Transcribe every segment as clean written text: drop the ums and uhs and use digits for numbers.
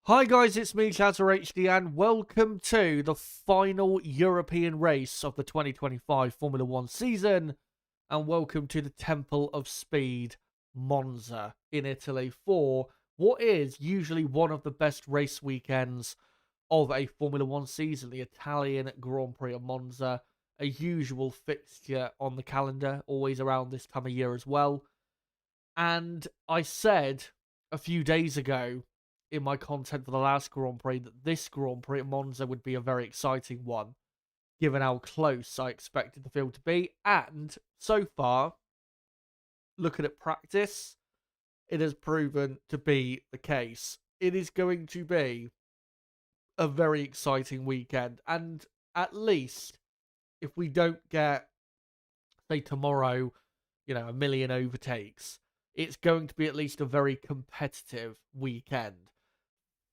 Hi guys, it's me, HD, and welcome to the final European race of the 2025 Formula 1 season, and welcome to the Temple of Speed, Monza, in Italy, for what is usually one of the best race weekends of a Formula 1 season, the Italian Grand Prix of Monza, a usual fixture on the calendar, always around this time of year as well. And I said a few days ago in my content for the last Grand Prix that this Grand Prix at Monza would be a very exciting one, given how close I expected the field to be. And so far, looking at practice, it has proven to be the case. It is going to be a very exciting weekend. And at least if we don't get, say, tomorrow, a million overtakes, it's going to be at least a very competitive weekend.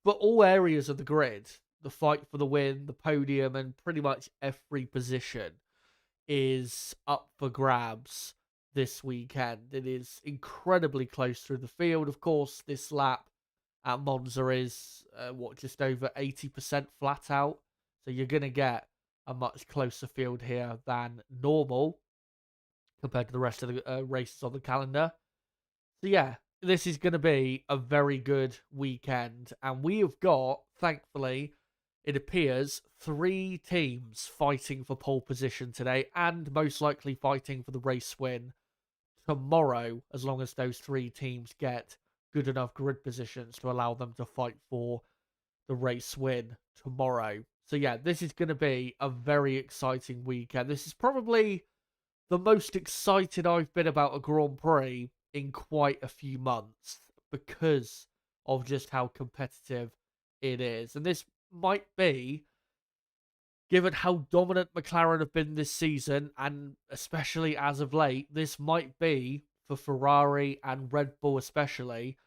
But all areas of the grid, the fight for the win, the podium, and pretty much every position is up for grabs this weekend. It is incredibly close through the field. Of course, this lap at Monza is, just over 80% flat out. So you're going to get a much closer field here than normal compared to the rest of the races on the calendar. So yeah, this is going to be a very good weekend. And we have got, thankfully, it appears, 3 teams fighting for pole position today and most likely fighting for the race win tomorrow, as long as those 3 teams get good enough grid positions to allow them to fight for the race win tomorrow. So yeah, this is going to be a very exciting weekend. This is probably the most excited I've been about a Grand Prix in quite a few months because of just how competitive it is. And this might be, given how dominant McLaren have been this season, and especially as of late, this might be, for Ferrari and Red Bull especially,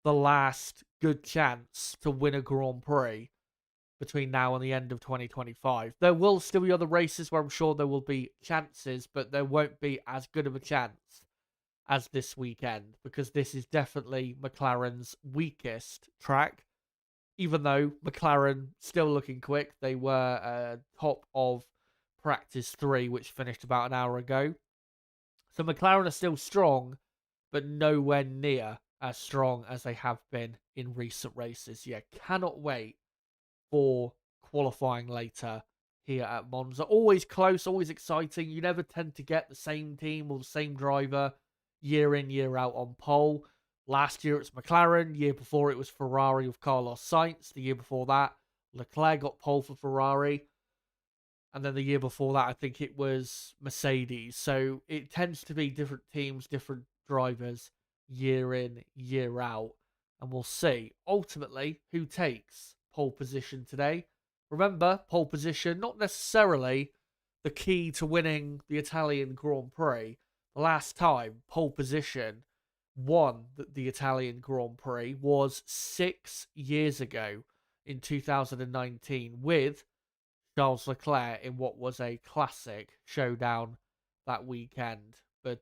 the last good chance to win a Grand Prix between now and the end of 2025. There will still be other races where I'm sure there will be chances, but there won't be as good of a chance as this weekend, because this is definitely McLaren's weakest track. Even though McLaren still looking quick, they were top of practice 3, which finished about an hour ago. So McLaren are still strong, but nowhere near as strong as they have been in recent races. Yeah, cannot wait for qualifying later here at Monza. Always close, always exciting. You never tend to get the same team or the same driver year in, year out on pole. Last year it's McLaren. Year before it was Ferrari with Carlos Sainz. The year before that, Leclerc got pole for Ferrari. And then the year before that, I think it was Mercedes. So it tends to be different teams, different drivers, year in, year out. And we'll see, ultimately, who takes pole position today. Remember, pole position, not necessarily the key to winning the Italian Grand Prix. The last time pole position won the Italian Grand Prix was 6 years ago in 2019 with Charles Leclerc in what was a classic showdown that weekend. But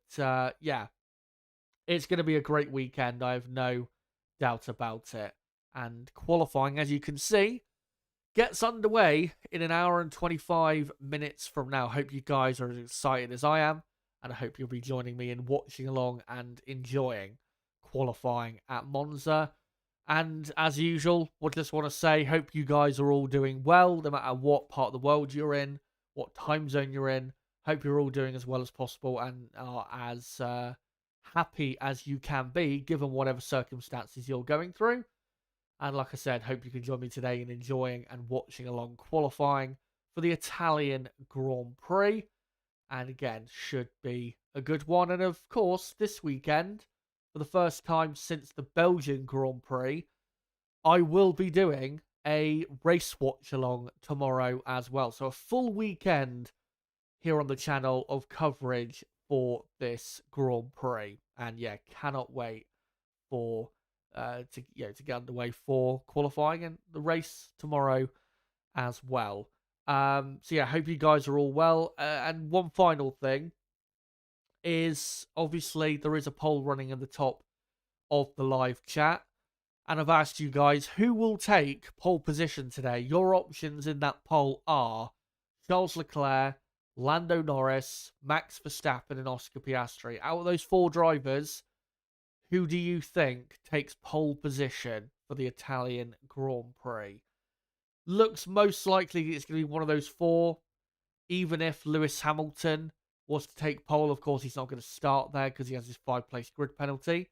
yeah, it's going to be a great weekend. I have no doubt about it. And qualifying, as you can see, gets underway in an hour and 25 minutes from now. Hope you guys are as excited as I am, and I hope you'll be joining me in watching along and enjoying qualifying at Monza. And as usual, I just want to say, hope you guys are all doing well, no matter what part of the world you're in, what time zone you're in. Hope you're all doing as well as possible and are as happy as you can be, given whatever circumstances you're going through. And like I said, hope you can join me today in enjoying and watching along qualifying for the Italian Grand Prix. And again, should be a good one. And of course, this weekend, for the first time since the Belgian Grand Prix, I will be doing a race watch along tomorrow as well. So a full weekend here on the channel of coverage for this Grand Prix. And yeah, cannot wait for to get underway for qualifying and the race tomorrow as well. So yeah, hope you guys are all well. And one final thing is, obviously there is a poll running in the top of the live chat. And I've asked you guys who will take pole position today. Your options in that poll are Charles Leclerc, Lando Norris, Max Verstappen, and Oscar Piastri. Out of those 4 drivers, who do you think takes pole position for the Italian Grand Prix? Looks most likely it's going to be one of those 4. Even if Lewis Hamilton was to take pole, of course, he's not going to start there because he has his 5-place grid penalty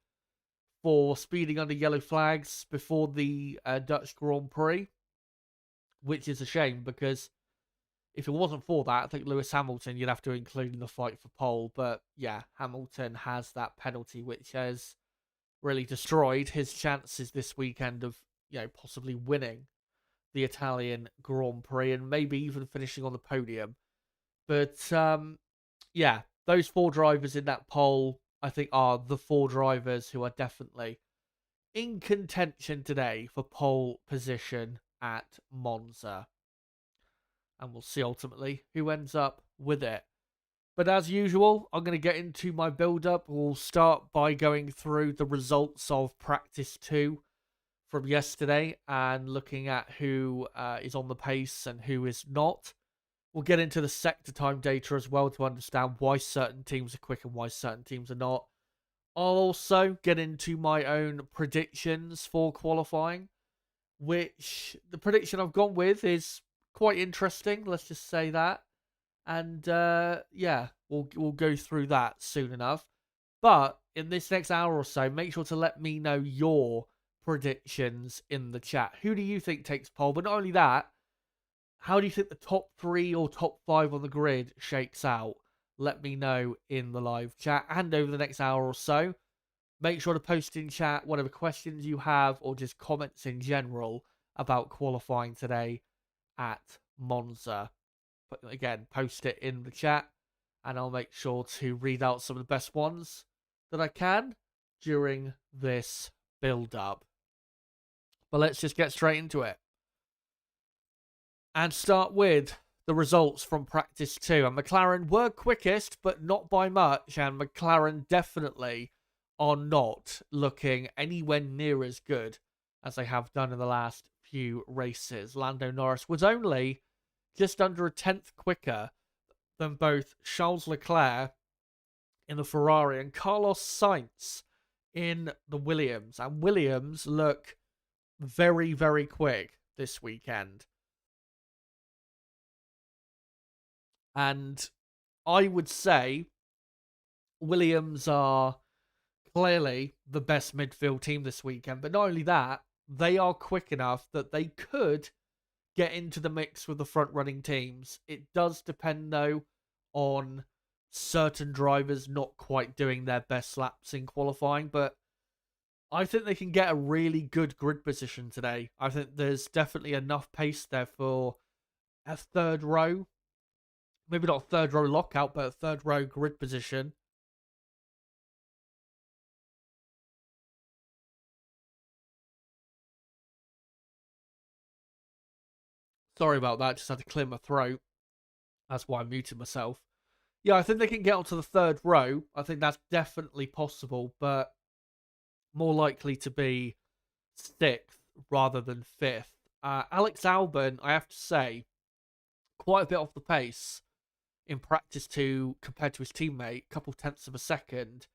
for speeding under yellow flags before the Dutch Grand Prix, which is a shame because if it wasn't for that, I think Lewis Hamilton you'd have to include in the fight for pole. But yeah, Hamilton has that penalty, which has really destroyed his chances this weekend of, possibly winning the Italian Grand Prix and maybe even finishing on the podium. But yeah, those 4 drivers in that poll, I think, are the 4 drivers who are definitely in contention today for pole position at Monza. And we'll see ultimately who ends up with it. But as usual, I'm going to get into my build-up. We'll start by going through the results of practice 2 from yesterday and looking at who is on the pace and who is not. We'll get into the sector time data as well to understand why certain teams are quick and why certain teams are not. I'll also get into my own predictions for qualifying, which the prediction I've gone with is quite interesting. Let's just say that. And yeah, we'll go through that soon enough. But in this next hour or so, make sure to let me know your predictions in the chat. Who do you think takes pole? But not only that, how do you think the top 3 or top 5 on the grid shakes out? Let me know in the live chat. And over the next hour or so, make sure to post in chat whatever questions you have or just comments in general about qualifying today at Monza. But again, post it in the chat and I'll make sure to read out some of the best ones that I can during this build-up. But let's just get straight into it. And start with the results from practice 2. And McLaren were quickest, but not by much. And McLaren definitely are not looking anywhere near as good as they have done in the last few races. Lando Norris was only just under a 10th quicker than both Charles Leclerc in the Ferrari and Carlos Sainz in the Williams. And Williams look very, very quick this weekend. And I would say Williams are clearly the best midfield team this weekend. But not only that, they are quick enough that they could get into the mix with the front-running teams. It does depend, though, on certain drivers not quite doing their best laps in qualifying. But I think they can get a really good grid position today. I think there's definitely enough pace there for a 3rd row. Maybe not a 3rd row lockout, but a 3rd row grid position. Sorry about that, just had to clear my throat. That's why I muted myself. Yeah, I think they can get onto the 3rd row. I think that's definitely possible, but more likely to be 6th rather than 5th. Alex Albon, I have to say, quite a bit off the pace in practice 2 compared to his teammate, a couple tenths of a second.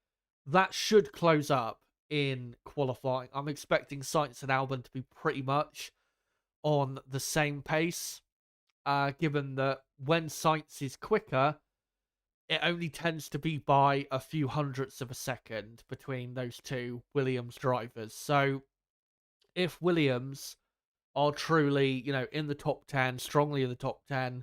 That should close up in qualifying. I'm expecting Sainz and Albon to be pretty much on the same pace, given that when Sainz is quicker, it only tends to be by a few hundredths of a second between those 2 Williams drivers. So if Williams are truly, in the top 10, strongly in the top 10,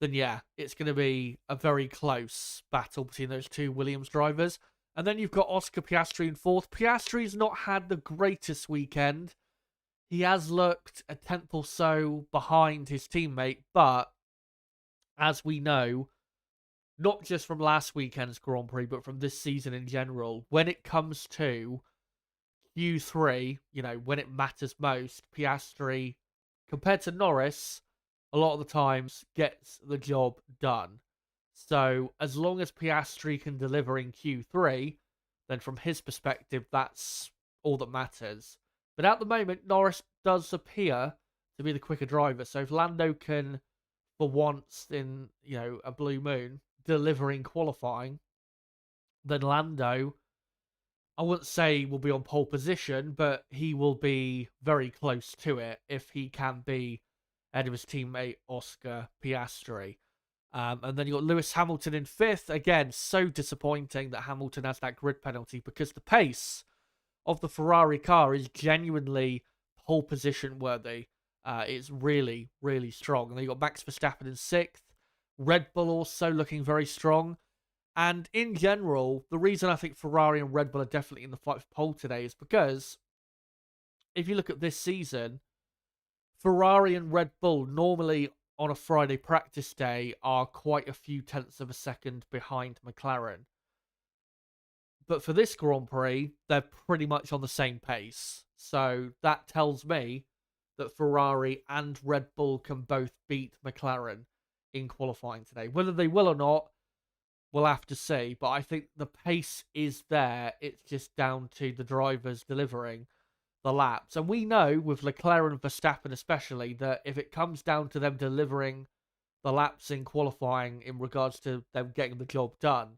then yeah, it's going to be a very close battle between those 2 Williams drivers. And then you've got Oscar Piastri in 4th. Piastri's not had the greatest weekend. He has looked a tenth or so behind his teammate, but as we know, not just from last weekend's Grand Prix, but from this season in general, when it comes to Q3, when it matters most, Piastri, compared to Norris, a lot of the times gets the job done. So as long as Piastri can deliver in Q3, then from his perspective, that's all that matters. But at the moment, Norris does appear to be the quicker driver. So if Lando can, for once in, a blue moon, deliver in qualifying, then Lando, I wouldn't say will be on pole position, but he will be very close to it if he can be ahead of his teammate Oscar Piastri. And then you got Lewis Hamilton in fifth. Again, so disappointing that Hamilton has that grid penalty because the pace of the Ferrari car is genuinely pole position worthy. It's really, really strong. And then you got Max Verstappen in sixth. Red Bull also looking very strong. And in general, the reason I think Ferrari and Red Bull are definitely in the fight for pole today is because if you look at this season, Ferrari and Red Bull normally on a Friday practice day are quite a few tenths of a second behind McLaren. But for this Grand Prix, they're pretty much on the same pace. So that tells me that Ferrari and Red Bull can both beat McLaren in qualifying today. Whether they will or not, we'll have to see. But I think the pace is there. It's just down to the drivers delivering the laps. And we know with Leclerc and Verstappen especially that if it comes down to them delivering the laps in qualifying in regards to them getting the job done,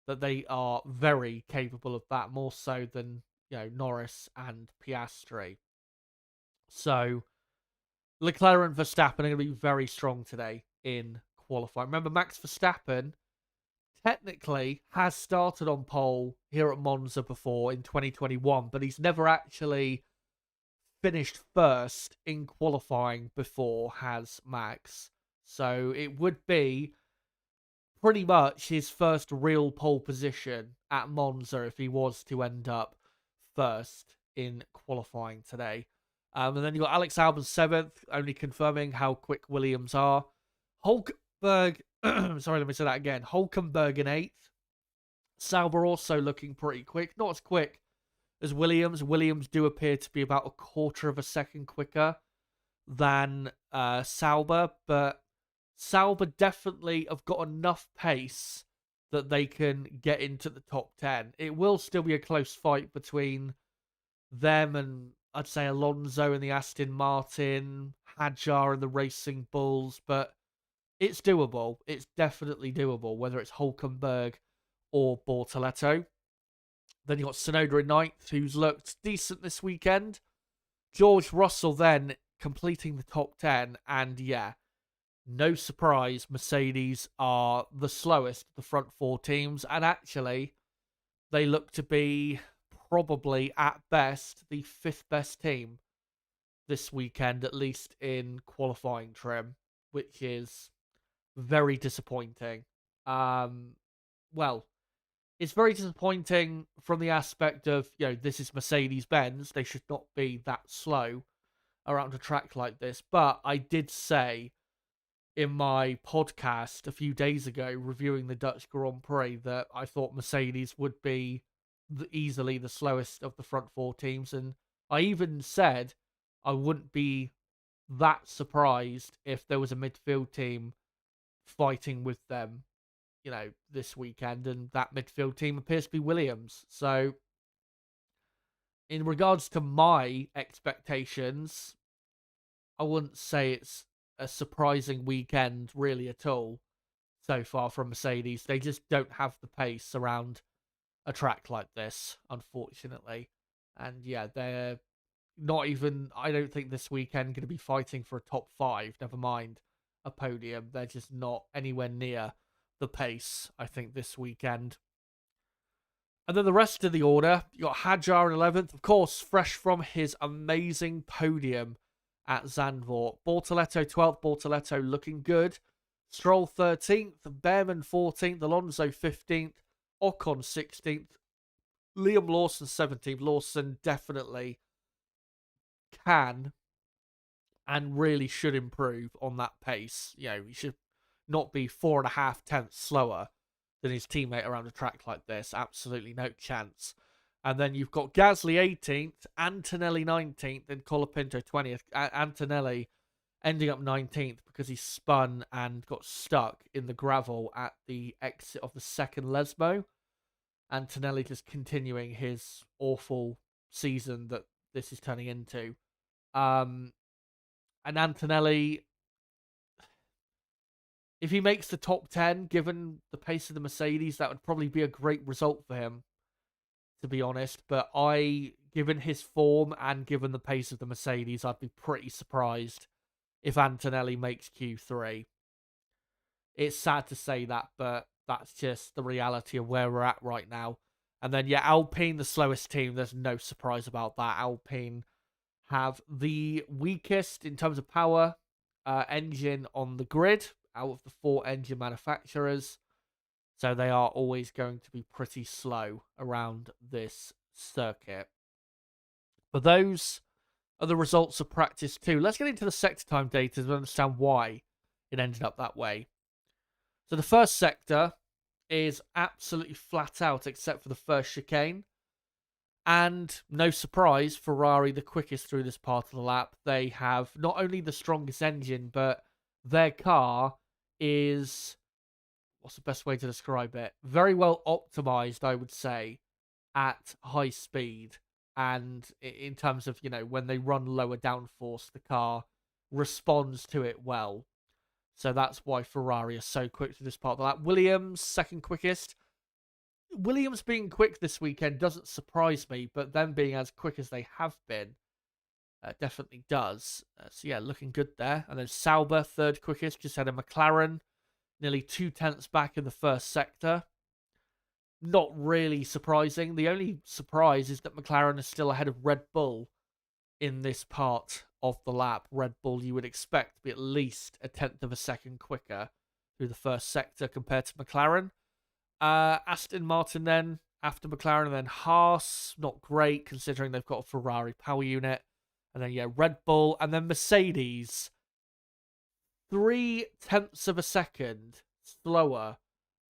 that they are very capable of that, more so than Norris and Piastri. So Leclerc and Verstappen are going to be very strong today in qualifying. Remember, Max Verstappen technically has started on pole here at Monza before in 2021, but he's never actually finished first in qualifying before, has Max. So it would be pretty much his first real pole position at Monza if he was to end up first in qualifying today. And then you got Alex Albon 7th, only confirming how quick Williams are. Hulkenberg, sorry, let me say that again. Hulkenberg in 8th. Sauber also looking pretty quick. Not as quick as Williams. Williams do appear to be about a quarter of a second quicker than Sauber, but Sauber definitely have got enough pace that they can get into the top 10. It will still be a close fight between them and, I'd say, Alonso and the Aston Martin, Hadjar and the Racing Bulls, but it's doable. It's definitely doable, whether it's Hulkenberg or Bortoleto. Then you got Tsunoda in 9th, who's looked decent this weekend. George Russell then completing the top 10, and yeah, no surprise, Mercedes are the slowest of the front four teams, and actually, they look to be probably, at best, the 5th best team this weekend, at least in qualifying trim, which is very disappointing. Well, it's very disappointing from the aspect of, this is Mercedes-Benz. They should not be that slow around a track like this. But I did say in my podcast a few days ago, reviewing the Dutch Grand Prix, that I thought Mercedes would be easily the slowest of the front four teams. And I even said I wouldn't be that surprised if there was a midfield team fighting with them, this weekend. And that midfield team appears to be Williams. So in regards to my expectations, I wouldn't say it's a surprising weekend really at all so far from Mercedes. They just don't have the pace around a track like this, unfortunately. And yeah, they're not even, I don't think this weekend going to be fighting for a top 5, never mind a podium. They're just not anywhere near the pace, I think, this weekend. And then the rest of the order, you got Hadjar in 11th, of course, fresh from his amazing podium at Zandvoort. Bortoleto 12th, Bortoleto looking good. Stroll 13th, Behrman 14th, Alonso 15th, Ocon 16th, Liam Lawson 17th. Lawson definitely can and really should improve on that pace. He should not be 4.5 tenths slower than his teammate around a track like this. Absolutely no chance. And then you've got Gasly 18th, Antonelli 19th, and Colapinto 20th. Antonelli ending up 19th because he spun and got stuck in the gravel at the exit of the second Lesmo. Antonelli just continuing his awful season that this is turning into. And Antonelli, if he makes the top 10, given the pace of the Mercedes, that would probably be a great result for him, to be honest. But given his form and given the pace of the Mercedes, I'd be pretty surprised if Antonelli makes Q3. It's sad to say that, but that's just the reality of where we're at right now. And then, yeah, Alpine, the slowest team. There's no surprise about that. Alpine have the weakest, in terms of power, engine on the grid out of the 4 engine manufacturers. So they are always going to be pretty slow around this circuit. But those are the results of practice 2. Let's get into the sector time data to understand why it ended up that way. So the first sector is absolutely flat out except for the first chicane. And no surprise, Ferrari the quickest through this part of the lap. They have not only the strongest engine, but their car is, what's the best way to describe it? Very well optimized, I would say, at high speed. And in terms of, when they run lower downforce, the car responds to it well. So that's why Ferrari is so quick through this part of the lap. Williams, second quickest. Williams being quick this weekend doesn't surprise me, but them being as quick as they have been definitely does. So yeah, looking good there. And then Sauber, third quickest, just had a McLaren, nearly 2/10 back in the first sector. Not really surprising. The only surprise is that McLaren is still ahead of Red Bull in this part of the lap. Red Bull, you would expect to be at least 1/10 of a second quicker through the first sector compared to McLaren. Aston Martin then, after McLaren, and then Haas, not great considering they've got a Ferrari power unit. And then, yeah, Red Bull, and then Mercedes, 0.3 of a second slower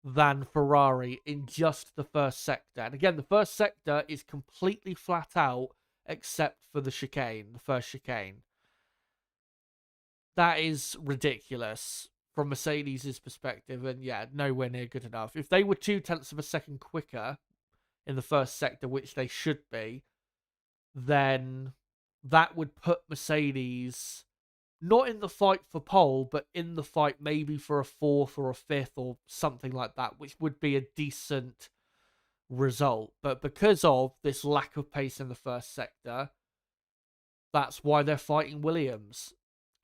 than Ferrari in just the first sector. And again, the first sector is completely flat out except for the chicane, the first chicane. That is ridiculous from Mercedes' perspective, and yeah, nowhere near good enough. If they were 0.2 of a second quicker in the first sector, which they should be, then that would put Mercedes not in the fight for pole, but in the fight maybe for a 4th or a 5th or something like that, which would be a decent result. But because of this lack of pace in the first sector, that's why they're fighting Williams.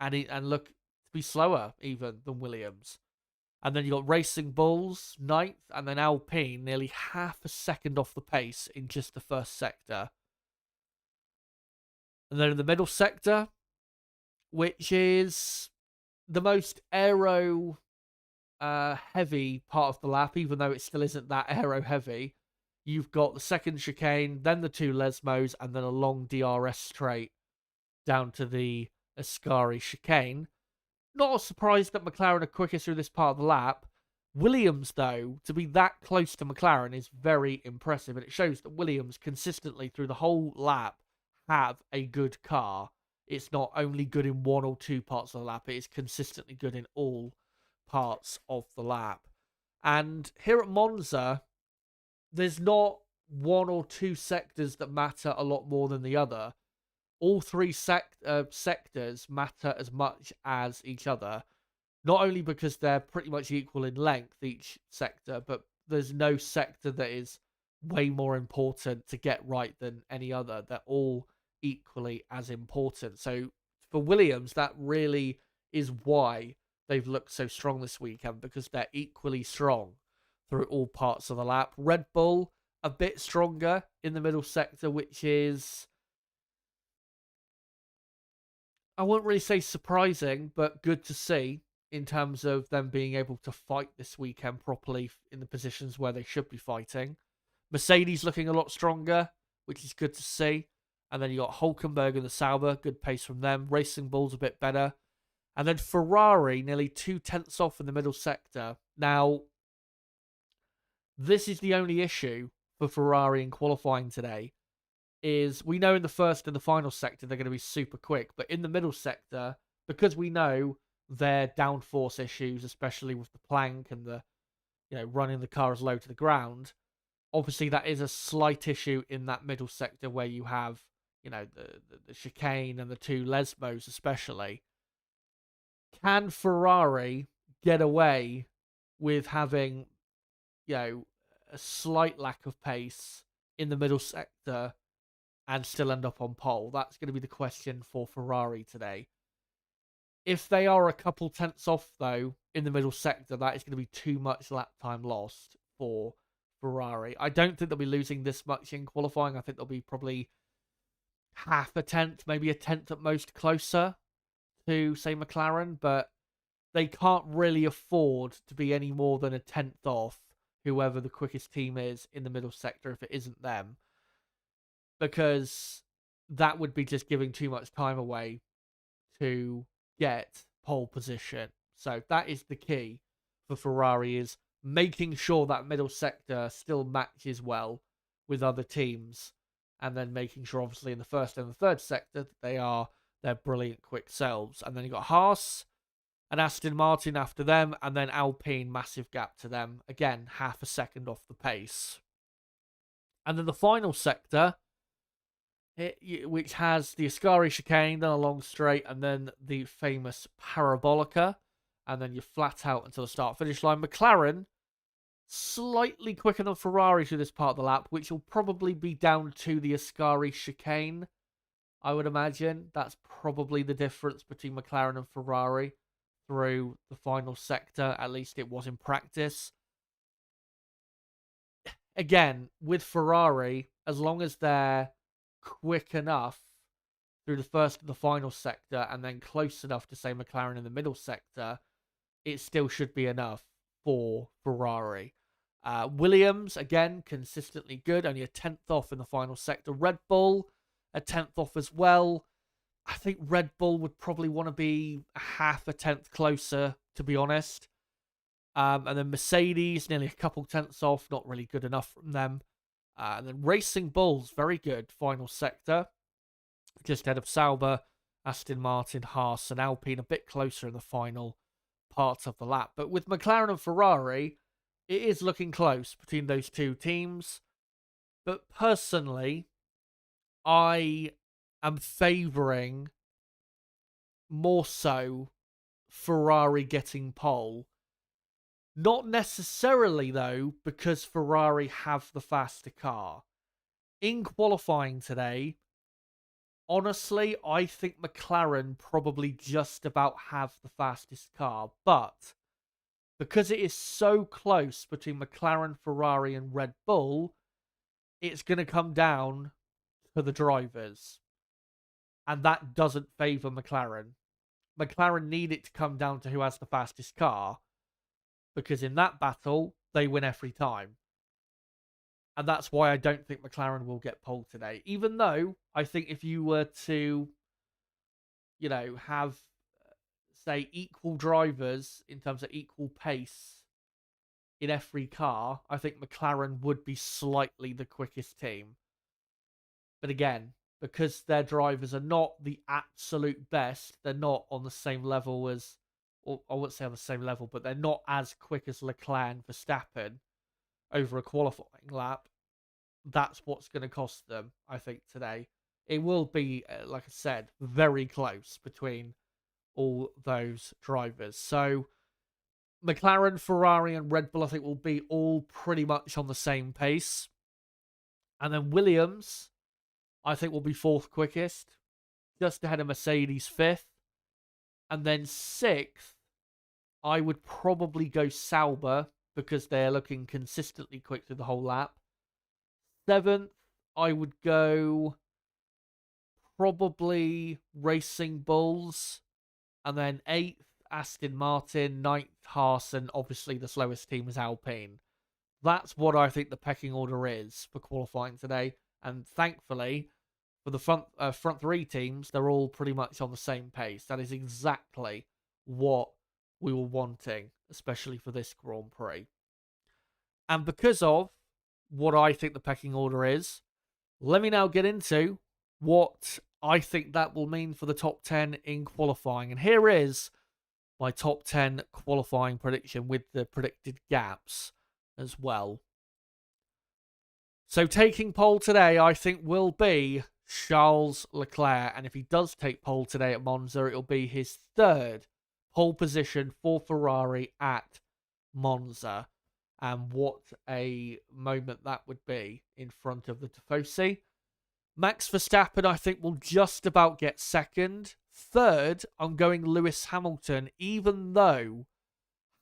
And look, to be slower even than Williams. And then you got Racing Bulls, 9th, and then Alpine, nearly half a second off the pace in just the first sector. And then in the middle sector, which is the most aero heavy part of the lap, even though it still isn't that aero heavy, you've got the second chicane, then the 2 Lesmos, and then a long DRS straight down to the Ascari chicane. Not surprised that McLaren are quickest through this part of the lap. Williams, though, to be that close to McLaren is very impressive, and it shows that Williams consistently through the whole lap have a good car. It's not only good in 1 or 2 parts of the lap, it is consistently good in all parts of the lap. And here at Monza, there's not 1 or 2 sectors that matter a lot more than the other. All 3 sectors matter as much as each other. Not only because they're pretty much equal in length, each sector, but there's no sector that is way more important to get right than any other. They're all equally as important. So for Williams, that really is why they've looked so strong this weekend, because they're equally strong through all parts of the lap. Red Bull, a bit stronger in the middle sector, which is, I won't really say surprising, but good to see in terms of them being able to fight this weekend properly in the positions where they should be fighting. Mercedes looking a lot stronger, which is good to see. And then you got Hülkenberg and the Sauber, good pace from them. Racing Bulls a bit better. And then Ferrari, nearly 2/10 off in the middle sector. Now, this is the only issue for Ferrari in qualifying today, is we know in the first and the final sector they're going to be super quick. But in the middle sector, because we know their downforce issues, especially with the plank and the, running the car as low to the ground, obviously that is a slight issue in that middle sector where you have, the chicane and the two Lesmos especially. Can Ferrari get away with having, a slight lack of pace in the middle sector and still end up on pole? That's going to be the question for Ferrari today. If they are a couple tenths off, though, in the middle sector, that is going to be too much lap time lost for Ferrari. I don't think they'll be losing this much in qualifying. I think they'll be probably half a tenth, maybe a tenth at most closer to, say, McLaren, but they can't really afford to be any more than a tenth off whoever the quickest team is in the middle sector if it isn't them, because that would be just giving too much time away to get pole position. So that is the key for Ferrari, is making sure that middle sector still matches well with other teams, and then making sure, obviously, in the first and the third sector that they are their brilliant quick selves. And then you got Haas and Aston Martin after them, and then Alpine, massive gap to them. Again, half a second off the pace. And then the final sector, which has the Ascari chicane, then a long straight, and then the famous Parabolica, and then you flat out until the start-finish line. McLaren, slightly quicker than Ferrari through this part of the lap, which will probably be down to the Ascari chicane, I would imagine. That's probably the difference between McLaren and Ferrari through the final sector. At least it was in practice. Again, with Ferrari, as long as they're quick enough through the first and the final sector, and then close enough to, say, McLaren in the middle sector, it still should be enough for Ferrari. Williams, again, consistently good, only a tenth off in the final sector. Red Bull, a tenth off as well. I think Red Bull would probably want to be half a tenth closer, to be honest. And then Mercedes, nearly a couple tenths off, not really good enough from them. And then Racing Bulls, very good final sector, just ahead of Sauber, Aston Martin, Haas, and Alpine, a bit closer in the final part of the lap. But with McLaren and Ferrari, it is looking close between those two teams. But personally, I am favouring more so Ferrari getting pole. Not necessarily, though, because Ferrari have the faster car. In qualifying today, honestly, I think McLaren probably just about have the fastest car. But because it is so close between McLaren, Ferrari, and Red Bull, it's going to come down to the drivers. And that doesn't favour McLaren. McLaren need it to come down to who has the fastest car, because in that battle, they win every time. And that's why I don't think McLaren will get pole today. Even though I think if you were to, have, say, equal drivers in terms of equal pace in every car, I think McLaren would be slightly the quickest team. But again, because their drivers are not the absolute best, they're not on the same level as, or I wouldn't say on the same level, but they're not as quick as Leclerc and Verstappen over a qualifying lap. That's what's going to cost them, I think, today. It will be, like I said, very close between all those drivers. So McLaren, Ferrari, and Red Bull, I think, will be all pretty much on the same pace. And then Williams, I think, will be fourth quickest, just ahead of Mercedes, fifth. And then sixth, I would probably go Sauber, because they're looking consistently quick through the whole lap. Seventh, I would go probably Racing Bulls. And then eighth, Aston Martin. Ninth, Haas. And obviously the slowest team is Alpine. That's what I think the pecking order is for qualifying today. And thankfully, for the front three teams, they're all pretty much on the same pace. That is exactly what we were wanting, especially for this Grand Prix. And because of what I think the pecking order is, let me now get into what I think that will mean for the top 10 in qualifying. And here is my top 10 qualifying prediction with the predicted gaps as well. So taking pole today, I think, will be Charles Leclerc. And if he does take pole today at Monza, it'll be his third pole position for Ferrari at Monza. And what a moment that would be in front of the Tifosi. Max Verstappen, I think, will just about get second. Third, I'm going Lewis Hamilton. Even though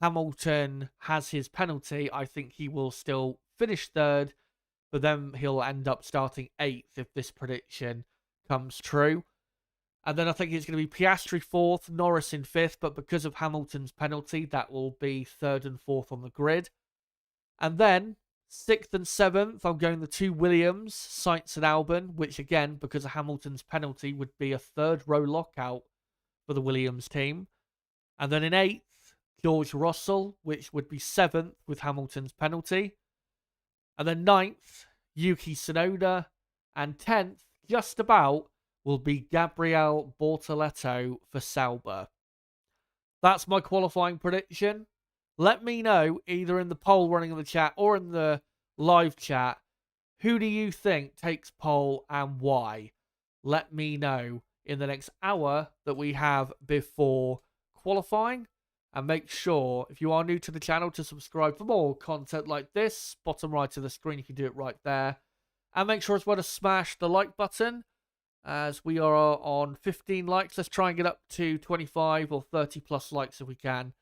Hamilton has his penalty, I think he will still finish third, but then he'll end up starting eighth if this prediction comes true. And then I think it's going to be Piastri fourth, Norris in fifth, but because of Hamilton's penalty, that will be third and fourth on the grid. And then sixth and seventh, I'm going the two Williams, Sainz and Albon, which again, because of Hamilton's penalty, would be a third row lockout for the Williams team. And then in eighth, George Russell, which would be seventh with Hamilton's penalty. And then ninth, Yuki Tsunoda. And 10th, just about, will be Gabriel Bortoleto for Sauber. That's my qualifying prediction. Let me know, either in the poll running in the chat or in the live chat, who do you think takes pole and why? Let me know in the next hour that we have before qualifying. And make sure, if you are new to the channel, to subscribe for more content like this. Bottom right of the screen, you can do it right there. And make sure as well to smash the like button, as we are on 15 likes. Let's try and get up to 25 or 30 plus likes if we can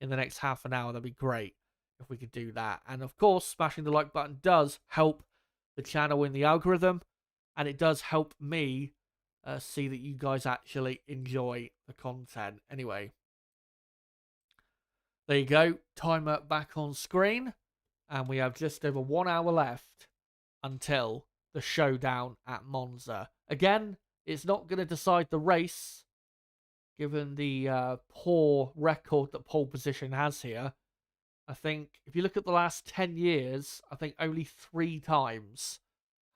in the next half an hour. That'd be great if we could do that. And of course, smashing the like button does help the channel in the algorithm, and it does help me see that you guys actually enjoy the content. Anyway, there you go. Timer back on screen. And we have just over 1 hour left until the showdown at Monza. Again, it's not going to decide the race, given the poor record that pole position has here. I think if you look at the last 10 years, I think only 3 times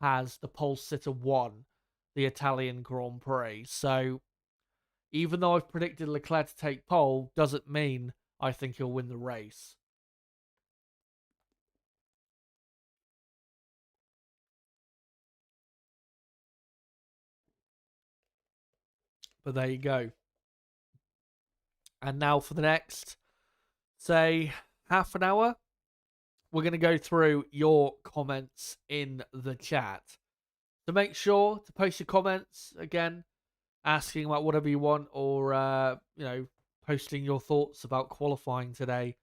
has the pole sitter won the Italian Grand Prix. So even though I've predicted Leclerc to take pole, doesn't mean I think he'll win the race. But there you go. And now for the next, say, half an hour, we're going to go through your comments in the chat. So make sure to post your comments, again, asking about whatever you want, or, posting your thoughts about qualifying today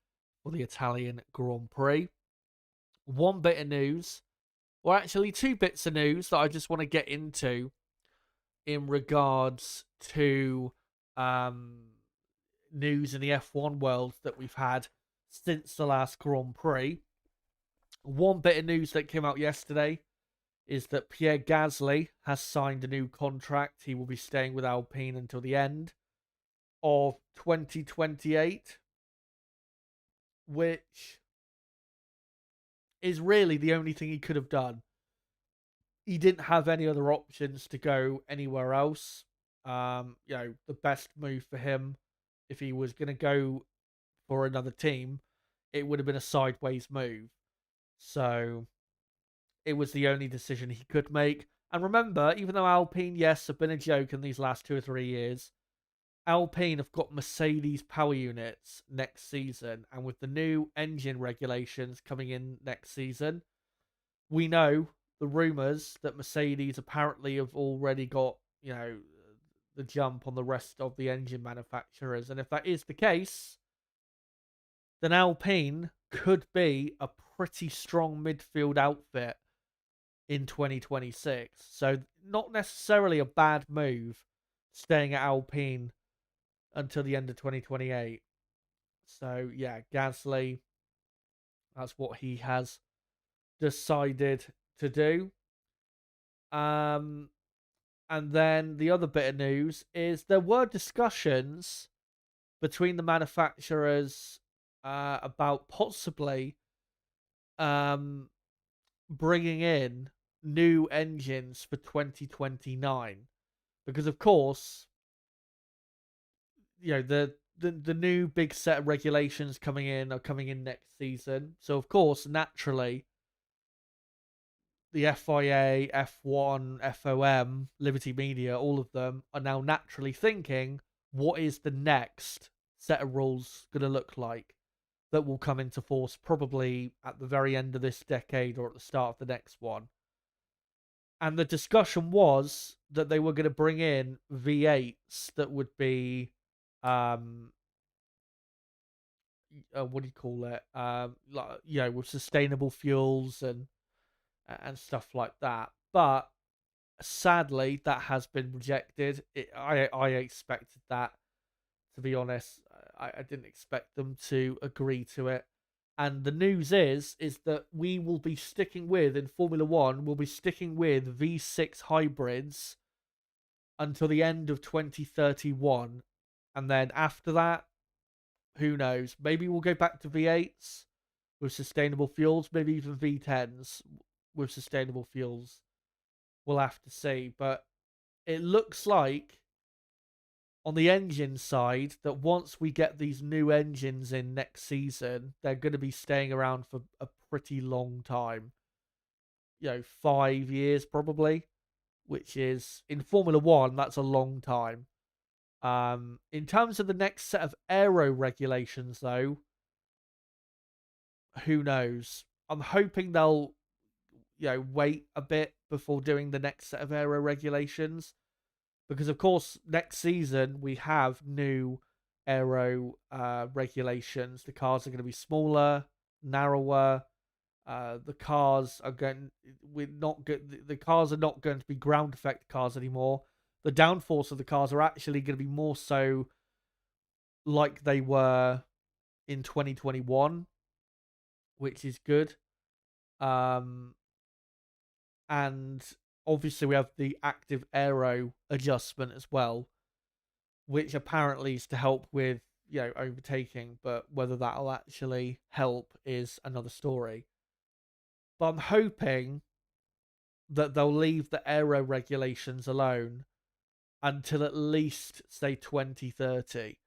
for the Italian Grand Prix. One bit of news, or actually 2 bits of news that I just want to get into in regards to news in the F1 world that we've had since the last Grand Prix. One bit of news that came out yesterday is that Pierre Gasly has signed a new contract. He will be staying with Alpine until the end of 2028, which is really the only thing he could have done. He didn't have any other options to go anywhere else. The best move for him, if he was going to go for another team, it would have been a sideways move. So it was the only decision he could make. And remember, even though Alpine, yes, have been a joke in these last 2 or 3 years, Alpine have got Mercedes power units next season. And with the new engine regulations coming in next season, we know the rumours that Mercedes apparently have already got, the jump on the rest of the engine manufacturers. And if that is the case, then Alpine could be a pretty strong midfield outfit in 2026. So not necessarily a bad move staying at Alpine until the end of 2028. So yeah, Gasly, that's what he has decided to do. And then the other bit of news is there were discussions between the manufacturers about possibly bringing in new engines for 2029, because of course, the new big set of regulations are coming in next season. So of course, naturally, the FIA, F1, FOM, Liberty Media, all of them are now naturally thinking, what is the next set of rules going to look like that will come into force probably at the very end of this decade or at the start of the next one? And the discussion was that they were going to bring in V8s that would be, what do you call it? Like, with sustainable fuels and stuff like that. But sadly, that has been rejected. I expected that, to be honest. I didn't expect them to agree to it. And the news is that we will be sticking with, in Formula One, we'll be sticking with V6 hybrids until the end of 2031. And then after that, who knows? Maybe we'll go back to V8s with sustainable fuels, maybe even V10s with sustainable fuels. We'll have to see. But it looks like on the engine side that once we get these new engines in next season, they're going to be staying around for a pretty long time. 5 years probably, which is, in Formula One, that's a long time. In terms of the next set of aero regulations, though, who knows? I'm hoping they'll, wait a bit before doing the next set of aero regulations. Because, of course, next season we have new aero regulations. The cars are going to be smaller, narrower. The cars are going. The cars are not going to be ground effect cars anymore. The downforce of the cars are actually going to be more so like they were in 2021, which is good. And obviously we have the active aero adjustment as well, which apparently is to help with, overtaking, but whether that'll actually help is another story. But I'm hoping that they'll leave the aero regulations alone until at least, say, 2030.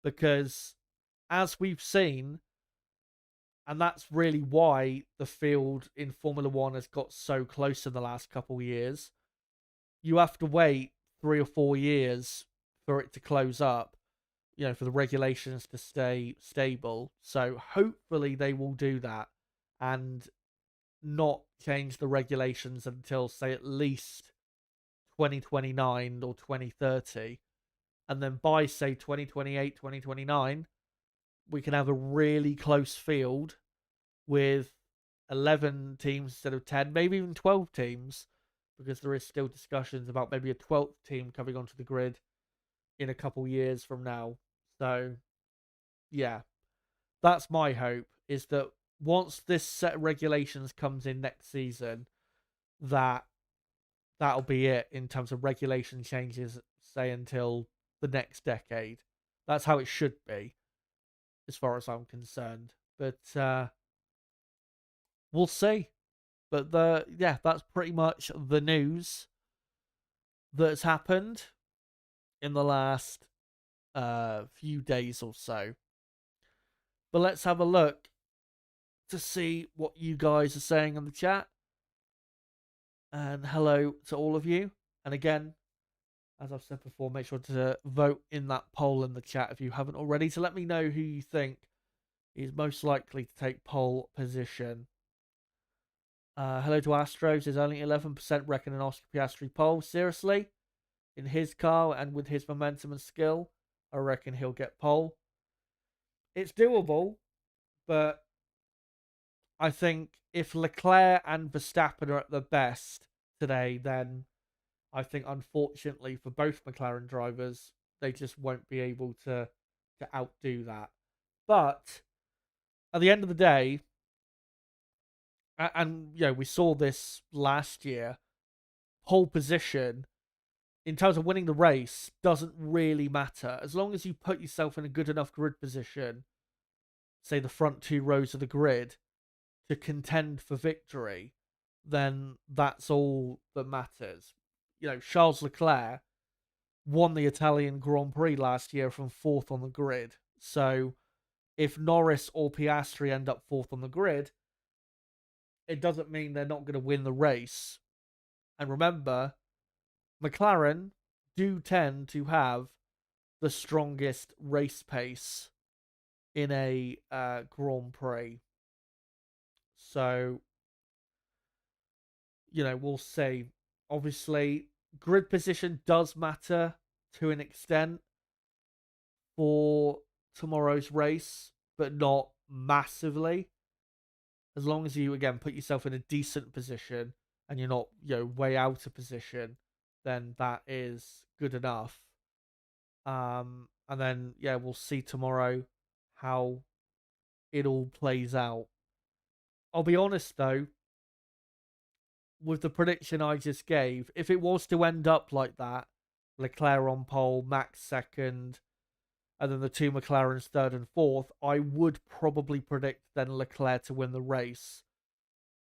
Because as we've seen, and that's really why the field in Formula One has got so close in the last couple of years, you have to wait 3 or 4 years for it to close up, for the regulations to stay stable. So hopefully they will do that and not change the regulations until, say, at least 2029 or 2030. And then by, say, 2028, 2029, we can have a really close field with 11 teams instead of 10, maybe even 12 teams, because there is still discussions about maybe a 12th team coming onto the grid in a couple years from now. So, yeah, that's my hope, is that once this set of regulations comes in next season, that'll be it in terms of regulation changes, say, until the next decade. That's how it should be, as far as I'm concerned. But we'll see. But that's pretty much the news that's happened in the last few days or so. But let's have a look to see what you guys are saying in the chat. And hello to all of you. And again, as I've said before, make sure to vote in that poll in the chat if you haven't already, to let me know who you think is most likely to take pole position. Hello to Astros. There's only 11% reckon an Oscar Piastri pole. Seriously? In his car and with his momentum and skill, I reckon he'll get pole. It's doable, but I think if Leclerc and Verstappen are at their best today, then I think, unfortunately, for both McLaren drivers, they just won't be able to outdo that. But at the end of the day, and we saw this last year, pole position in terms of winning the race doesn't really matter. As long as you put yourself in a good enough grid position, say the front 2 rows of the grid, to contend for victory, then that's all that matters. Charles Leclerc won the Italian Grand Prix last year from 4th on the grid. So if Norris or Piastri end up 4th on the grid, it doesn't mean they're not going to win the race. And remember, McLaren do tend to have the strongest race pace in a Grand Prix. So, we'll see. Obviously, grid position does matter to an extent for tomorrow's race, but not massively. As long as you, again, put yourself in a decent position and you're not, way out of position, then that is good enough. And then, yeah, we'll see tomorrow how it all plays out. I'll be honest, though, with the prediction I just gave, if it was to end up like that, Leclerc on pole, Max second, and then the two McLarens third and fourth, I would probably predict then Leclerc to win the race,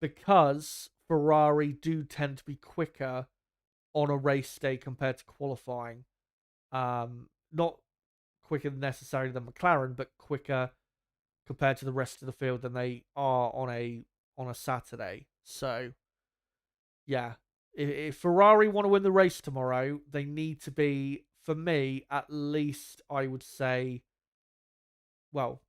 because Ferrari do tend to be quicker on a race day compared to qualifying. Not quicker necessarily than McLaren, but quicker compared to the rest of the field than they are on a Saturday. So yeah, if Ferrari want to win the race tomorrow, they need to be, for me, at least I would say, well,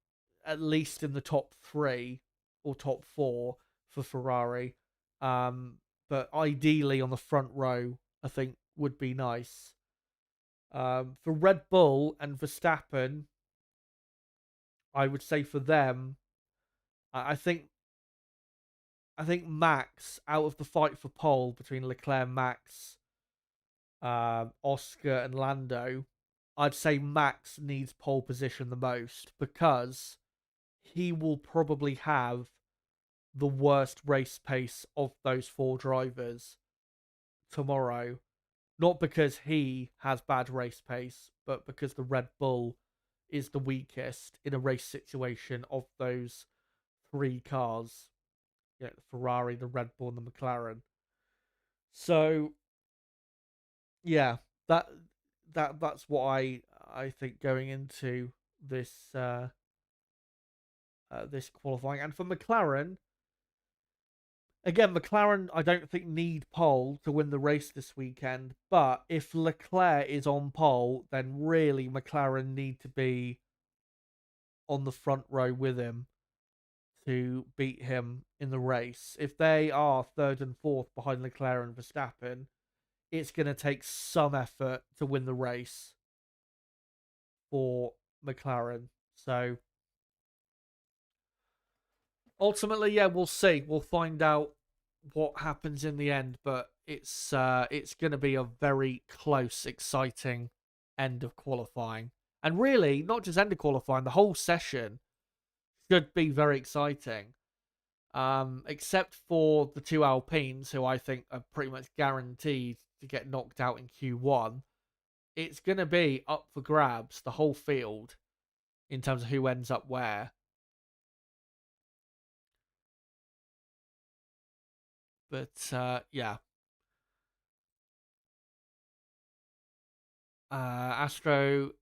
at least in the top three or top four for Ferrari. But ideally on the front row, I think would be nice. For Red Bull and Verstappen, I would say for them, I think Max, out of the fight for pole between Leclerc, Max, Oscar, and Lando, I'd say Max needs pole position the most, because he will probably have the worst race pace of those four drivers tomorrow. Not because he has bad race pace, but because the Red Bull is the weakest in a race situation of those three cars. The Ferrari, the Red Bull, and the McLaren. So yeah, that that's what I think going into this this qualifying. And for McLaren, again, McLaren I don't think need pole to win the race this weekend. But if Leclerc is on pole, then really McLaren need to be on the front row with him to beat him in the race. If they are third and fourth behind Leclerc and Verstappen, it's going to take some effort to win the race for McLaren. So ultimately, yeah, we'll see. We'll find out what happens in the end, but it's going to be a very close, exciting end of qualifying. And really, not just end of qualifying, the whole session should be very exciting. Except for the two Alpines, who I think are pretty much guaranteed to get knocked out in Q1. It's going to be up for grabs, the whole field, in terms of who ends up where. But yeah, Astro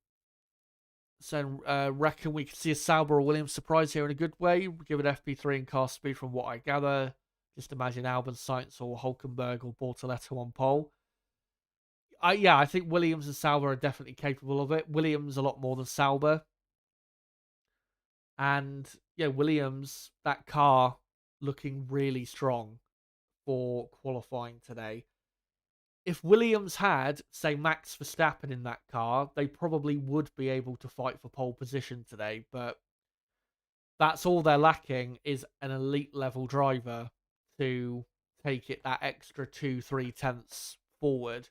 said, reckon we could see a Sauber or Williams surprise here in a good way, given FP3 and car speed from what I gather. Just imagine Albon, Sainz, or Hulkenberg or Bortoletto on pole. Yeah, I think Williams and Sauber are definitely capable of it. Williams a lot more than Sauber. And yeah, Williams, that car looking really strong for qualifying today. If Williams had, say, Max Verstappen in that car, they probably would be able to fight for pole position today. But that's all they're lacking, is an elite level driver to take it that extra 2-3 tenths forward.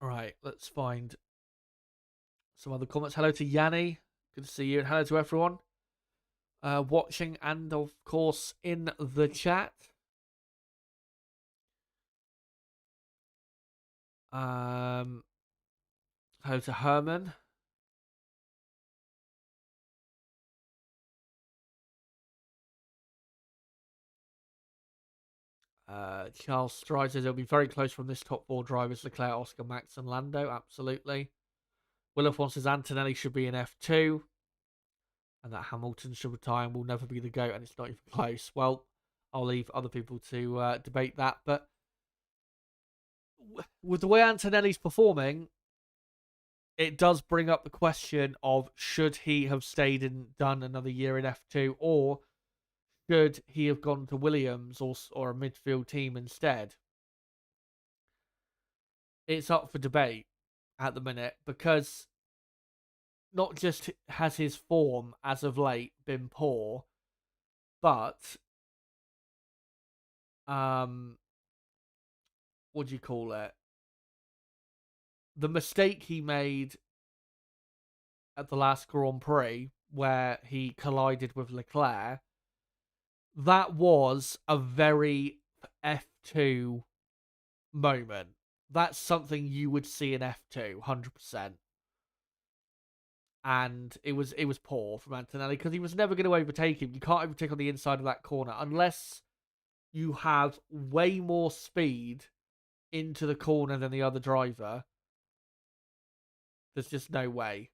All right, let's find some other comments. Hello to Yanni. Good to see you. And hello to everyone watching and, of course, in the chat. Hello to Herman. Charles Stride says it'll be very close from this top four drivers: Leclerc, Oscar, Max, and Lando. Absolutely. Williams says Antonelli should be in F2 and that Hamilton should retire and will never be the GOAT, and it's not even close. Well, I'll leave other people to debate that. But with the way Antonelli's performing, it does bring up the question of should he have stayed and done another year in F2, or should he have gone to Williams or a midfield team instead? It's up for debate at the minute, because not just has his form as of late been poor, but what do you call it? The mistake he made at the last Grand Prix where he collided with Leclerc, that was a very F2 moment. That's something you would see in F2, 100%. And it was poor from Antonelli because he was never going to overtake him. You can't overtake on the inside of that corner unless you have way more speed into the corner than the other driver. There's just no way.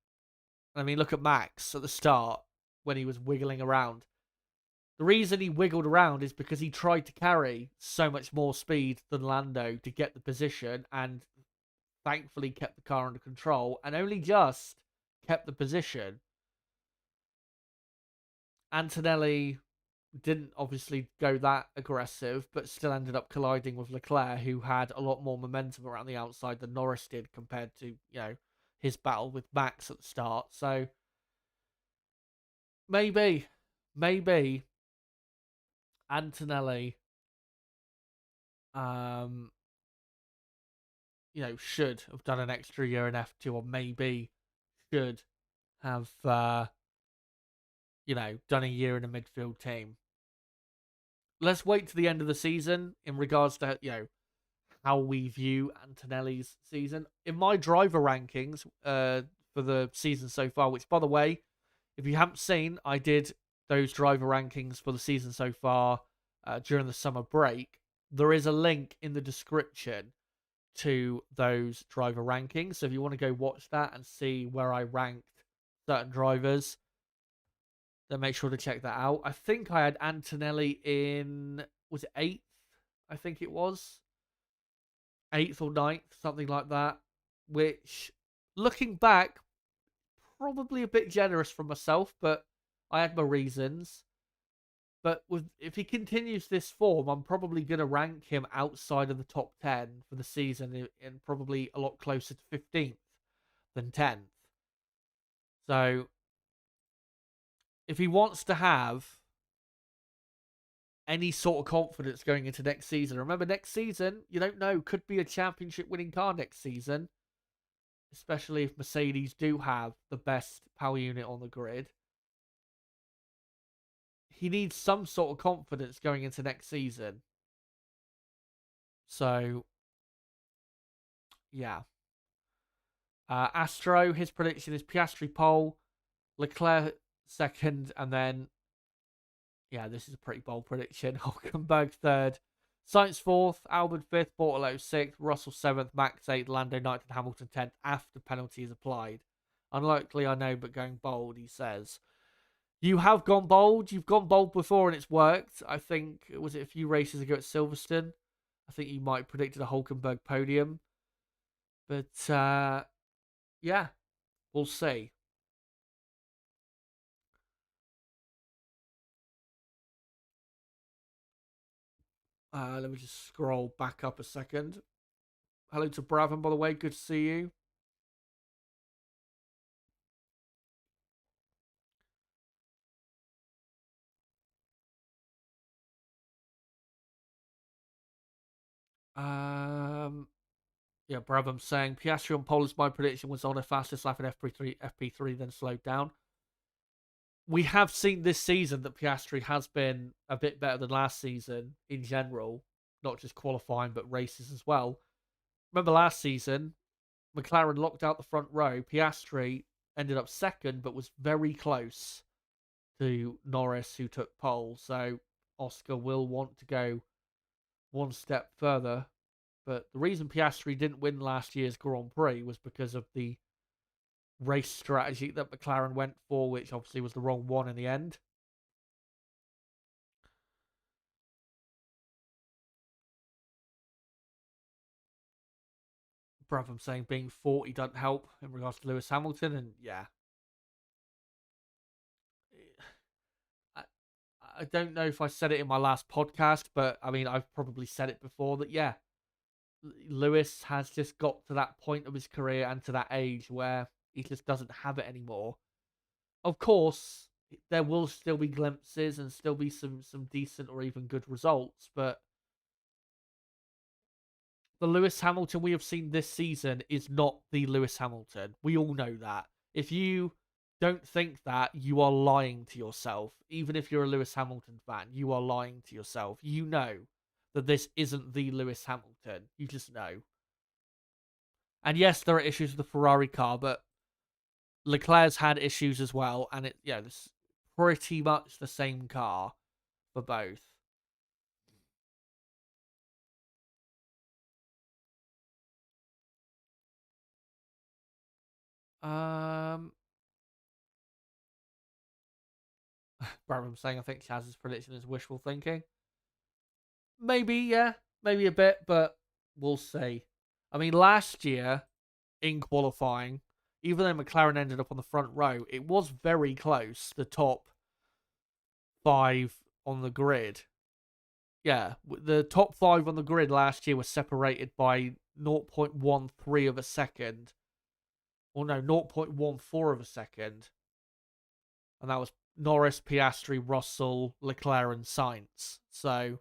I mean, look at Max at the start when he was wiggling around. The reason he wiggled around is because he tried to carry so much more speed than Lando to get the position, and thankfully kept the car under control and only just kept the position. Antonelli didn't obviously go that aggressive, but still ended up colliding with Leclerc, who had a lot more momentum around the outside than Norris did compared to, his battle with Max at the start. So maybe Antonelli should have done an extra year in F2, or maybe should have done a year in a midfield team. Let's wait to the end of the season in regards to how we view Antonelli's season. In my driver rankings for the season so far, which, by the way, if you haven't seen, I did those driver rankings for the season so far during the summer break. There is a link in the description to those driver rankings. So if you want to go watch that and see where I ranked certain drivers, then make sure to check that out. I think I had Antonelli in, was it 8th? I think it was 8th or 9th, something like that, which, looking back, probably a bit generous from myself, but I had my reasons. But if he continues this form, I'm probably going to rank him outside of the top 10 for the season, and probably a lot closer to 15th than 10th. So if he wants to have any sort of confidence going into next season, remember, next season, you don't know, could be a championship winning car next season, especially if Mercedes do have the best power unit on the grid. He needs some sort of confidence going into next season. So, yeah. Astro, his prediction is Piastri pole, Leclerc second, and then, yeah, this is a pretty bold prediction. Hulkenberg third, Sainz fourth, Albon fifth, Bortolo sixth, Russell seventh, Max eighth, Lando ninth, and Hamilton 10th after penalty is applied. Unlikely, I know, but going bold, he says. You have gone bold. You've gone bold before and it's worked. I think, was it a few races ago at Silverstone? I think you might have predicted a Hulkenberg podium. But, yeah, we'll see. Let me just scroll back up a second. Hello to Bravin, by the way. Good to see you. Yeah, Bravin saying Piastri on pole is my prediction, was on a fastest lap in FP3, then slowed down. We have seen this season that Piastri has been a bit better than last season in general, not just qualifying but races as well. Remember last season, McLaren locked out the front row. Piastri ended up second, but was very close to Norris, who took pole. So Oscar will want to go one step further. But the reason Piastri didn't win last year's Grand Prix was because of the race strategy that McLaren went for, which obviously was the wrong one in the end. Bruv, I'm saying being 40 doesn't help in regards to Lewis Hamilton, and yeah. I, I don't know if I said it in my last podcast, but I mean, I've probably said it before that, yeah, Lewis has just got to that point of his career and to that age where he just doesn't have it anymore. Of course, there will still be glimpses and still be some decent or even good results, but the Lewis Hamilton we have seen this season is not the Lewis Hamilton. We all know that. If you don't think that, you are lying to yourself. Even if you're a Lewis Hamilton fan, you are lying to yourself. You know that this isn't the Lewis Hamilton. You just know. And yes, there are issues with the Ferrari car, but Leclerc's had issues as well, and it's pretty much the same car for both. Um, Rather than saying I think Chaz's prediction is wishful thinking. Maybe, yeah, maybe a bit, but we'll see. I mean, last year in qualifying, even though McLaren ended up on the front row, it was very close. The top five on the grid. Yeah, the top five on the grid last year was separated by 0.13 of a second. Or no, 0.14 of a second. And that was Norris, Piastri, Russell, Leclerc, and Sainz. So,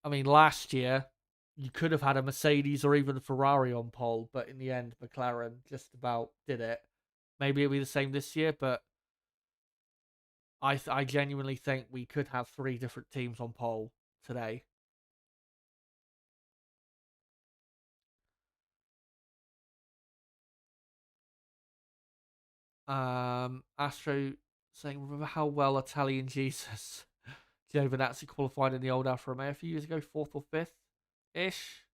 I mean, last year, you could have had a Mercedes or even a Ferrari on pole, but in the end, McLaren just about did it. Maybe it'll be the same this year, but I genuinely think we could have three different teams on pole today. Astro saying, remember how well Italian Jesus Giovinazzi qualified in the old Alfa Romeo a few years ago, fourth or fifth ish.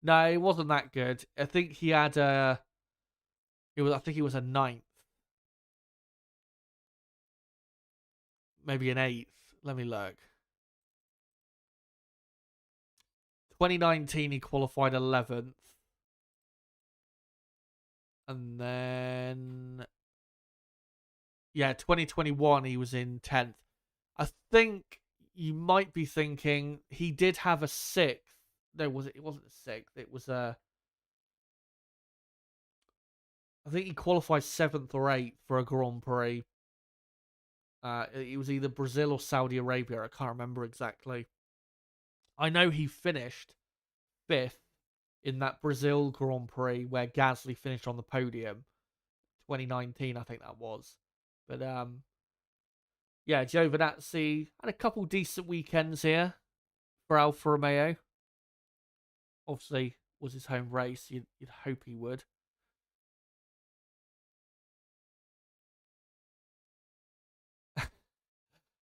No, it wasn't that good. I think he had I think he was a ninth, maybe an eighth. Let me look. 2019 he qualified 11th, and then yeah, 2021 he was in 10th. I think you might be thinking he did have a sixth. No, was it? It wasn't a sixth. It was a. I think he qualified seventh or eighth for a Grand Prix. It was either Brazil or Saudi Arabia. I can't remember exactly. I know he finished fifth in that Brazil Grand Prix where Gasly finished on the podium, 2019, I think that was. But yeah, Giovinazzi had a couple decent weekends here for Alfa Romeo. Obviously, was his home race. You'd hope he would.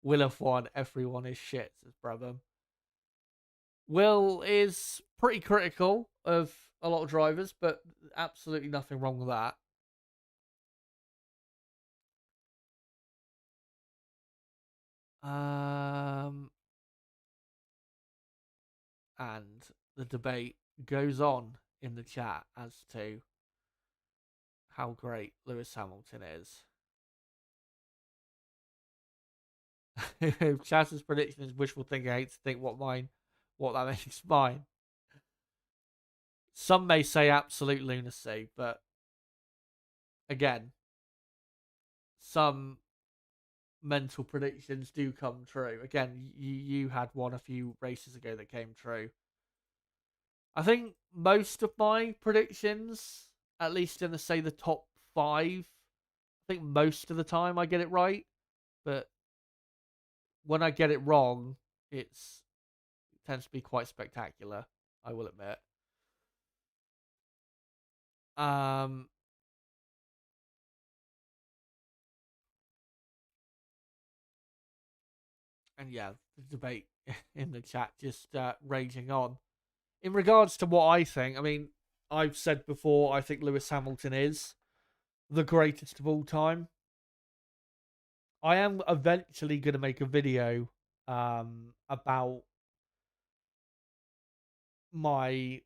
Will have won. Everyone is shit, says brother. Will is pretty critical of a lot of drivers, but absolutely nothing wrong with that. Um, and the debate goes on in the chat as to how great Lewis Hamilton is. If Chaz's prediction is wishful thinking, I hate to think what that makes mine. Some may say absolute lunacy, but again, some mental predictions do come true. Again, you had one a few races ago that came true. I think most of my predictions, at least in the top five, I think most of the time I get it right. But when I get it wrong, it tends to be quite spectacular, I will admit. Um, and yeah, the debate in the chat just raging on. In regards to what I think, I mean, I've said before, I think Lewis Hamilton is the greatest of all time. I am eventually going to make a video about my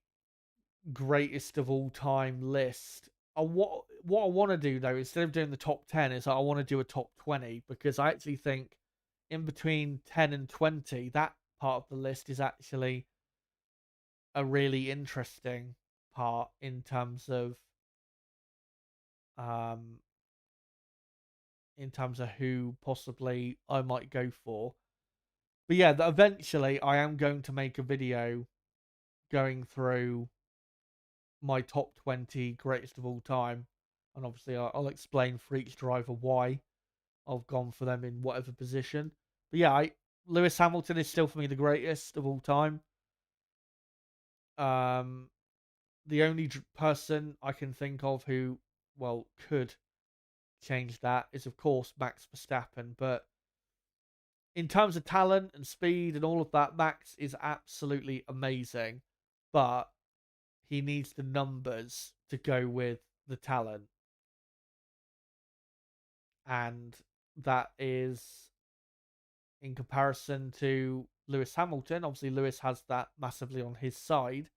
greatest of all time list. What I want to do though, instead of doing the top 10, is I want to do a top 20, because I actually think in between 10 and 20, that part of the list is actually a really interesting part um in terms of who possibly I might go for. But yeah, eventually I am going to make a video going through my top 20 greatest of all time. And obviously, I'll explain for each driver why I've gone for them in whatever position. But yeah, Lewis Hamilton is still for me the greatest of all time. Um, the only person I can think of who, well, could change that is, of course, Max Verstappen. But in terms of talent and speed and all of that, Max is absolutely amazing. But he needs the numbers to go with the talent. And that is in comparison to Lewis Hamilton. Obviously, Lewis has that massively on his side.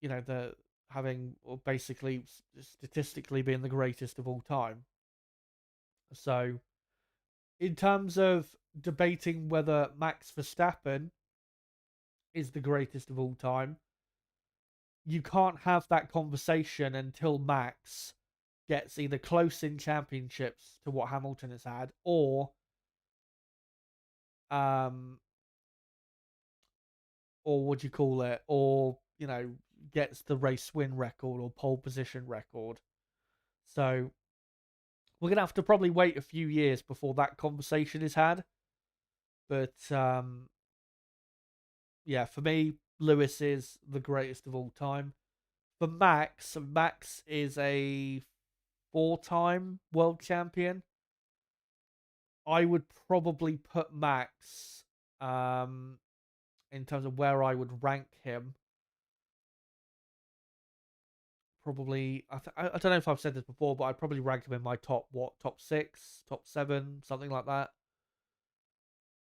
You know, the having, or basically statistically being the greatest of all time. So, in terms of debating whether Max Verstappen is the greatest of all time, you can't have that conversation until Max gets either close in championships to what Hamilton has had, um or what do you call it, or gets the race win record or pole position record. So we're gonna have to probably wait a few years before that conversation is had. But yeah, for me, Lewis is the greatest of all time. For Max is a 4-time world champion. I would probably put Max, in terms of where I would rank him, probably I don't know if I've said this before, but I'd probably rank him in my top 6, top 7, something like that.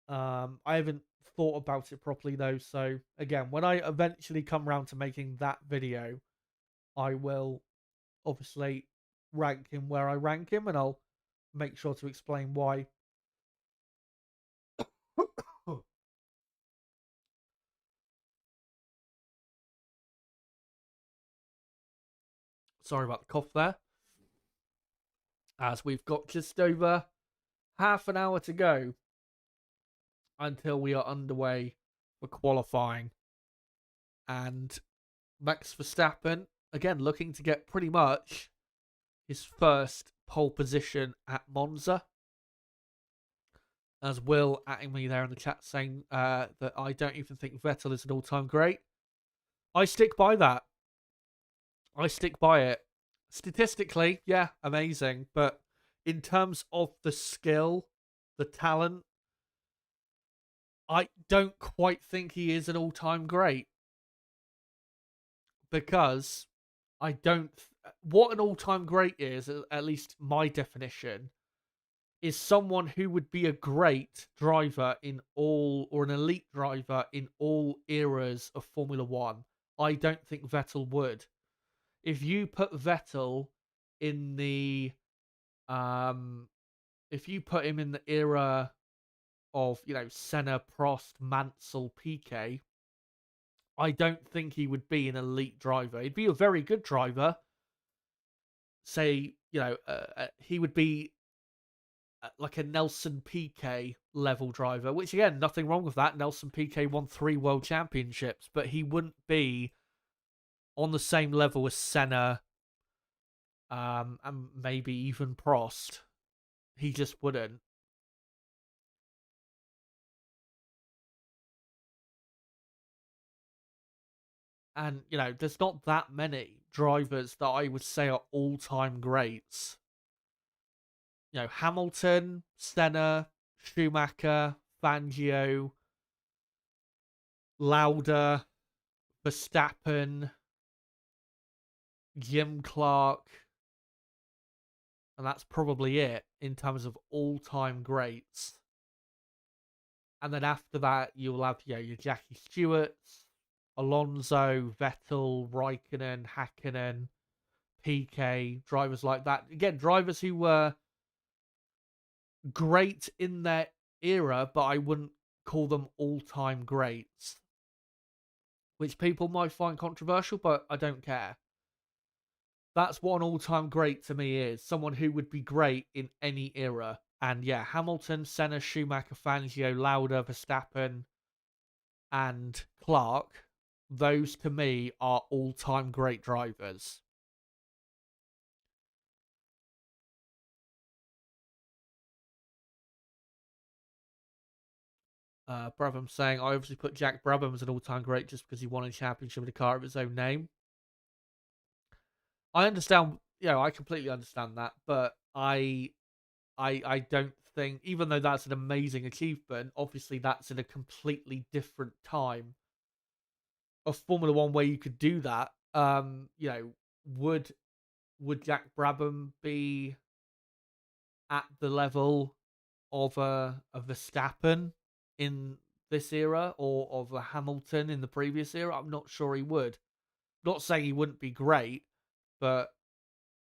I haven't thought about it properly though, so again, when I eventually come around to making that video, I will obviously rank him where I rank him, and I'll make sure to explain why. Sorry about the cough there. As we've got just over half an hour to go until we are underway for qualifying. And Max Verstappen, again, looking to get pretty much his first pole position at Monza. As Will adding me there in the chat saying that I don't even think Vettel is an all-time great. I stick by that. I stick by it. Statistically, yeah, amazing. But in terms of the skill, the talent, I don't quite think he is an all-time great. Because I don't... What an all-time great is, at least my definition, is someone who would be a great driver in all, or an elite driver in all eras of Formula One. I don't think Vettel would. If you put Vettel in the, if you put him in the era of, Senna, Prost, Mansell, Piquet, I don't think he would be an elite driver. He'd be a very good driver. Say, he would be like a Nelson Piquet level driver, which again, nothing wrong with that. Nelson Piquet won 3 world championships, but he wouldn't be on the same level as Senna, and maybe even Prost. He just wouldn't. And, there's not that many drivers that I would say are all-time greats. Hamilton, Senna, Schumacher, Fangio, Lauda, Verstappen, Jim Clark, and that's probably it in terms of all-time greats. And then after that, you'll have your Jackie Stewarts, Alonso, Vettel, Raikkonen, Hakkinen, PK, drivers like that. Again, drivers who were great in their era, but I wouldn't call them all-time greats, which people might find controversial, but I don't care. That's what an all-time great to me is. Someone who would be great in any era. And yeah, Hamilton, Senna, Schumacher, Fangio, Lauda, Verstappen, and Clark, those to me are all-time great drivers. Brabham saying, I obviously put Jack Brabham as an all-time great just because he won a championship with a car of his own name. I understand, I completely understand that, but I don't think, even though that's an amazing achievement, obviously that's in a completely different time of Formula One where you could do that. Would Jack Brabham be at the level of a Verstappen in this era or of a Hamilton in the previous era? I'm not sure he would. Not saying he wouldn't be great, but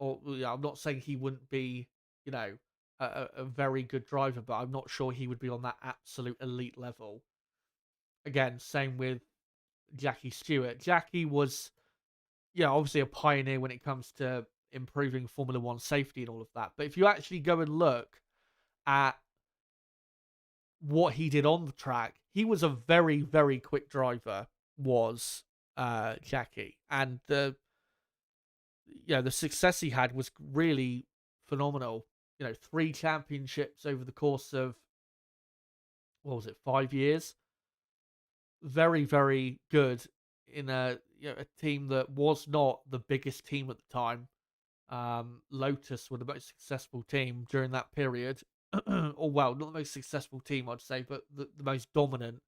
I'm not saying he wouldn't be, a very good driver, but I'm not sure he would be on that absolute elite level. Again, same with Jackie Stewart. Jackie was, obviously a pioneer when it comes to improving Formula One safety and all of that. But if you actually go and look at what he did on the track, he was a very, very quick driver, was Jackie. And the success he had was really phenomenal. 3 championships over the course of, what was it, 5 years? Very, very good in a team that was not the biggest team at the time. Lotus were the most successful team during that period. Or, well, not the most successful team, I'd say, but the most dominant,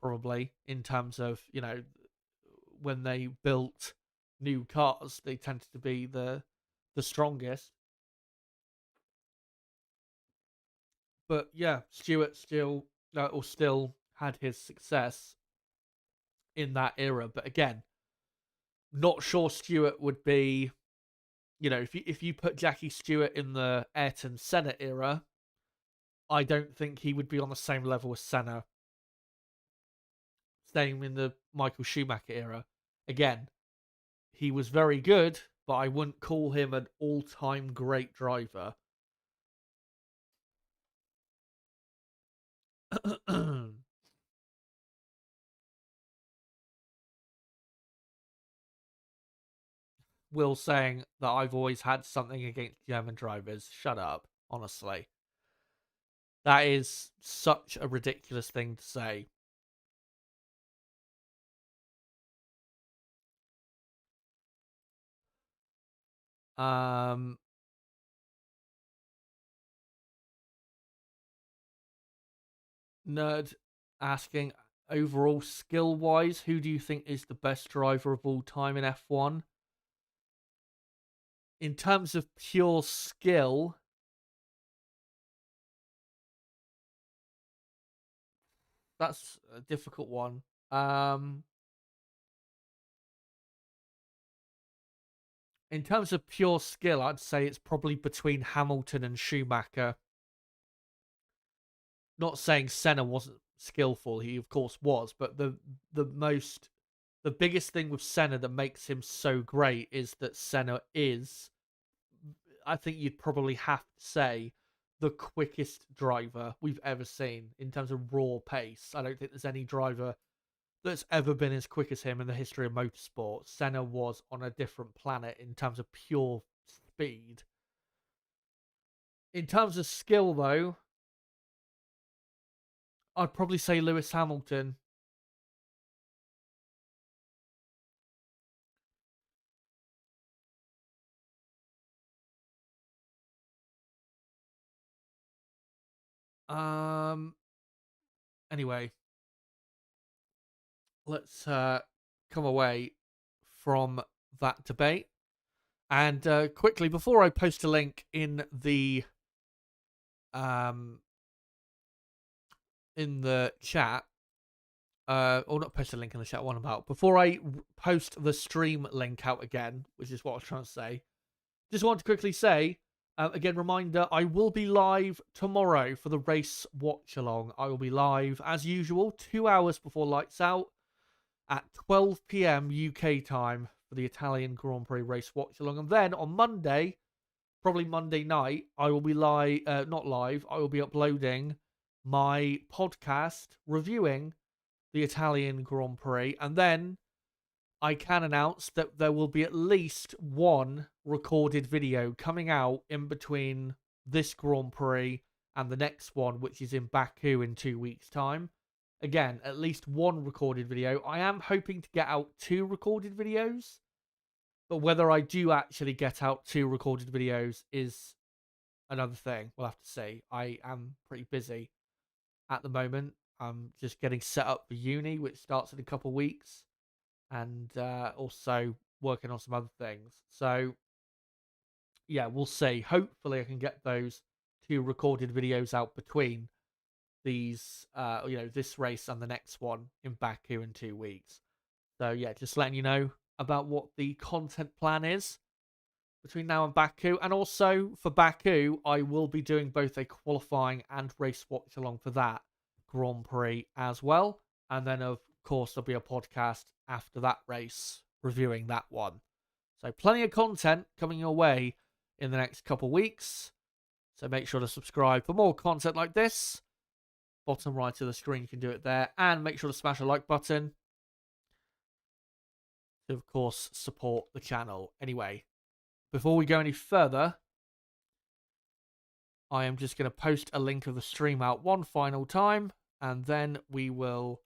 probably, in terms of, when they built new cars, they tended to be the strongest. But yeah, Stewart still had his success in that era. But again, not sure Stewart would be, if you put Jackie Stewart in the Ayrton Senna era, I don't think he would be on the same level as Senna. Same in the Michael Schumacher era. Again, he was very good, but I wouldn't call him an all-time great driver. Will saying that I've always had something against German drivers. Shut up, honestly. That is such a ridiculous thing to say. Um, Nerd asking, overall skill wise, who do you think is the best driver of all time in F1? In terms of pure skill, that's a difficult one. In terms of pure skill, I'd say it's probably between Hamilton and Schumacher. Not saying Senna wasn't skillful, he of course was, but the biggest thing with Senna that makes him so great is that Senna is, I think you'd probably have to say, the quickest driver we've ever seen in terms of raw pace. I don't think there's any driver that's ever been as quick as him in the history of motorsport. Senna was on a different planet in terms of pure speed. In terms of skill, though, I'd probably say Lewis Hamilton. Um. Anyway, let's come away from that debate. And quickly, before I post a link in the chat, or not post a link in the chat, one about, before I post the stream link out again, which is what I was trying to say, just want to quickly say, again, reminder, I will be live tomorrow for the race watch along. I will be live, as usual, 2 hours before lights out at 12 p.m. UK time for the Italian Grand Prix race watch along. And then on Monday, probably Monday night, I will be live, not live, I will be uploading my podcast reviewing the Italian Grand Prix. And then I can announce that there will be at least one recorded video coming out in between this Grand Prix and the next one, which is in Baku in 2 weeks' time. Again, at least one recorded video. I am hoping to get out 2 recorded videos, but whether I do actually get out 2 recorded videos is another thing. We'll have to see. I am pretty busy at the moment. I'm just getting set up for uni, which starts in a couple of weeks, and also working on some other things. So, yeah, we'll see. Hopefully, I can get those 2 recorded videos out between these, this race and the next one in Baku in 2 weeks. So, yeah, just letting you know about what the content plan is between now and Baku. And also for Baku, I will be doing both a qualifying and race watch along for that Grand Prix as well. And then, of course, there'll be a podcast after that race reviewing that one. So plenty of content coming your way in the next couple weeks. So make sure to subscribe for more content like this. Bottom right of the screen, you can do it there. And make sure to smash a like button to, of course, support the channel. Anyway, before we go any further, I am just going to post a link of the stream out one final time, and then we will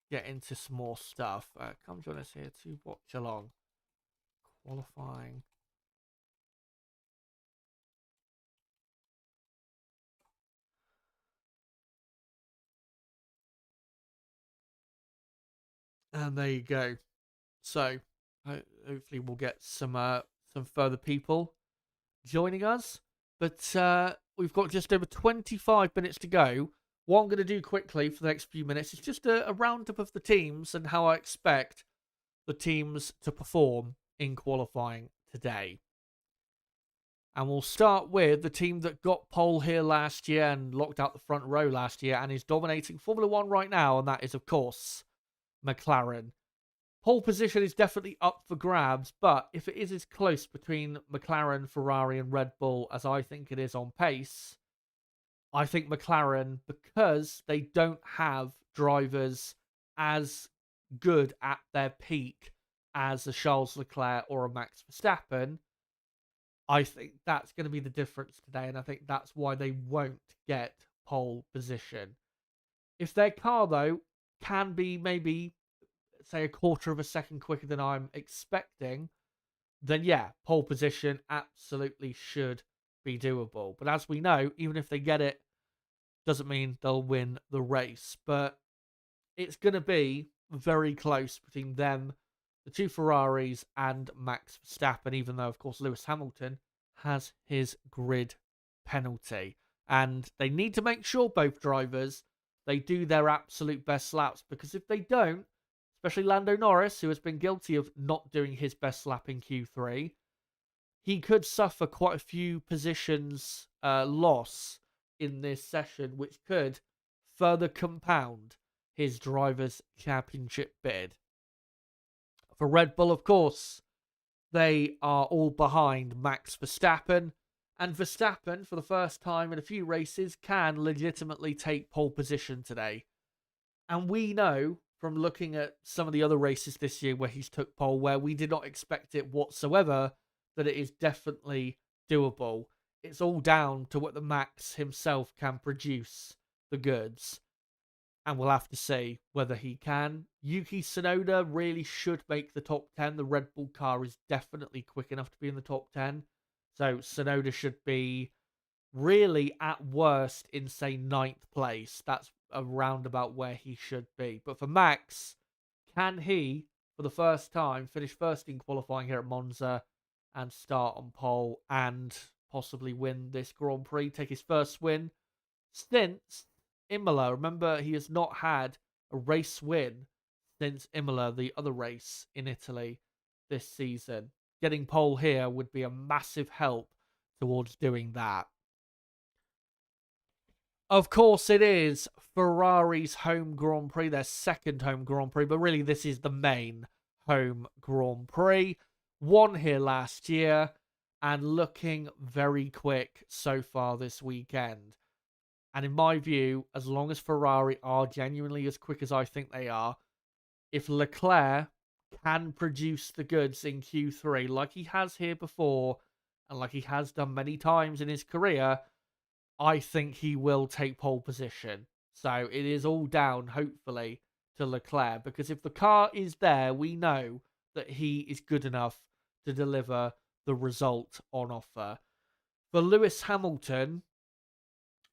get into some more stuff. Come join us here to watch along. Qualifying. And there you go. So hopefully we'll get some further people joining us. But we've got just over 25 minutes to go. What I'm going to do quickly for the next few minutes is just a roundup of the teams and how I expect the teams to perform in qualifying today. And we'll start with the team that got pole here last year and locked out the front row last year and is dominating Formula One right now, and that is, of course, McLaren. Pole position is definitely up for grabs, but if it is as close between McLaren, Ferrari, and Red Bull as I think it is on pace, I think McLaren, because they don't have drivers as good at their peak as a Charles Leclerc or a Max Verstappen, I think that's going to be the difference today, and I think that's why they won't get pole position. If their car, though, can be maybe, say, a quarter of a second quicker than I'm expecting, then yeah, pole position absolutely should be doable. But as we know, even if they get it, doesn't mean they'll win the race. But it's going to be very close between them, the 2 Ferraris, and Max Verstappen, even though, of course, Lewis Hamilton has his grid penalty. And they need to make sure, both drivers, they do their absolute best laps, because if they don't, especially Lando Norris, who has been guilty of not doing his best lap in Q3, he could suffer quite a few positions loss in this session, which could further compound his driver's championship bid. For Red Bull, of course, they are all behind Max Verstappen, and Verstappen, for the first time in a few races, can legitimately take pole position today. And we know from looking at some of the other races this year where he's took pole, where we did not expect it whatsoever, that it is definitely doable. It's all down to what the Max himself can produce the goods. And we'll have to see whether he can. Yuki Tsunoda really should make the top 10. The Red Bull car is definitely quick enough to be in the top 10. So Tsunoda should be really at worst in, say, 9th place. That's around about where he should be. But for Max, can he for the first time, finish first in qualifying here at Monza and start on pole and possibly win this Grand Prix, take his first win since Imola. Remember, he has not had a race win since Imola, the other race in Italy this season. Getting pole here would be a massive help towards doing that. Of course, it is Ferrari's home Grand Prix, their second home Grand Prix, but really this is the main home Grand Prix. Won here last year and looking very quick so far this weekend. And in my view, as long as Ferrari are genuinely as quick as I think they are, if Leclerc can produce the goods in Q3 like he has here before and like he has done many times in his career, I think he will take pole position. So it is all down, hopefully, to Leclerc, because if the car is there, we know that he is good enough to deliver the result on offer. For Lewis Hamilton,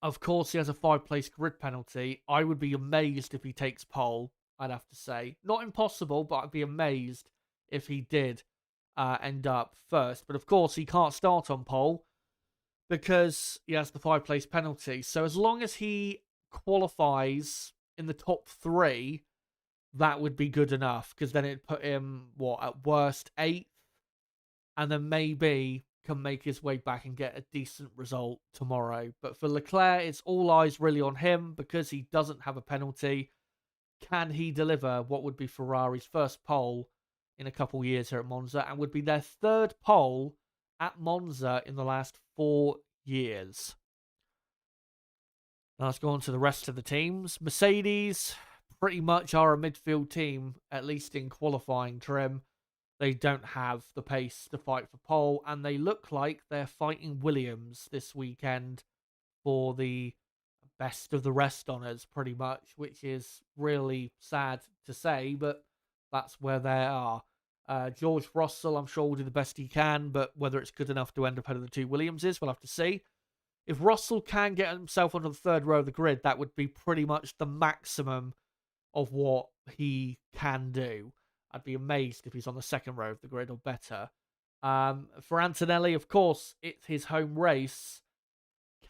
of course, he has a 5-place grid penalty. I would be amazed if he takes pole, I'd have to say. Not impossible, but I'd be amazed if he did end up first. But of course, he can't start on pole because he has the 5-place penalty. So as long as he qualifies in the top 3, that would be good enough, because then it'd put him, at worst 8th, and then maybe can make his way back and get a decent result tomorrow. But for Leclerc, it's all eyes really on him because he doesn't have a penalty. Can he deliver what would be Ferrari's first pole in a couple years here at Monza, and would be their 3rd pole at Monza in the last 4 years? Now let's go on to the rest of the teams. Mercedes pretty much are a midfield team, at least in qualifying trim. They don't have the pace to fight for pole, and they look like they're fighting Williams this weekend for the best of the rest honours, pretty much, which is really sad to say, but that's where they are. George Russell, I'm sure, will do the best he can, but whether it's good enough to end up ahead of the 2 Williamses, we'll have to see. If Russell can get himself onto the 3rd row of the grid, that would be pretty much the maximum of what he can do. I'd be amazed if he's on the 2nd row of the grid or better. For Antonelli, of course, it's his home race.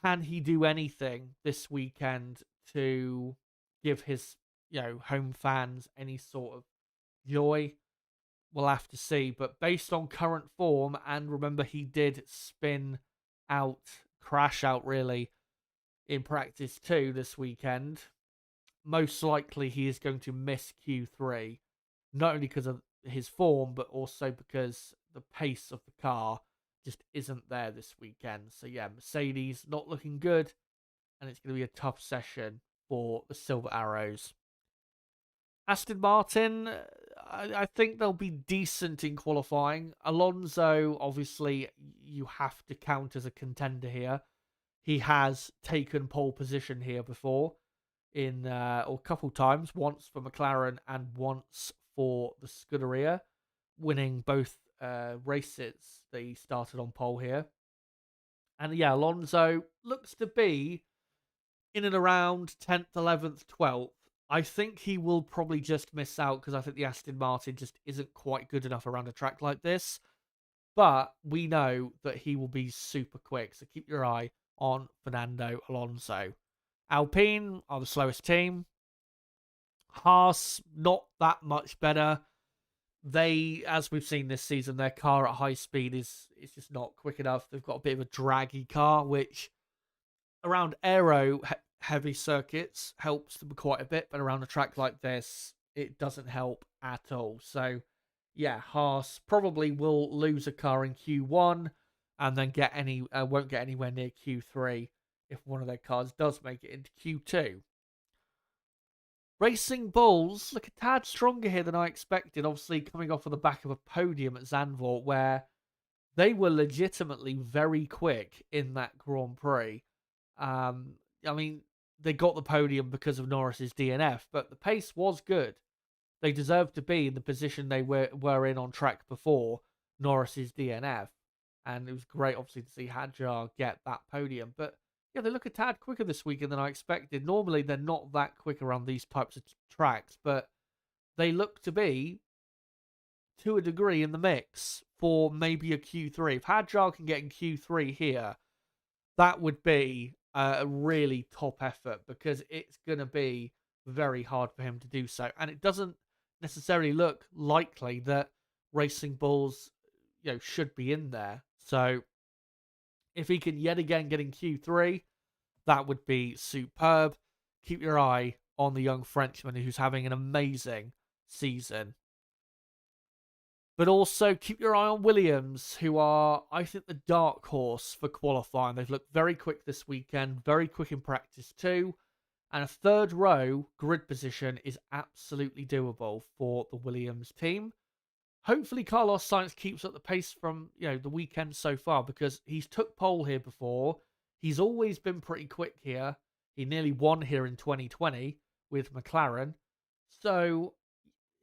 Can he do anything this weekend to give his, home fans any sort of joy? We'll have to see. But based on current form, and remember he did crash out really, in practice too this weekend, most likely he is going to miss Q3. Not only because of his form, but also because the pace of the car just isn't there this weekend. So yeah, Mercedes not looking good, and it's going to be a tough session for the Silver Arrows. Aston Martin, I think they'll be decent in qualifying. Alonso, obviously, you have to count as a contender here. He has taken pole position here before, or a couple times, once for McLaren and once for the Scuderia, winning both races. They started on pole here. And yeah, Alonso looks to be in and around 10th, 11th, 12th. I think he will probably just miss out because I think the Aston Martin just isn't quite good enough around a track like this. But we know that he will be super quick, so keep your eye on Fernando Alonso. Alpine are the slowest team. Haas, not that much better. They, as we've seen this season, their car at high speed is just not quick enough. They've got a bit of a draggy car, which around aero-heavy circuits helps them quite a bit, but around a track like this, it doesn't help at all. So, yeah, Haas probably will lose a car in Q1 and then won't get anywhere near Q3 if one of their cars does make it into Q2. Racing Bulls look a tad stronger here than I expected, obviously coming off of the back of a podium at Zandvoort, where they were legitimately very quick in that Grand Prix. I mean, they got the podium because of Norris's DNF, but the pace was good. They deserved to be in the position they were in on track before Norris's DNF, and it was great, obviously, to see Hadjar get that podium. But yeah, they look a tad quicker this weekend than I expected. Normally, they're not that quick around these types of tracks, but they look to be to a degree, in the mix for maybe a Q3. If Hadjar can get in Q3 here, that would be a really top effort, because it's going to be very hard for him to do so. And it doesn't necessarily look likely that Racing Bulls, should be in there. So if he can yet again get in Q3, that would be superb. Keep your eye on the young Frenchman who's having an amazing season. But also keep your eye on Williams, who are, I think, the dark horse for qualifying. They've looked very quick this weekend, very quick in practice too. And a third row grid position is absolutely doable for the Williams team. Hopefully Carlos Sainz keeps up the pace from, the weekend so far, because he's took pole here before. He's always been pretty quick here. He nearly won here in 2020 with McLaren. So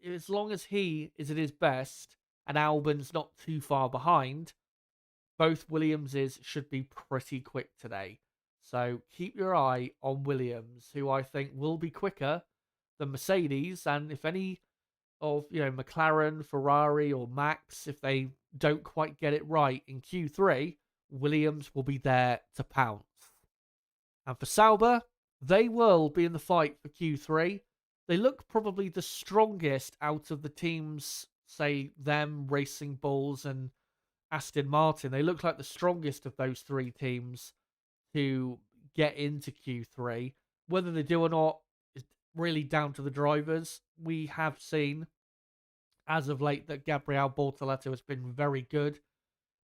as long as he is at his best and Albon's not too far behind, both Williamses should be pretty quick today. So keep your eye on Williams, who I think will be quicker than Mercedes. And if any of, McLaren, Ferrari or Max, if they don't quite get it right in Q3, Williams will be there to pounce. And for Sauber, they will be in the fight for Q3. They look probably the strongest out of the teams, say them, Racing Bulls and Aston Martin. They look like the strongest of those three teams to get into Q3. Whether they do or not is really down to the drivers. We have seen, as of late, that Gabriel Bortoleto has been very good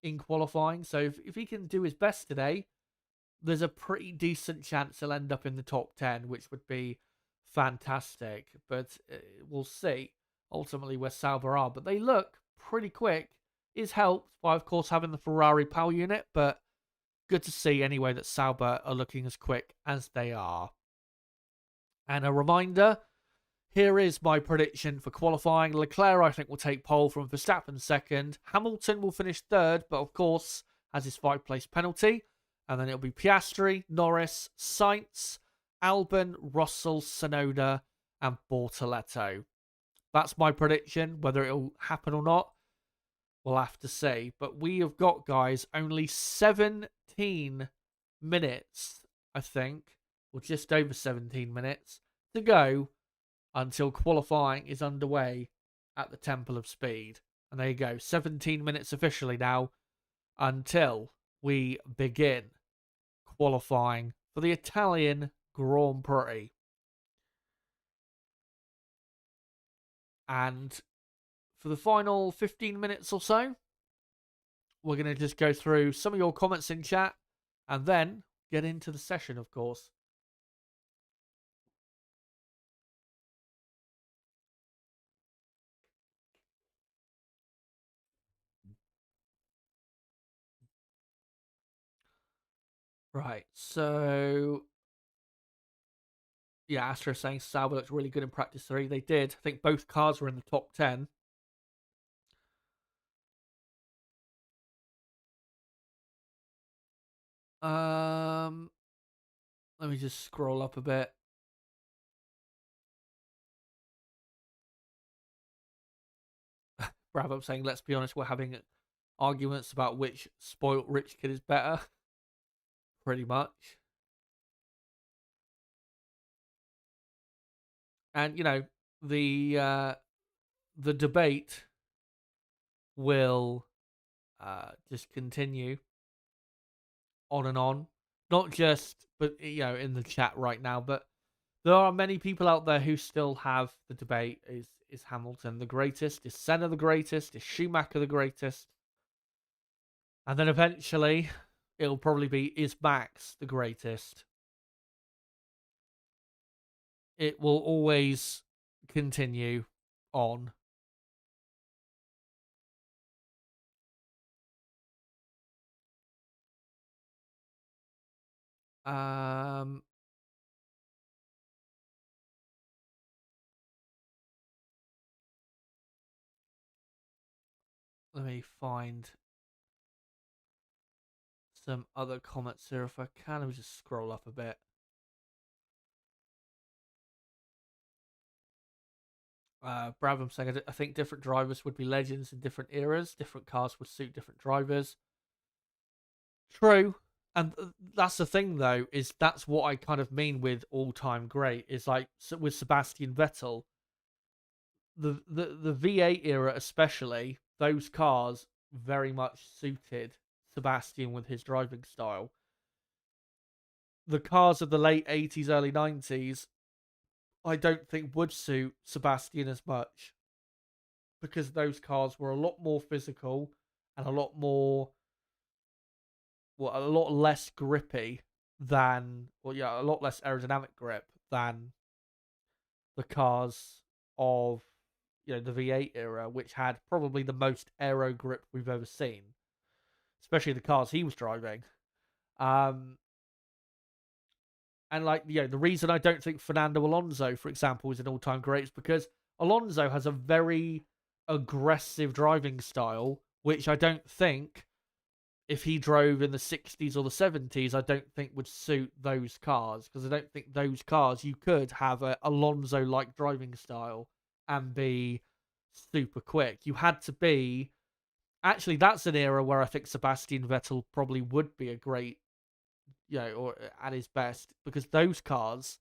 in qualifying. So if he can do his best today, there's a pretty decent chance he'll end up in the top 10, which would be fantastic. But we'll see ultimately where Sauber are. But they look pretty quick. Is helped by, of course, having the Ferrari power unit. But good to see anyway that Sauber are looking as quick as they are. And a reminder, here is my prediction for qualifying. Leclerc, I think, will take pole from Verstappen second. Hamilton will finish third, but of course has his 5-place penalty. And then it'll be Piastri, Norris, Sainz, Albon, Russell, Tsunoda, and Bortoleto. That's my prediction. Whether it'll happen or not, we'll have to see. But we have got, guys, only 17 minutes, I think, or just over 17 minutes to go until qualifying is underway at the Temple of Speed. And there you go, 17 minutes officially now until we begin qualifying for the Italian Grand Prix. And for the final 15 minutes or so, we're going to just go through some of your comments in chat and then get into the session, of course. Right, so yeah, Astro saying Sauber looked really good in practice 3. They did. I think both cars were in the top 10. Let me just scroll up a bit. Bravo saying, let's be honest, we're having arguments about which spoilt rich kid is better. Pretty much. And, the debate will just continue on and on. Not just, but, in the chat right now, but there are many people out there who still have the debate. Is Hamilton the greatest? Is Senna the greatest? Is Schumacher the greatest? And then eventually, it'll probably be, is Max the greatest? It will always continue on. Let me find some other comments here if I can. Let me just scroll up a bit. Bradham saying, I think different drivers would be legends in different eras. Different cars would suit different drivers. True. And that's the thing, though, is that's what I kind of mean with all-time great. Is like with Sebastian Vettel, the V8 era especially, those cars very much suited Sebastian with his driving style. The cars of the late 80s, early 90s, I don't think would suit Sebastian as much because those cars were a lot more physical and a lot more, well, a lot less grippy than, well, yeah, a lot less aerodynamic grip than the cars of, the V8 era, which had probably the most aero grip we've ever seen, especially the cars he was driving. Um, and the reason I don't think Fernando Alonso, for example, is an all-time great is because Alonso has a very aggressive driving style, which I don't think if he drove in the 60s or the 70s, I don't think would suit those cars, because I don't think those cars you could have a Alonso-like driving style and be super quick. You had to be. Actually, that's an era where I think Sebastian Vettel probably would be a great, or at his best, because those cars,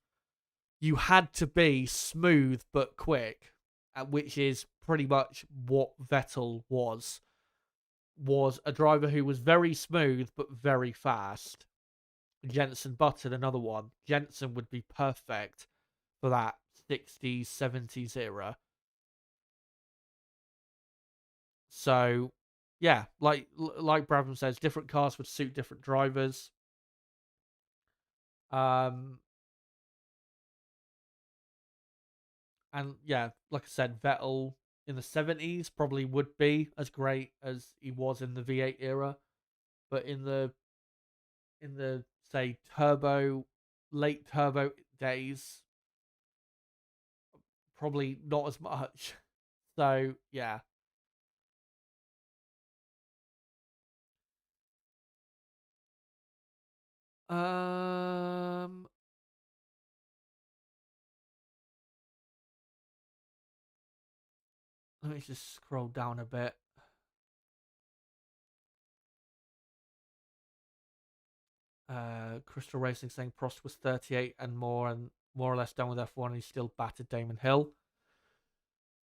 you had to be smooth but quick, which is pretty much what Vettel was a driver who was very smooth but very fast. Jenson Button, another one. Jenson would be perfect for that 60s, 70s era. So, yeah, like Brabham says, different cars would suit different drivers. And yeah, like I said, Vettel in the 70s probably would be as great as he was in the V8 era, but in the say late turbo days, probably not as much. So yeah. Um, Let me just scroll down a bit. Crystal Racing saying Prost was 38 and more or less done with F1. He still battered Damon Hill.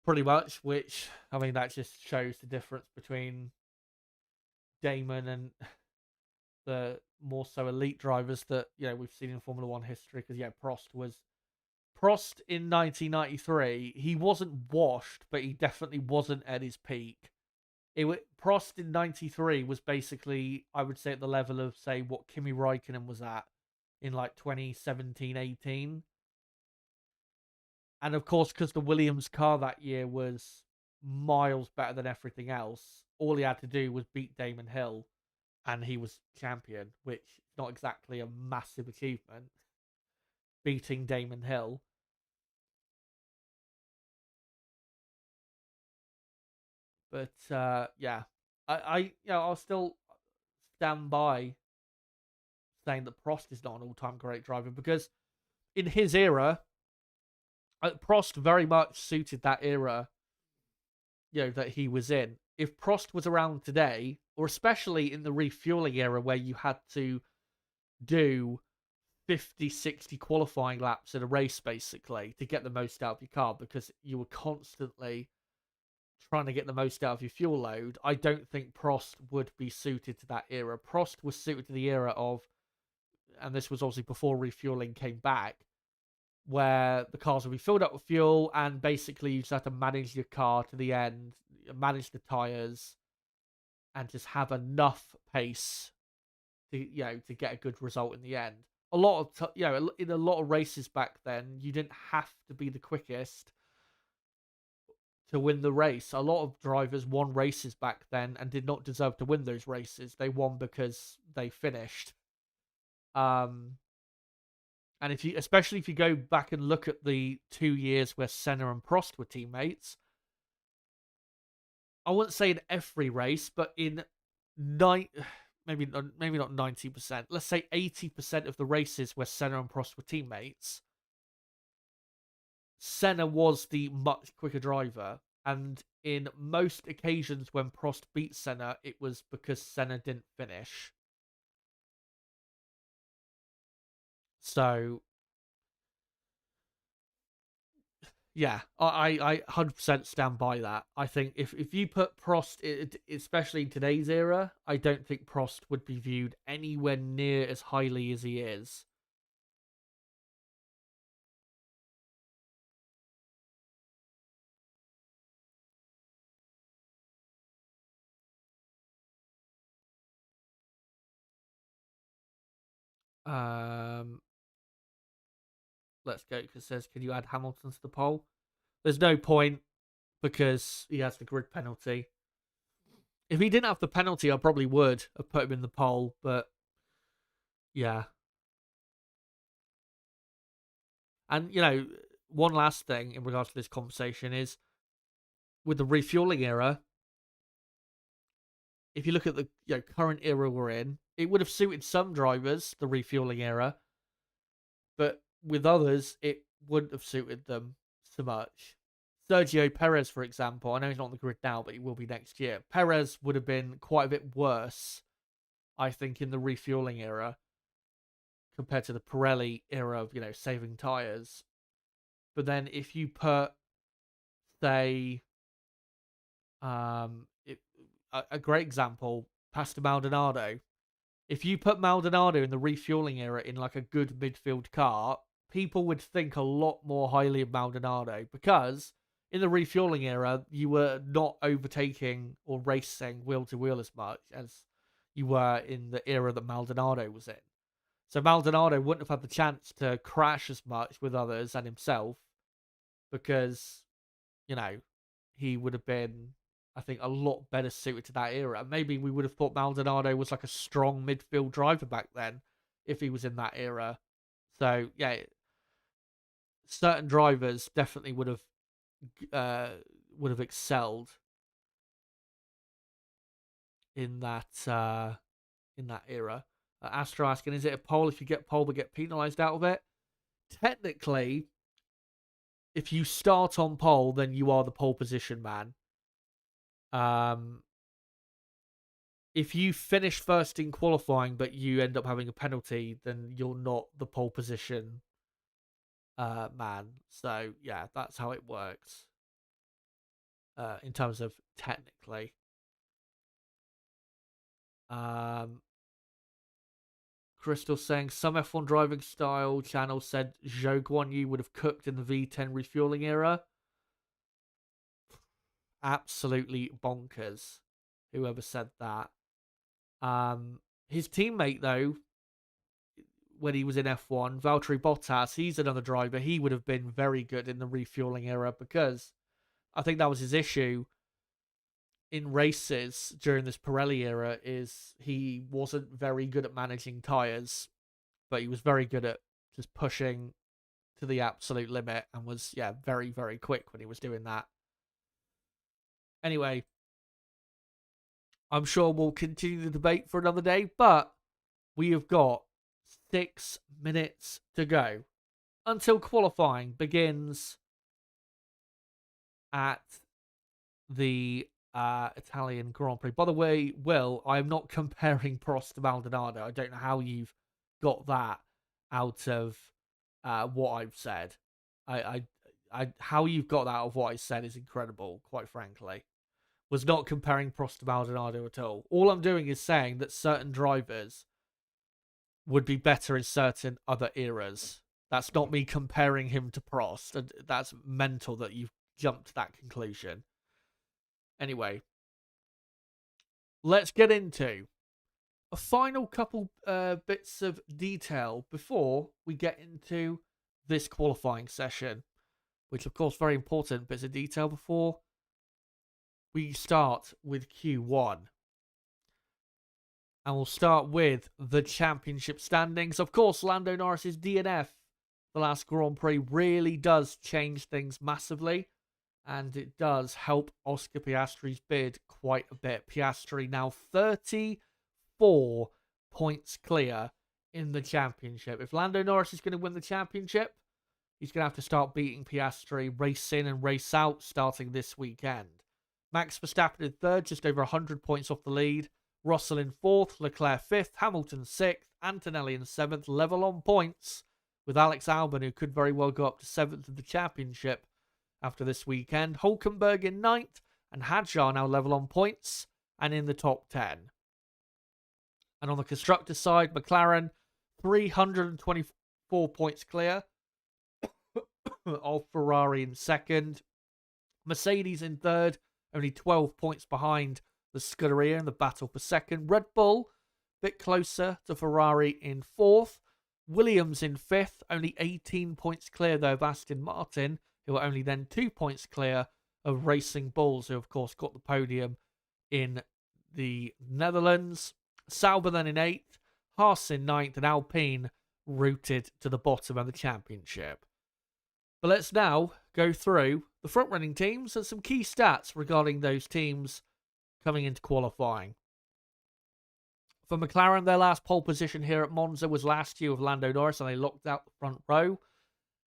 Pretty much, which, I mean, that just shows the difference between Damon and the more so elite drivers that, we've seen in Formula One history. Because, Prost in 1993, he wasn't washed, but he definitely wasn't at his peak. Prost in 93 was basically, I would say, at the level of, say, what Kimi Räikkönen was at in like 2017-18. And of course, because the Williams car that year was miles better than everything else, all he had to do was beat Damon Hill and he was champion, which is not exactly a massive achievement, beating Damon Hill. But yeah, I'll still stand by saying that Prost is not an all-time great driver, because in his era, Prost very much suited that era, that he was in. If Prost was around today, or especially in the refueling era where you had to do 50, 60 qualifying laps in a race basically to get the most out of your car, because you were constantly trying to get the most out of your fuel load, I don't think Prost would be suited to that era. Prost was suited to the era of, and this was obviously before refueling came back, where the cars would be filled up with fuel and basically you just have to manage your car to the end, manage the tires, and just have enough pace to to get a good result in the end. A lot of in a lot of races back then, you didn't have to be the quickest to win the race. A lot of drivers won races back then and did not deserve to win those races. They won because they finished. And especially if you go back and look at the 2 years where Senna and Prost were teammates, I wouldn't say in every race, but in maybe not 90%. Let's say 80% of the races where Senna and Prost were teammates, Senna was the much quicker driver, and in most occasions when Prost beat Senna, it was because Senna didn't finish. So, yeah, I 100% stand by that. I think if you put Prost, especially in today's era, I don't think Prost would be viewed anywhere near as highly as he is. Um, let's go, because it says, can you add Hamilton to the poll? There's no point because he has the grid penalty. If he didn't have the penalty, I probably would have put him in the poll, but yeah. And, one last thing in regards to this conversation is with the refueling era, if you look at the current era we're in, it would have suited some drivers, the refueling era, but with others, it wouldn't have suited them so much. Sergio Perez, for example, I know he's not on the grid now, but he will be next year. Perez would have been quite a bit worse, I think, in the refueling era compared to the Pirelli era of, saving tyres. But then if you put, say, a great example, Pastor Maldonado. If you put Maldonado in the refueling era in like a good midfield car, people would think a lot more highly of Maldonado because in the refueling era, you were not overtaking or racing wheel to wheel as much as you were in the era that Maldonado was in. So Maldonado wouldn't have had the chance to crash as much with others and himself because, he would have been, I think, a lot better suited to that era. Maybe we would have thought Maldonado was like a strong midfield driver back then if he was in that era. So, yeah, certain drivers definitely would have excelled in that era. Astro asking, is it a pole? If you get pole but get penalised out of it? Technically, if you start on pole, then you are the pole position man. If you finish first in qualifying but you end up having a penalty, then you're not the pole position man. So yeah, that's how it works in terms of technically. Crystal saying some F1 driving style channel said Zhou Guanyu would have cooked in the V10 refueling era. Absolutely bonkers. Whoever said that. His teammate though, when he was in F1, Valtteri Bottas, he's another driver. He would have been very good in the refueling era because I think that was his issue in races during this Pirelli era is he wasn't very good at managing tyres, but he was very good at just pushing to the absolute limit and was, very, very quick when he was doing that. Anyway, I'm sure we'll continue the debate for another day, but we have got 6 minutes to go until qualifying begins at the Italian Grand Prix. By the way, Will, I'm not comparing Prost to Maldonado. I don't know how you've got that out of what I've said. How you've got that out of what I said is incredible, quite frankly. Was not comparing Prost to Maldonado at all. All I'm doing is saying that certain drivers would be better in certain other eras. That's not me comparing him to Prost. And that's mental that you've jumped to that conclusion. Anyway, let's get into a final couple bits of detail before we get into this qualifying session, which of course very important bits of detail before we start with Q1. And we'll start with the championship standings. Of course, Lando Norris's DNF, the last Grand Prix, really does change things massively. And it does help Oscar Piastri's bid quite a bit. Piastri now 34 points clear in the championship. If Lando Norris is going to win the championship, he's going to have to start beating Piastri, race in and race out, starting this weekend. Max Verstappen in third, just over 100 points off the lead. Russell in fourth, Leclerc fifth, Hamilton sixth, Antonelli in seventh, level on points with Alex Albon, who could very well go up to seventh of the championship after this weekend. Hulkenberg in ninth, and Hadjar now level on points and in the top 10. And on the constructor side, McLaren 324 points clear of Ferrari in second. Mercedes in third, only 12 points behind the Scuderia in the battle for second. Red Bull, a bit closer to Ferrari in fourth. Williams in fifth, only 18 points clear though of Aston Martin, who are only then 2 points clear of Racing Bulls, who of course got the podium in the Netherlands. Sauber then in eighth, Haas in ninth, and Alpine rooted to the bottom of the championship. But let's now go through the front-running teams and some key stats regarding those teams coming into qualifying. For McLaren, their last pole position here at Monza was last year with Lando Norris, and they locked out the front row.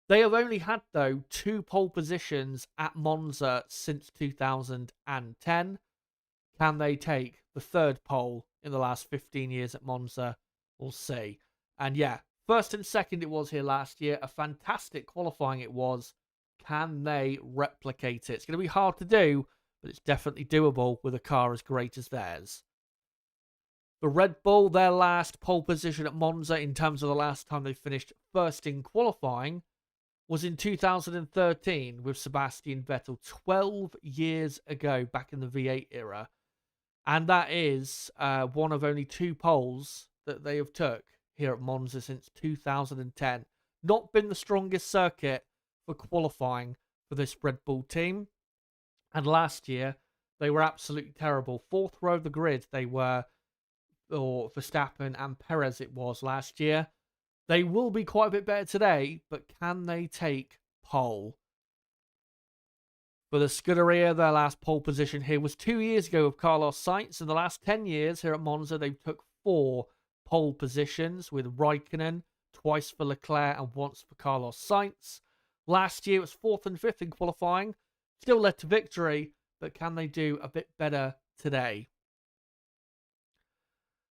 They have only had, though, 2 pole positions at Monza since 2010. Can they take the third pole in the last 15 years at Monza? We'll see. And yeah, first and second it was here last year. A fantastic qualifying it was. Can they replicate it? It's going to be hard to do, but it's definitely doable with a car as great as theirs. The Red Bull, their last pole position at Monza in terms of the last time they finished first in qualifying, was in 2013 with Sebastian Vettel 12 years ago, back in the V8 era. And that is one of only 2 poles that they have took here at Monza since 2010. Not been the strongest circuit for qualifying for this Red Bull team. And last year, they were absolutely terrible. 4th row of the grid, they were, or Verstappen and Perez it was last year. They will be quite a bit better today, but can they take pole? For the Scuderia, their last pole position here was 2 years ago with Carlos Sainz. In the last 10 years here at Monza, they took 4 pole positions with Raikkonen, twice for Leclerc and once for Carlos Sainz. Last year it was 4th and 5th in qualifying. Still led to victory, but can they do a bit better today?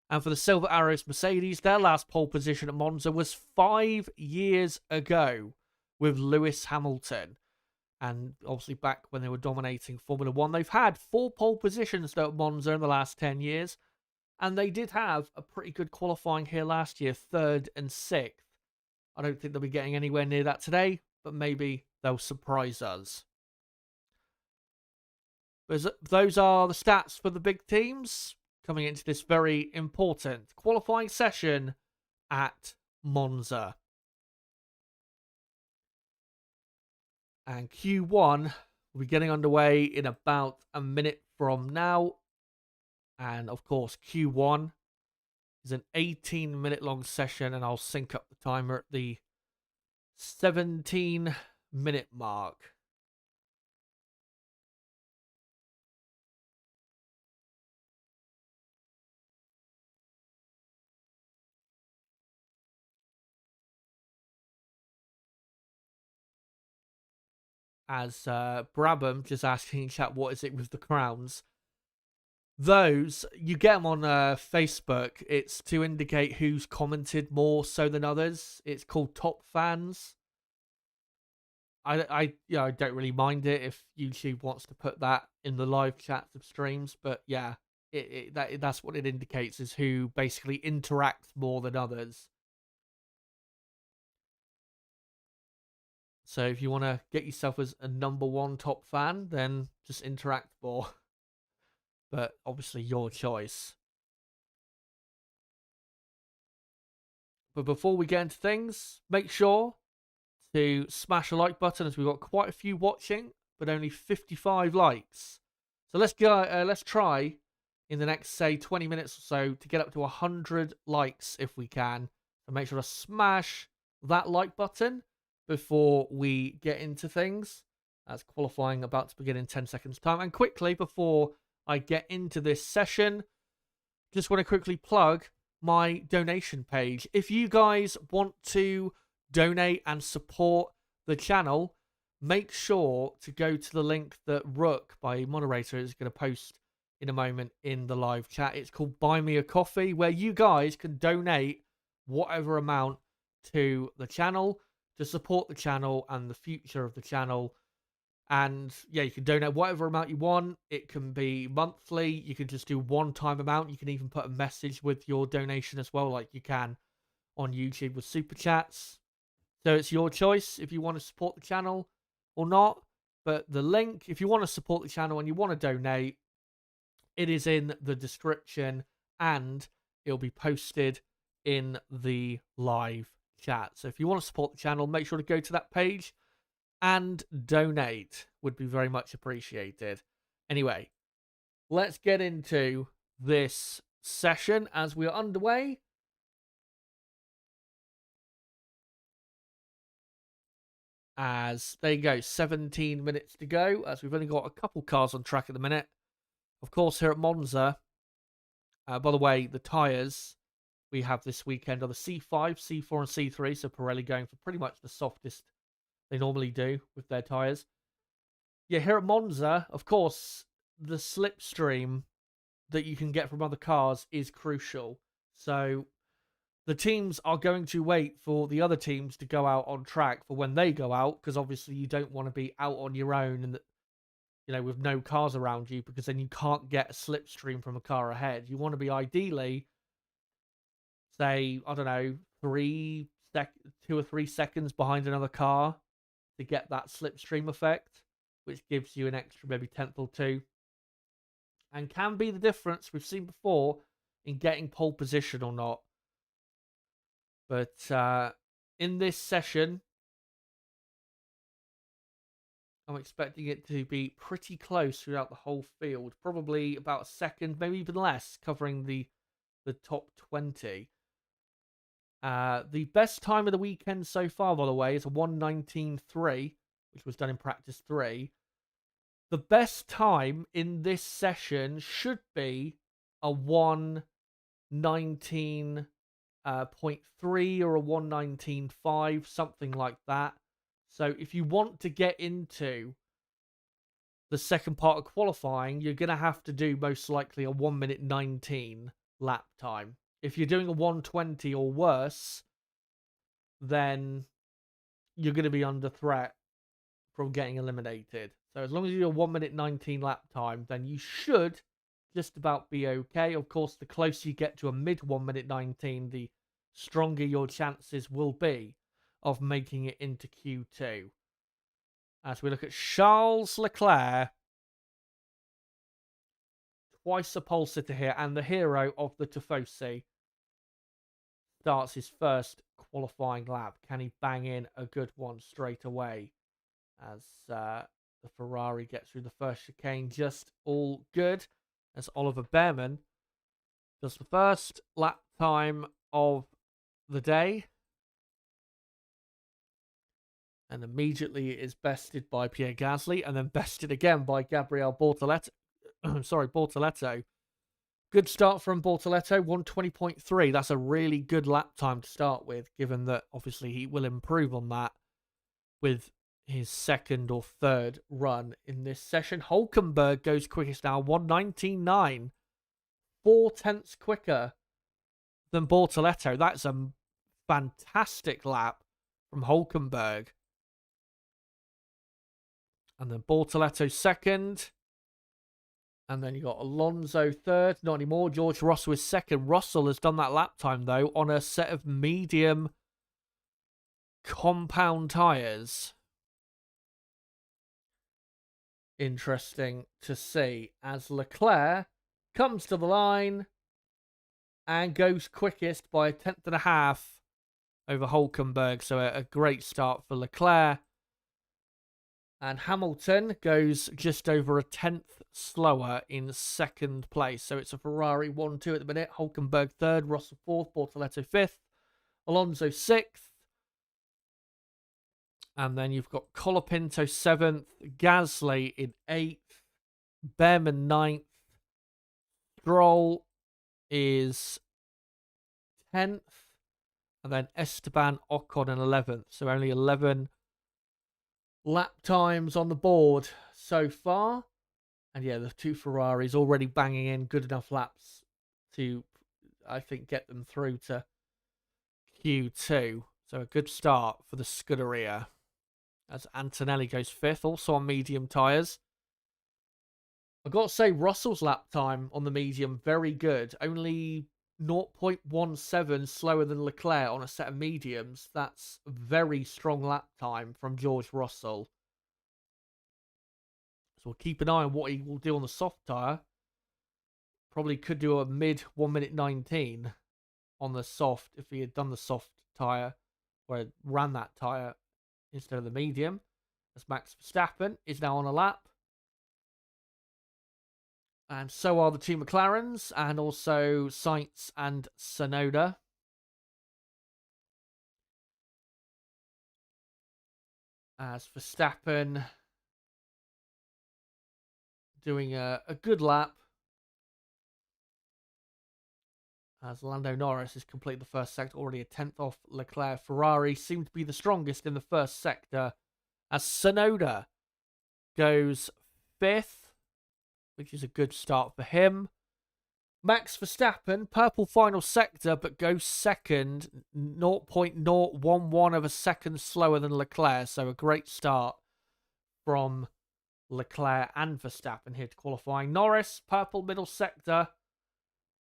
And for the Silver Arrows Mercedes, their last pole position at Monza was 5 years ago with Lewis Hamilton. And obviously back when they were dominating Formula 1. They've had 4 pole positions though at Monza in the last 10 years. And they did have a pretty good qualifying here last year, 3rd and 6th. I don't think they'll be getting anywhere near that today, but maybe they'll surprise us. Those are the stats for the big teams coming into this very important qualifying session at Monza. And Q1 will be getting underway in about a minute from now. And of course, Q1 is an 18-minute long session, and I'll sync up the timer at the 17-minute mark. As Brabham just asking in chat, what is it with the crowns? Those, you get them on Facebook. It's to indicate who's commented more so than others. It's called Top Fans. I don't really mind it if YouTube wants to put that in the live chats of streams, but yeah, that's what it indicates, is who basically interacts more than others. So if you want to get yourself as a #1 top fan, then just interact more. But obviously your choice. But before we get into things, make sure to smash a like button, as we've got quite a few watching, but only 55 likes. So let's go. Let's try in the next, say, 20 minutes or so to get up to 100 likes if we can. So make sure to smash that like button before we get into things. That's qualifying about to begin in 10 seconds time. And quickly, before I get into this session, just want to quickly plug my donation page. If you guys want to donate and support the channel, make sure to go to the link that Rook, my moderator, is going to post in a moment in the live chat. It's called Buy Me a Coffee, where you guys can donate whatever amount to the channel to support the channel and the future of the channel. And yeah, you can donate whatever amount you want. It can be monthly. You can just do one-time amount. You can even put a message with your donation as well, like you can on YouTube with super chats. So it's your choice if you want to support the channel or not. But the link, if you want to support the channel and you want to donate, it is in the description and it'll be posted in the live chat. So if you want to support the channel, make sure to go to that page and donate. Would be very much appreciated. Anyway, let's get into this session as we are underway. As there you go, 17 minutes to go, as we've only got a couple cars on track at the minute. Of course, here at Monza, by the way, the tyres we have this weekend are the C5, C4 and C3, so Pirelli going for pretty much the softest they normally do with their tyres. Yeah, here at Monza, of course, the slipstream that you can get from other cars is crucial. So the teams are going to wait for the other teams to go out on track for when they go out, because obviously you don't want to be out on your own and, you know, with no cars around you, because then you can't get a slipstream from a car ahead. You want to be ideally, say, I don't know, 2 or 3 seconds behind another car to get that slipstream effect, which gives you an extra maybe tenth or two, and can be the difference we've seen before in getting pole position or not. But in this session, I'm expecting it to be pretty close throughout the whole field. Probably about a second, maybe even less, covering the top 20. The best time of the weekend so far, by the way, is a 1:19.3, which was done in practice 3. The best time in this session should be a 1:19.3 or a 1:19.5, something like that. So if you want to get into the second part of qualifying, you're going to have to do most likely a 1:19 lap time. If you're doing a 1:20 or worse, then you're going to be under threat from getting eliminated. So as long as you do a 1:19 lap time, then you should just about be okay. Of course, the closer you get to a mid 1:19, the stronger your chances will be of making it into Q2. As we look at Charles Leclerc, twice a pole sitter here, and the hero of the Tifosi, starts his first qualifying lap. Can he bang in a good one straight away? As the Ferrari gets through the first chicane, just all good. As Oliver Behrman does the first lap time of the day. And immediately it is bested by Pierre Gasly, and then bested again by Gabriel Bortoleto. Bortoleto. Good start from Bortoleto, 1:20.3. That's a really good lap time to start with, given that obviously he will improve on that with his second or third run in this session. Hülkenberg goes quickest now, 1:19.9. 4 tenths quicker than Bortoleto. That's a fantastic lap from Hülkenberg. And then Bortoleto second. And then you got Alonso third. Not anymore. George Russell is second. Russell has done that lap time, though, on a set of medium compound tyres. Interesting to see as Leclerc comes to the line and goes quickest by a 1/10.5 over Hülkenberg. So a great start for Leclerc. And Hamilton goes just over a 1/10 slower in second place. So it's a Ferrari 1-2 at the minute. Hülkenberg third, Russell fourth, Bortoleto fifth, Alonso sixth. And then you've got Colapinto 7th, Gasly in 8th, Behrman 9th, Stroll is 10th, and then Esteban Ocon in 11th. So only 11 lap times on the board so far. And yeah, the two Ferraris already banging in good enough laps to, I think, get them through to Q2. So a good start for the Scuderia. As Antonelli goes 5th, also on medium tyres. I've got to say, Russell's lap time on the medium, very good. Only 0.17 slower than Leclerc on a set of mediums. That's a very strong lap time from George Russell. So we'll keep an eye on what he will do on the soft tyre. Probably could do a mid 1 minute 19 on the soft if he had done the soft tyre, or ran that tyre instead of the medium. As Max Verstappen is now on a lap. And so are the two McLarens, and also Sainz and Tsunoda. As Verstappen doing a good lap. As Lando Norris has completed the first sector, already a 10th off Leclerc. Ferrari seem to be the strongest in the first sector. As Tsunoda goes 5th, which is a good start for him. Max Verstappen, purple final sector, but goes 2nd, 0.011 of a second slower than Leclerc. So a great start from Leclerc and Verstappen here to qualifying. Norris, purple middle sector,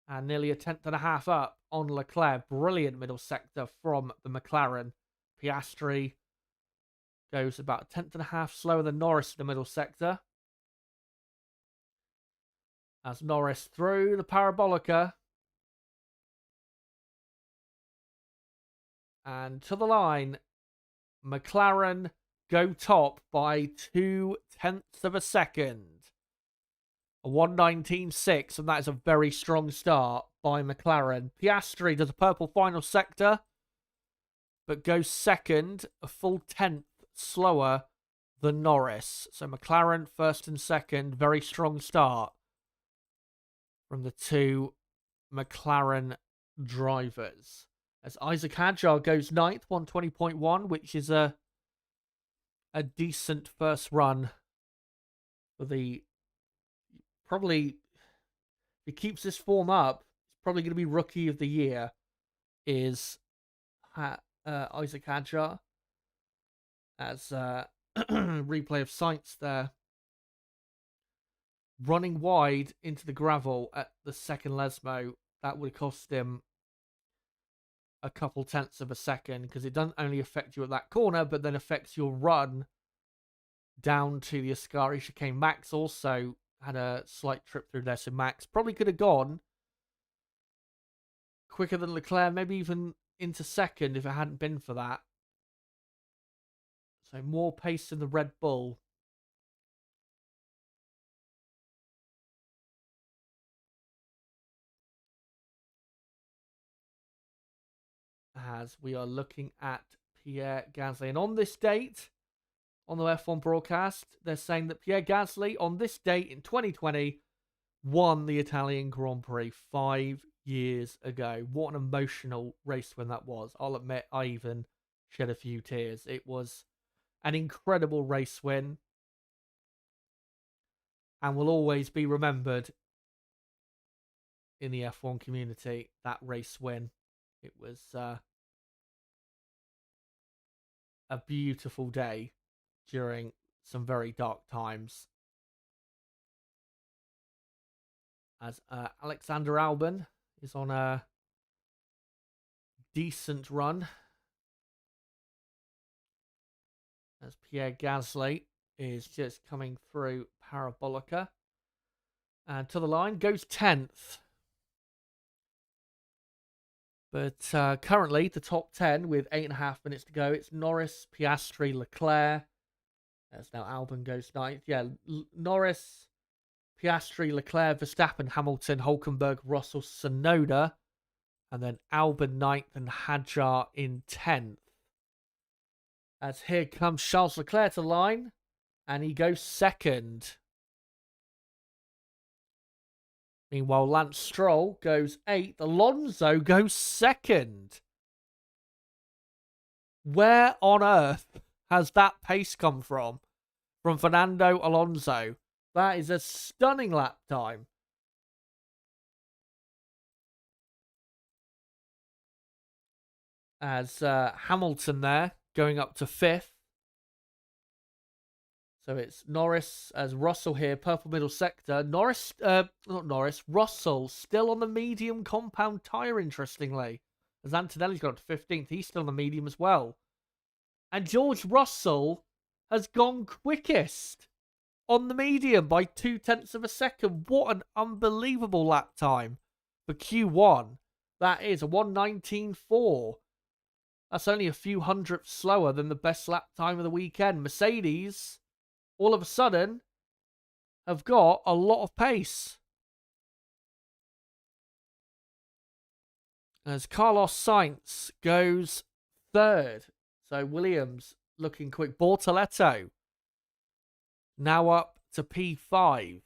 and nearly a 10th up on Leclerc. Brilliant middle sector from the McLaren. Piastri goes about a 10th slower than Norris in the middle sector. As Norris through the parabolica. And to the line, McLaren go top by 0.2 of a second. A 1:19.6, and that is a very strong start by McLaren. Piastri does a purple final sector, but goes 2nd, a full 10th slower than Norris. So McLaren 1st and 2nd, very strong start from the two McLaren drivers. As Isaac Hadjar goes 9th, 120.1, which is a decent first run for the... Probably, if he keeps this form up, it's probably going to be Rookie of the Year, is Isaac Hadjar. As replay of Sainz there. Running wide into the gravel at the second Lesmo, that would cost him a couple 10ths of a second, because it doesn't only affect you at that corner, but then affects your run down to the Ascari chicane. Max also had a slight trip through there, so Max probably could have gone quicker than Leclerc, maybe even into second if it hadn't been for that. So more pace in the Red Bull. As we are looking at Pierre Gasly. And on this date, on the F1 broadcast, they're saying that Pierre Gasly, on this date in 2020, won the Italian Grand Prix 5 years ago. What an emotional race when that was. I'll admit, I even shed a few tears. It was an incredible race win, and will always be remembered in the F1 community, that race win. It was a beautiful day during some very dark times. As Alexander Albon is on a decent run. As Pierre Gasly is just coming through Parabolica. And to the line, goes 10th. But currently, the top 10 with 8.5 minutes to go, it's Norris, Piastri, Leclerc. As now Albon goes 9th. Yeah, Norris, Piastri, Leclerc, Verstappen, Hamilton, Hülkenberg, Russell, Tsunoda. And then Albon 9th and Hadjar in 10th. As here comes Charles Leclerc to the line. And he goes 2nd. Meanwhile, Lance Stroll goes 8th. Alonso goes 2nd. Where on earth has that pace come from? From Fernando Alonso. That is a stunning lap time. As Hamilton there going up to 5th. So it's Norris as Russell here, purple middle sector. Russell still on the medium compound tyre, interestingly. As Antonelli's got up to 15th, he's still on the medium as well. And George Russell has gone quickest on the medium by 0.2 of a second. What an unbelievable lap time for Q1. That is a 1:19.4. That's only a few hundredths slower than the best lap time of the weekend. Mercedes, all of a sudden, have got a lot of pace. As Carlos Sainz goes 3rd. So Williams looking quick. Bortoleto now up to P5.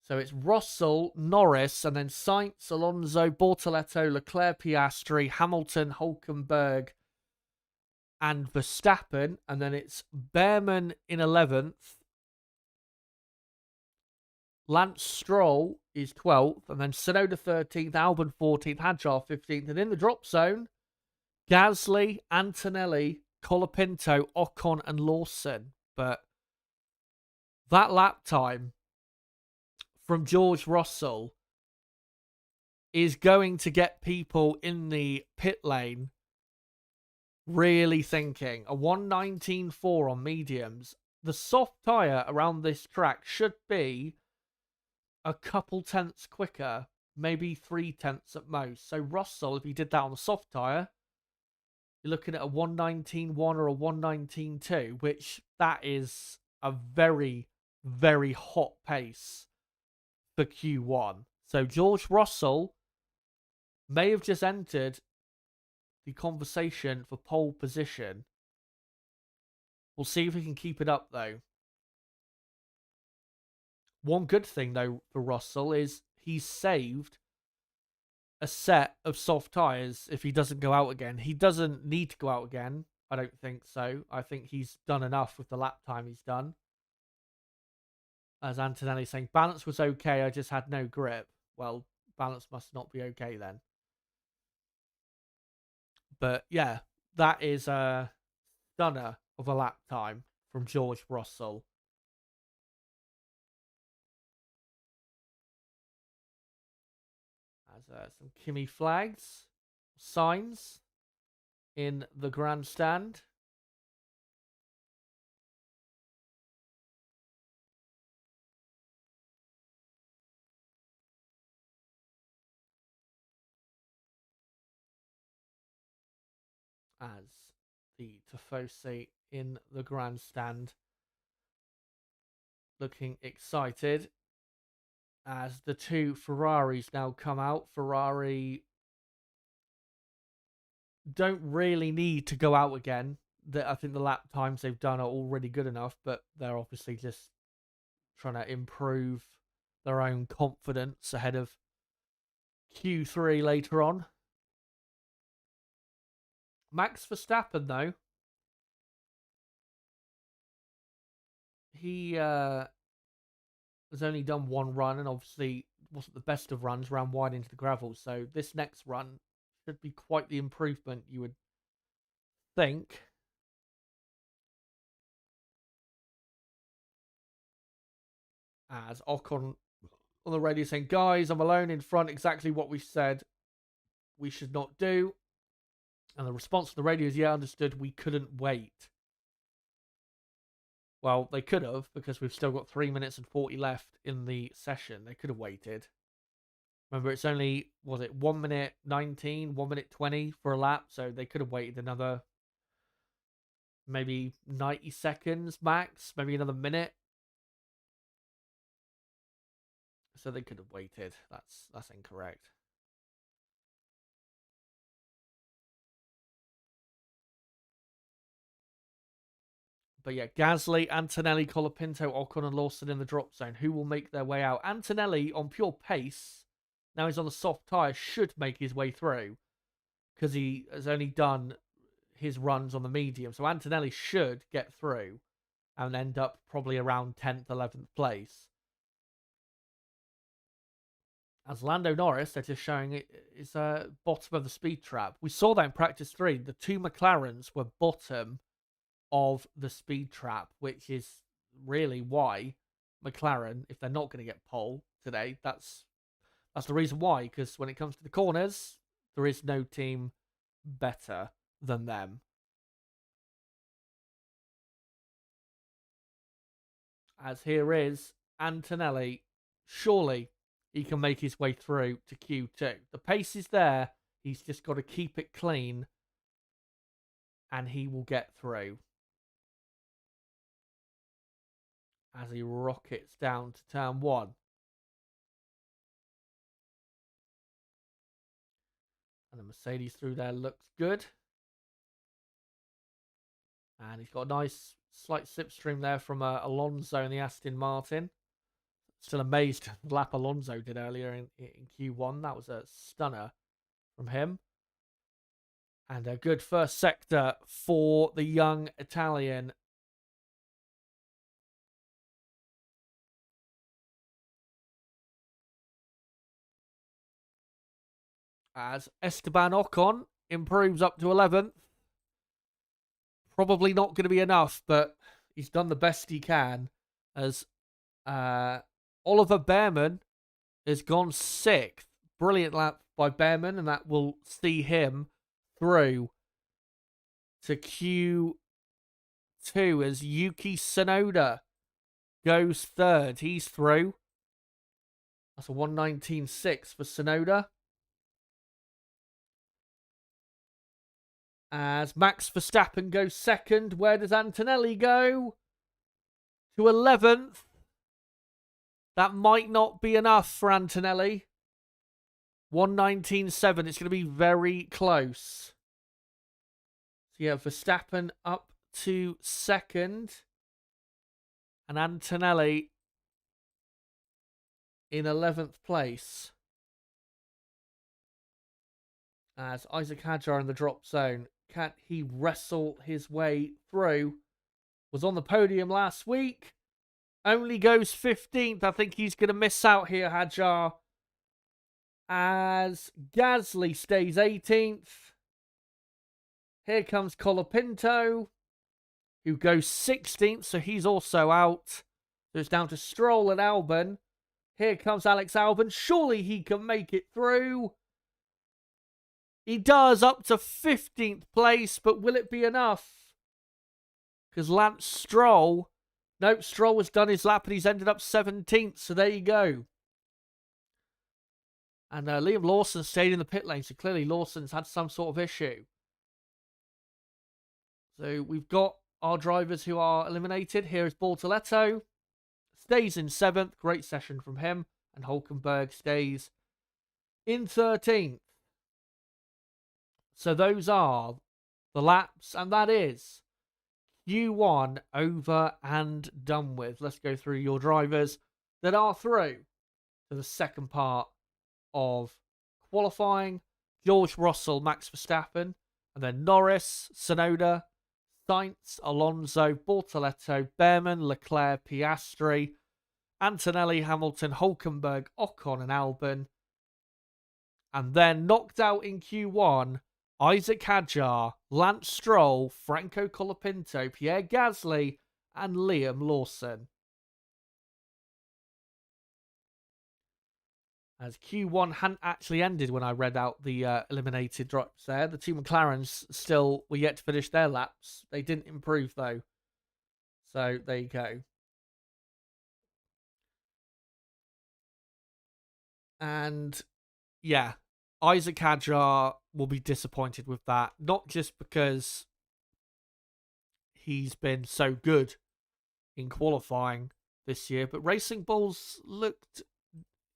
So it's Russell, Norris, and then Sainz, Alonso, Bortoleto, Leclerc, Piastri, Hamilton, Hülkenberg, and Verstappen. And then it's Behrman in 11th. Lance Stroll is 12th. And then Tsunoda 13th, Albon 14th, Hadjar 15th. And in the drop zone, Gasly, Antonelli, Colapinto, Ocon, and Lawson. But that lap time from George Russell is going to get people in the pit lane really thinking. A 1:19.4 on mediums. The soft tyre around this track should be a couple tenths quicker, maybe 0.3 at most. So Russell, if he did that on the soft tyre, you're looking at a 1:19.1 or a 1:19.2, which that is a very, very hot pace for Q1. So George Russell may have just entered the conversation for pole position. We'll see if he can keep it up, though. One good thing, though, for Russell is he's saved a set of soft tyres if he doesn't go out again. He doesn't need to go out again. I don't think so. I think he's done enough with the lap time he's done. As Antonelli saying, balance was okay, I just had no grip. Well, balance must not be okay then. But yeah, that is a stunner of a lap time from George Russell. As some Kimi flags, signs in the grandstand. As the Tifosi in the grandstand looking excited as the two Ferraris now come out. Ferrari don't really need to go out again. I think the lap times they've done are already good enough, but they're obviously just trying to improve their own confidence ahead of Q3 later on. Max Verstappen, though, he has only done one run and obviously wasn't the best of runs, ran wide into the gravel. So this next run should be quite the improvement, you would think. As Ocon on the radio saying, guys, I'm alone in front, exactly what we said we should not do. And the response to the radio is, yeah, understood, we couldn't wait. Well, they could have, because we've still got 3 minutes and 40 left in the session. They could have waited. Remember, it's only, was it 1 minute 19, 1 minute 20 for a lap, so they could have waited another maybe 90 seconds max, maybe another minute. So they could have waited. That's incorrect. But yeah, Gasly, Antonelli, Colapinto, Ocon, and Lawson in the drop zone. Who will make their way out? Antonelli on pure pace. Now he's on the soft tyre. Should make his way through because he has only done his runs on the medium. So Antonelli should get through and end up probably around 10th, 11th place. As Lando Norris, they're just showing it is bottom of the speed trap. We saw that in practice 3. The 2 McLarens were bottom of the speed trap, which is really why McLaren, if they're not going to get pole today, that's the reason why. Because when it comes to the corners, there is no team better than them. As here is Antonelli. Surely he can make his way through to Q2. The pace is there. He's just got to keep it clean. And he will get through. As he rockets down to turn 1. And the Mercedes through there looks good. And he's got a nice slight slipstream there from Alonso in the Aston Martin. Still amazed at the lap Alonso did earlier in Q1. That was a stunner from him. And a good first sector for the young Italian. As Esteban Ocon improves up to 11th. Probably not going to be enough, but he's done the best he can. As Oliver Bearman has gone 6th. Brilliant lap by Bearman, and that will see him through to Q2 as Yuki Tsunoda goes 3rd. He's through. That's a 1:19.6 for Tsunoda. As Max Verstappen goes 2nd. Where does Antonelli go? To 11th. That might not be enough for Antonelli. 1:19.7. It's going to be very close. So yeah, Verstappen up to 2nd. And Antonelli in 11th place. As Isaac Hadjar in the drop zone. Can he wrestle his way through? Was on the podium last week. Only goes 15th. I think he's going to miss out here, Hadjar. As Gasly stays 18th. Here comes Colapinto, who goes 16th, so he's also out. So it's down to Stroll and Albon. Here comes Alex Albon. Surely he can make it through. He does, up to 15th place, but will it be enough? Because Lance Stroll... Nope, Stroll has done his lap and he's ended up 17th, so there you go. And Liam Lawson stayed in the pit lane, so clearly Lawson's had some sort of issue. So we've got our drivers who are eliminated. Here is Bortoletto. Stays in 7th. Great session from him. And Hulkenberg stays in 13th. So those are the laps. And that is Q1 over and done with. Let's go through your drivers that are through to the second part of qualifying. George Russell, Max Verstappen. And then Norris, Tsunoda, Sainz, Alonso, Bortoletto, Bearman, Leclerc, Piastri, Antonelli, Hamilton, Hulkenberg, Ocon and Albon. And then knocked out in Q1, Isaac Hadjar, Lance Stroll, Franco Colapinto, Pierre Gasly and Liam Lawson. As Q1 hadn't actually ended when I read out the eliminated drops there. The two McLarens still were yet to finish their laps. They didn't improve, though. So, there you go. And, yeah, Isaac Hadjar will be disappointed with that. Not just because he's been so good in qualifying this year, but Racing Bulls looked,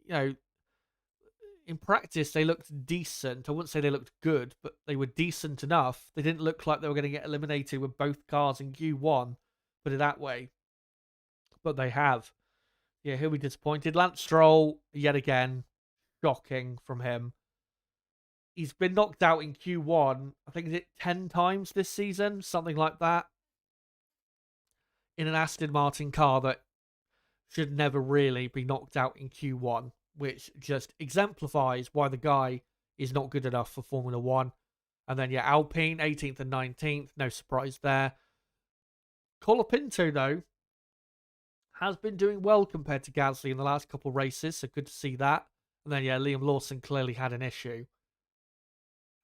in practice, they looked decent. I wouldn't say they looked good, but they were decent enough. They didn't look like they were going to get eliminated with both cars in Q1, put it that way. But they have. Yeah, he'll be disappointed. Lance Stroll, yet again, shocking from him. he's been knocked out in Q1, I think, is it 10 times this season? Something like that. In an Aston Martin car that should never really be knocked out in Q1, which just exemplifies why the guy is not good enough for Formula 1. And then, yeah, Alpine, 18th and 19th. No surprise there. Colapinto, though, has been doing well compared to Gasly in the last couple of races, so good to see that. And then, yeah, Liam Lawson clearly had an issue,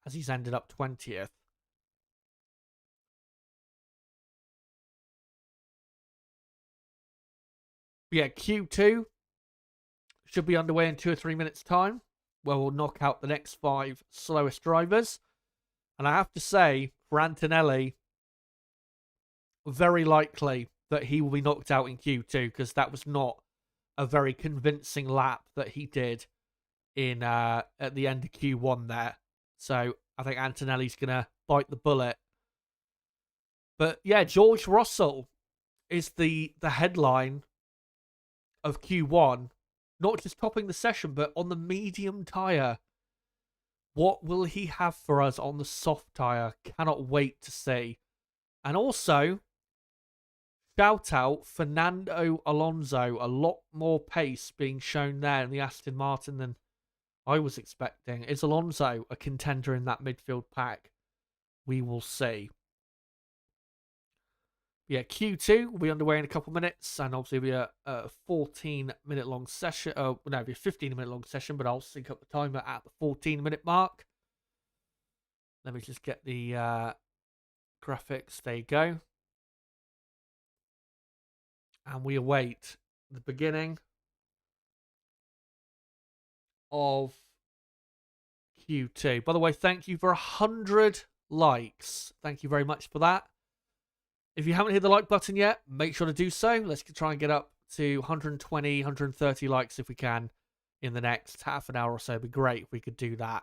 as he's ended up 20th. But yeah, Q2 should be underway in 2 or 3 minutes' time, where we'll knock out the next 5 slowest drivers. And I have to say, for Antonelli, very likely that he will be knocked out in Q2, because that was not a very convincing lap that he did in at the end of Q1 there. So I think Antonelli's going to bite the bullet. But yeah, George Russell is the headline of Q1, not just topping the session, but on the medium tyre. What will he have for us on the soft tyre? Cannot wait to see. And also, shout out Fernando Alonso. A lot more pace being shown there in the Aston Martin than I was expecting. Is Alonso a contender in that midfield pack? We will see. Yeah, Q2 will be underway in a couple of minutes, and obviously it'll be a 14-minute long session. No, it'll be a 15-minute long session, but I'll sync up the timer at the 14-minute mark. Let me just get the graphics. There you go. And we await the beginning of Q2. By the way, thank you for 100 likes. Thank you very much for that. If you haven't hit the like button yet, make sure to do so. Let's try and get up to 120, 130 likes if we can in the next half an hour or so. It'd be great if we could do that.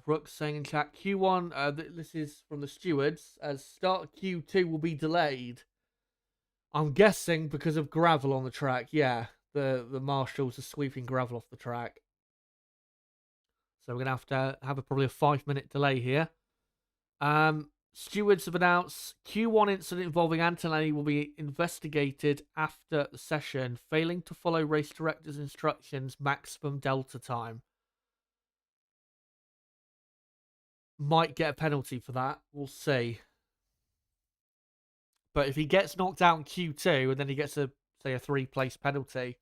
Rook saying in chat, Q1, this is from the stewards, as start Q2 will be delayed. I'm guessing because of gravel on the track. Yeah, the marshals are sweeping gravel off the track. So we're going to have probably a 5-minute delay here. Stewards have announced Q1 incident involving Antonelli will be investigated after the session. Failing to follow race director's instructions, maximum delta time. Might get a penalty for that. We'll see. But if he gets knocked out in Q2 and then he gets a 3-place penalty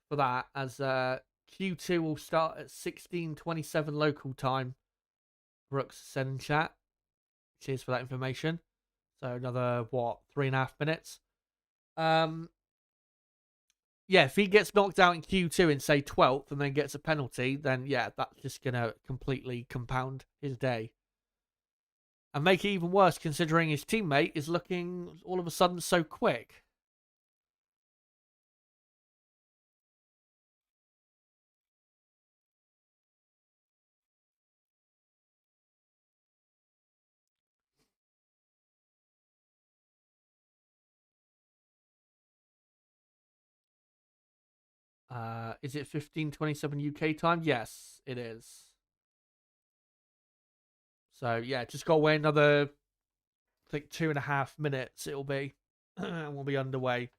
for that, as Q2 will start at 16:27 local time. Brooks said in chat. Cheers for that information. So another 3.5 minutes. Yeah, if he gets knocked out in Q2 in, say, 12th and then gets a penalty, then, yeah, that's just going to completely compound his day. And make it even worse considering his teammate is looking all of a sudden so quick. Is it 15:27 UK time? Yes, it is. So, yeah, just got away another, I think, 2.5 minutes it'll be. And we'll be underway.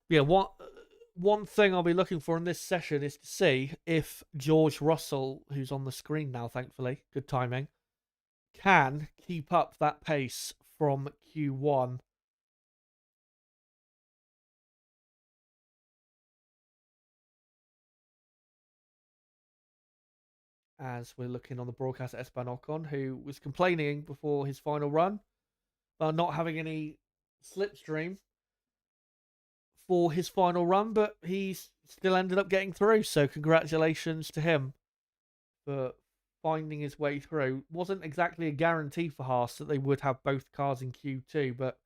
Yeah, one thing I'll be looking for in this session is to see if George Russell, who's on the screen now, thankfully, good timing, can keep up that pace from Q1. As we're looking on the broadcast at Esteban Ocon, who was complaining before his final run about not having any slipstream for his final run, but he's still ended up getting through. So congratulations to him for finding his way through. Wasn't exactly a guarantee for Haas that they would have both cars in Q2, but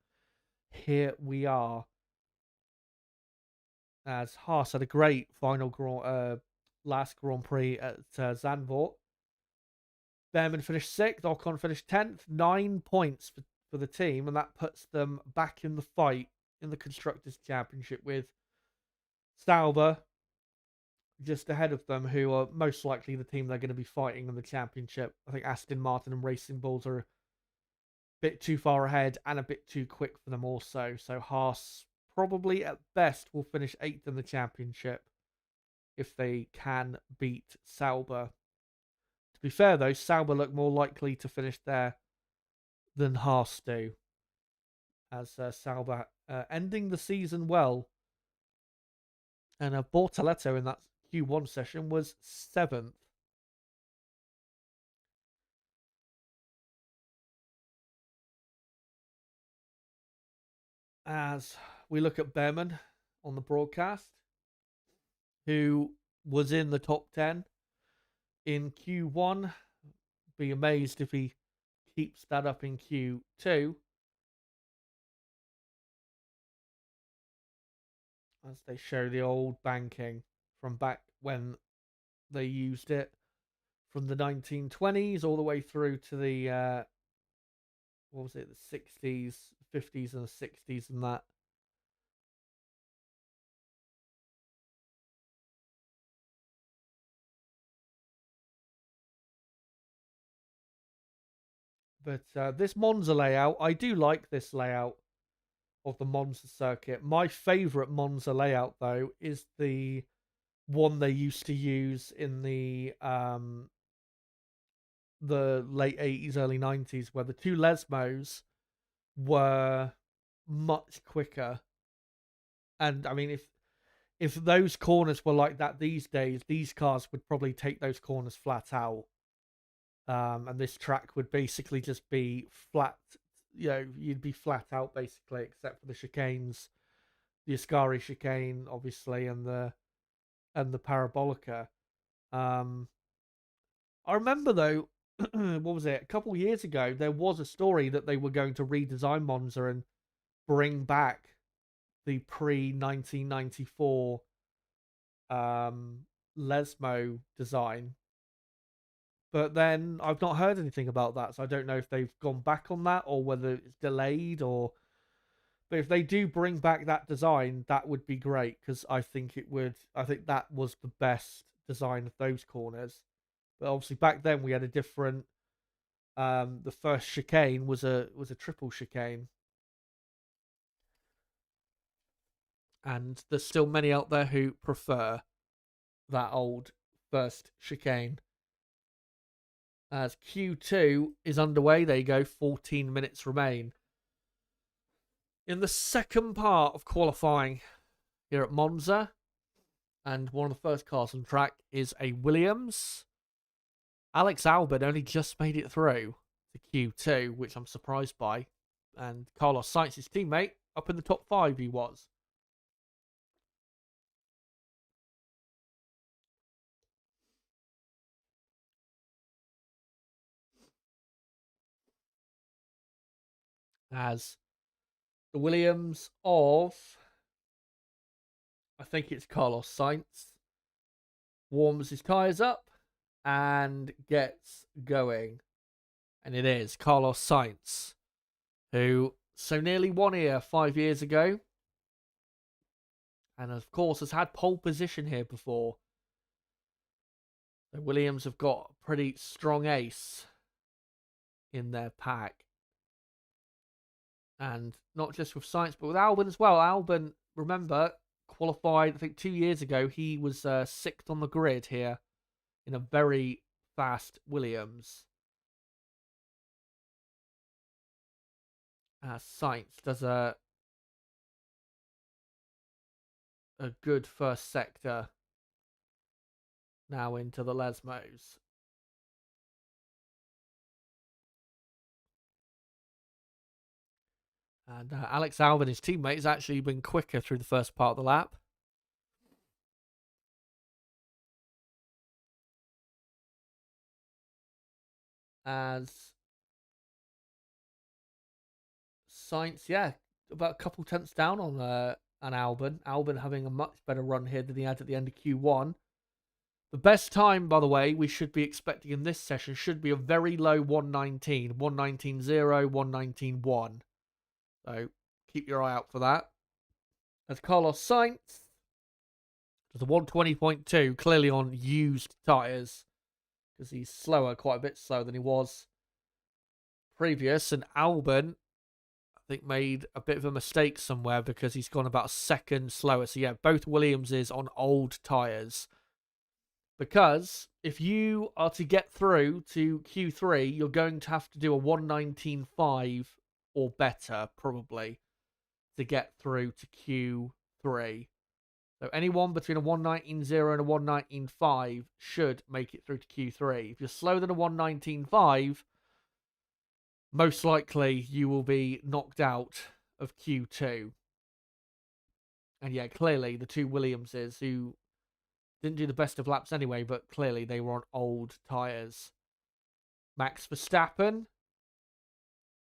here we are. As Haas had a great final last Grand Prix at Zandvoort. Behrman finished 6th, Ocon finished 10th, 9 points for the team, and that puts them back in the fight in the Constructors' Championship with Sauber just ahead of them, who are most likely the team they're going to be fighting in the championship. I think Aston Martin and Racing Bulls are a bit too far ahead and a bit too quick for them also. So Haas probably at best will finish 8th in the championship if they can beat Sauber. To be fair though, Sauber look more likely to finish there than Haas do, as Sauber ending the season well. And Bortoleto in that Q1 session was 7th. As we look at Behrman on the broadcast, who was in the top 10 in Q1. Be amazed if he keeps that up in Q2. As they show the old banking from back when they used it from the 1920s all the way through to the what was it, the 60s, 50s and the 60s and that. But this Monza layout, I do like this layout of the Monza circuit. My favourite Monza layout, though, is the one they used to use in the late 80s, early 90s, where the two Lesmos were much quicker. And I mean, if those corners were like that these days, these cars would probably take those corners flat out. And this track would basically just be flat. You know, you'd be flat out basically, except for the chicanes, the Ascari chicane, obviously, and the Parabolica. I remember though, what was it? A couple of years ago, there was a story that they were going to redesign Monza and bring back the pre 1994 Lesmo design. But then I've not heard anything about that, so I don't know if they've gone back on that or whether it's delayed or. But if they do bring back that design, that would be great because I think it would. I think that was the best design of those corners. But obviously back then we had a different. The first chicane was a triple chicane, and there's still many out there who prefer that old first chicane. As Q2 is underway, there you go. 14 minutes remain. In the second part of qualifying here at Monza, and one of the first cars on track is a Williams. Alex Albon only just made it through to Q2, which I'm surprised by. And Carlos Sainz's teammate, up in the top 5 he was. As the Williams of, I think it's Carlos Sainz, warms his tyres up and gets going. And it is Carlos Sainz, who so nearly won here 5 years ago. And of course has had pole position here before. The Williams have got a pretty strong ace in their pack. And not just with Sainz, but with Albon as well. Albon, remember, qualified, I think 2 years ago. He was 6th on the grid here in a very fast Williams. Sainz does a good first sector now into the Lesmos. And Alex Albon, his teammate, has actually been quicker through the first part of the lap. As Sainz, yeah, about a couple tenths down on Albon. Albon having a much better run here than he had at the end of Q1. The best time, by the way, we should be expecting in this session should be a very low 119, 119.0, 119.1. So keep your eye out for that. As Carlos Sainz does a 120.2, clearly on used tyres, because he's slower, quite a bit slower than he was previous. And Albon, I think, made a bit of a mistake somewhere because he's gone about a second slower. So yeah, both Williamses on old tyres. Because if you are to get through to Q3, you're going to have to do a 119.5 or better, probably, to get through to Q3. So anyone between a 119.0 and a 119.5 should make it through to Q3. If you're slower than a 119.5, most likely you will be knocked out of Q2. And yeah, clearly the two Williamses, who didn't do the best of laps anyway, but clearly they were on old tyres. Max Verstappen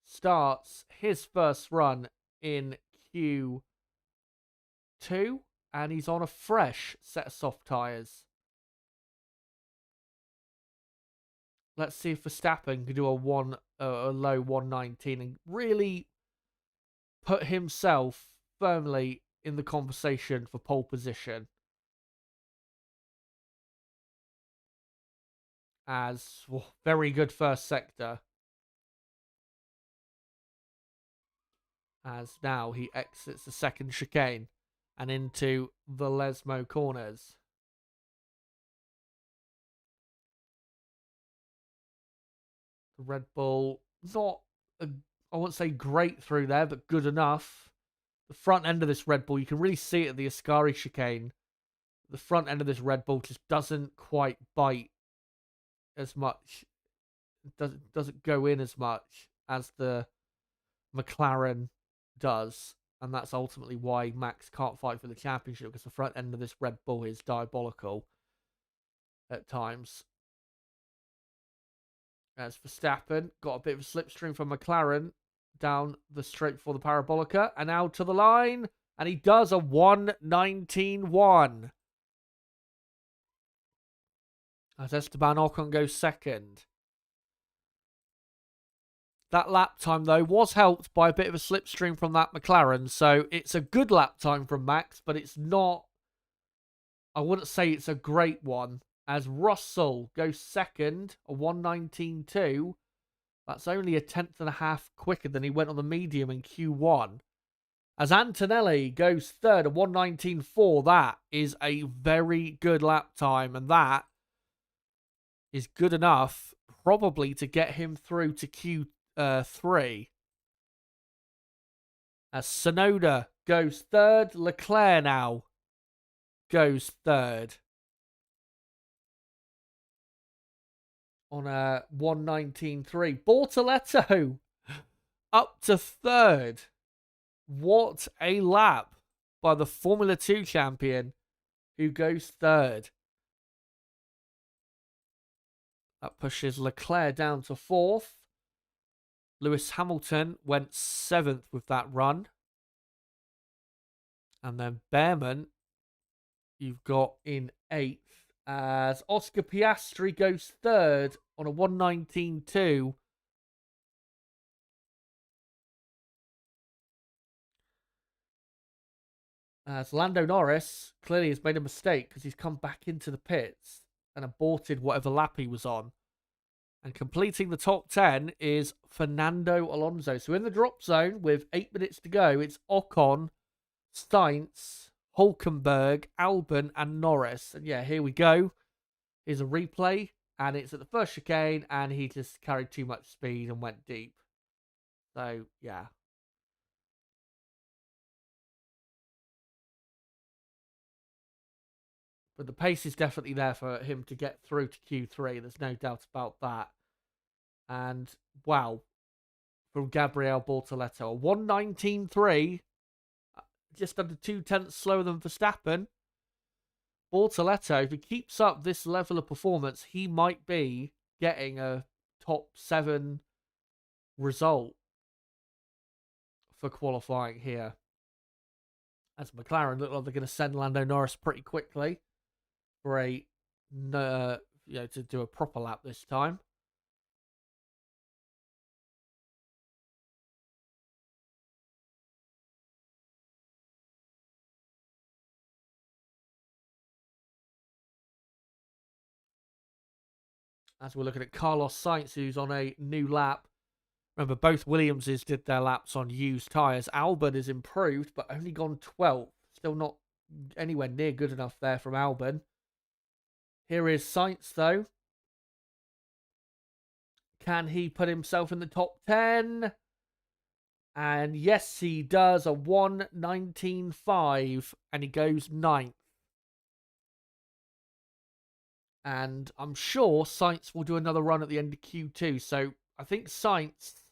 starts his first run in Q2, and he's on a fresh set of soft tyres. Let's see if Verstappen can do a low 119 and really put himself firmly in the conversation for pole position. As very good first sector. As now he exits the second chicane and into the Lesmo corners. The Red Bull, not, I won't say great through there, but good enough. The front end of this Red Bull, you can really see it at the Ascari chicane. The front end of this Red Bull just doesn't quite bite as much, doesn't go in as much as the McLaren does, and that's ultimately why Max can't fight for the championship, because the front end of this Red Bull is diabolical at times. As Verstappen got a bit of a slipstream from McLaren down the straight before the Parabolica, and out to the line, and he does a 119.1. As Esteban Ocon goes second. That lap time, though, was helped by a bit of a slipstream from that McLaren. So it's a good lap time from Max, but it's not, I wouldn't say it's a great one. As Russell goes second, a 119.2. That's only a tenth and a half quicker than he went on the medium in Q1. As Antonelli goes third, a 119.4. That is a very good lap time, and that is good enough probably to get him through to Q3. As Sonoda goes third, Leclerc now goes third on a 119.3. Bortoleto up to third. What a lap by the Formula 2 champion, who goes third. That pushes Leclerc down to fourth. Lewis Hamilton went seventh with that run. And then Behrman, you've got in eighth, as Oscar Piastri goes third on a 119.2. As Lando Norris clearly has made a mistake because he's come back into the pits and aborted whatever lap he was on. And completing the top 10 is Fernando Alonso. So in the drop zone with 8 minutes to go, it's Ocon, Sainz, Hulkenberg, Albon, and Norris. And yeah, here we go. Here's a replay, and it's at the first chicane, and he just carried too much speed and went deep. So, yeah. But the pace is definitely there for him to get through to Q3. There's no doubt about that. And, wow, from Gabriel Bortoleto, a 119.3, just under 2/10 slower than Verstappen. Bortoleto, if he keeps up this level of performance, he might be getting a top 7 result for qualifying here. As McLaren look like they're going to send Lando Norris pretty quickly for a to do a proper lap this time. As we're looking at Carlos Sainz, who's on a new lap. Remember, both Williamses did their laps on used tyres. Albon has improved, but only gone 12th. Still not anywhere near good enough there from Albon. Here is Sainz, though. Can he put himself in the top 10? And yes, he does. A 1:19.5, and he goes 9th. And I'm sure Sainz will do another run at the end of Q2. So I think Sainz,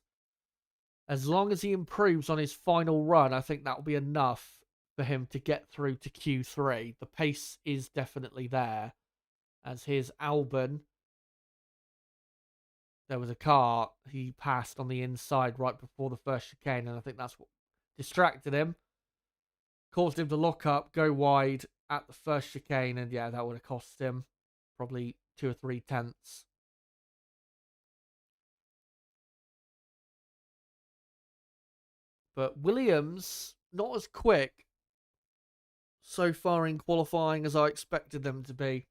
as long as he improves on his final run, I think that will be enough for him to get through to Q3. The pace is definitely there. As here's Albon. There was a car he passed on the inside right before the first chicane, and I think that's what distracted him. Caused him to lock up, go wide at the first chicane, and yeah, that would have cost him probably 2 or 3 tenths. But Williams, not as quick so far in qualifying as I expected them to be.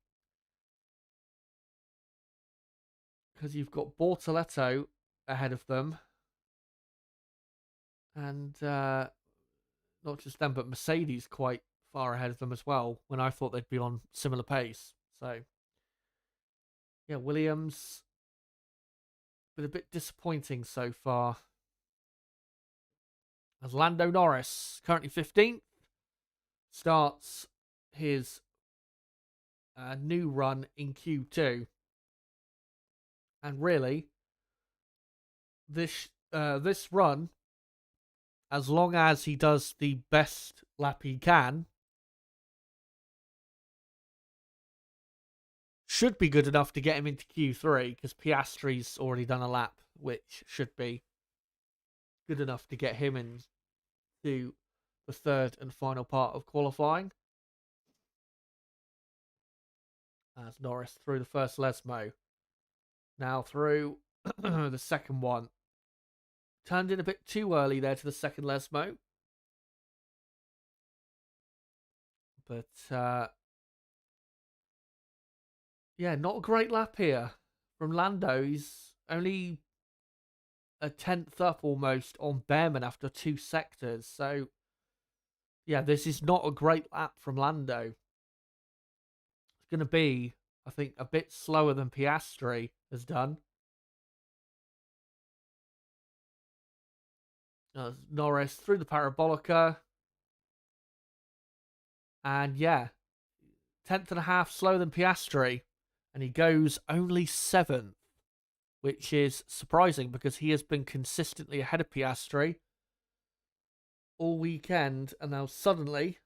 Because you've got Bortoletto ahead of them. And not just them, but Mercedes quite far ahead of them as well, when I thought they'd be on similar pace. So, yeah, Williams, been a bit disappointing so far. As Lando Norris, currently 15th, starts his new run in Q2. And really, this run, as long as he does the best lap he can, should be good enough to get him into Q3, because Piastri's already done a lap, which should be good enough to get him into the third and final part of qualifying. As Norris through the first Lesmo. Now through the second one. Turned in a bit too early there to the second Lesmo. But, yeah, not a great lap here from Lando. He's only a tenth up almost on Behrman after 2 sectors. So, yeah, this is not a great lap from Lando. It's going to be, I think, a bit slower than Piastri has done. Norris through the parabolica. And yeah, 10th and a half slower than Piastri. And he goes only 7th, which is surprising because he has been consistently ahead of Piastri all weekend. And now suddenly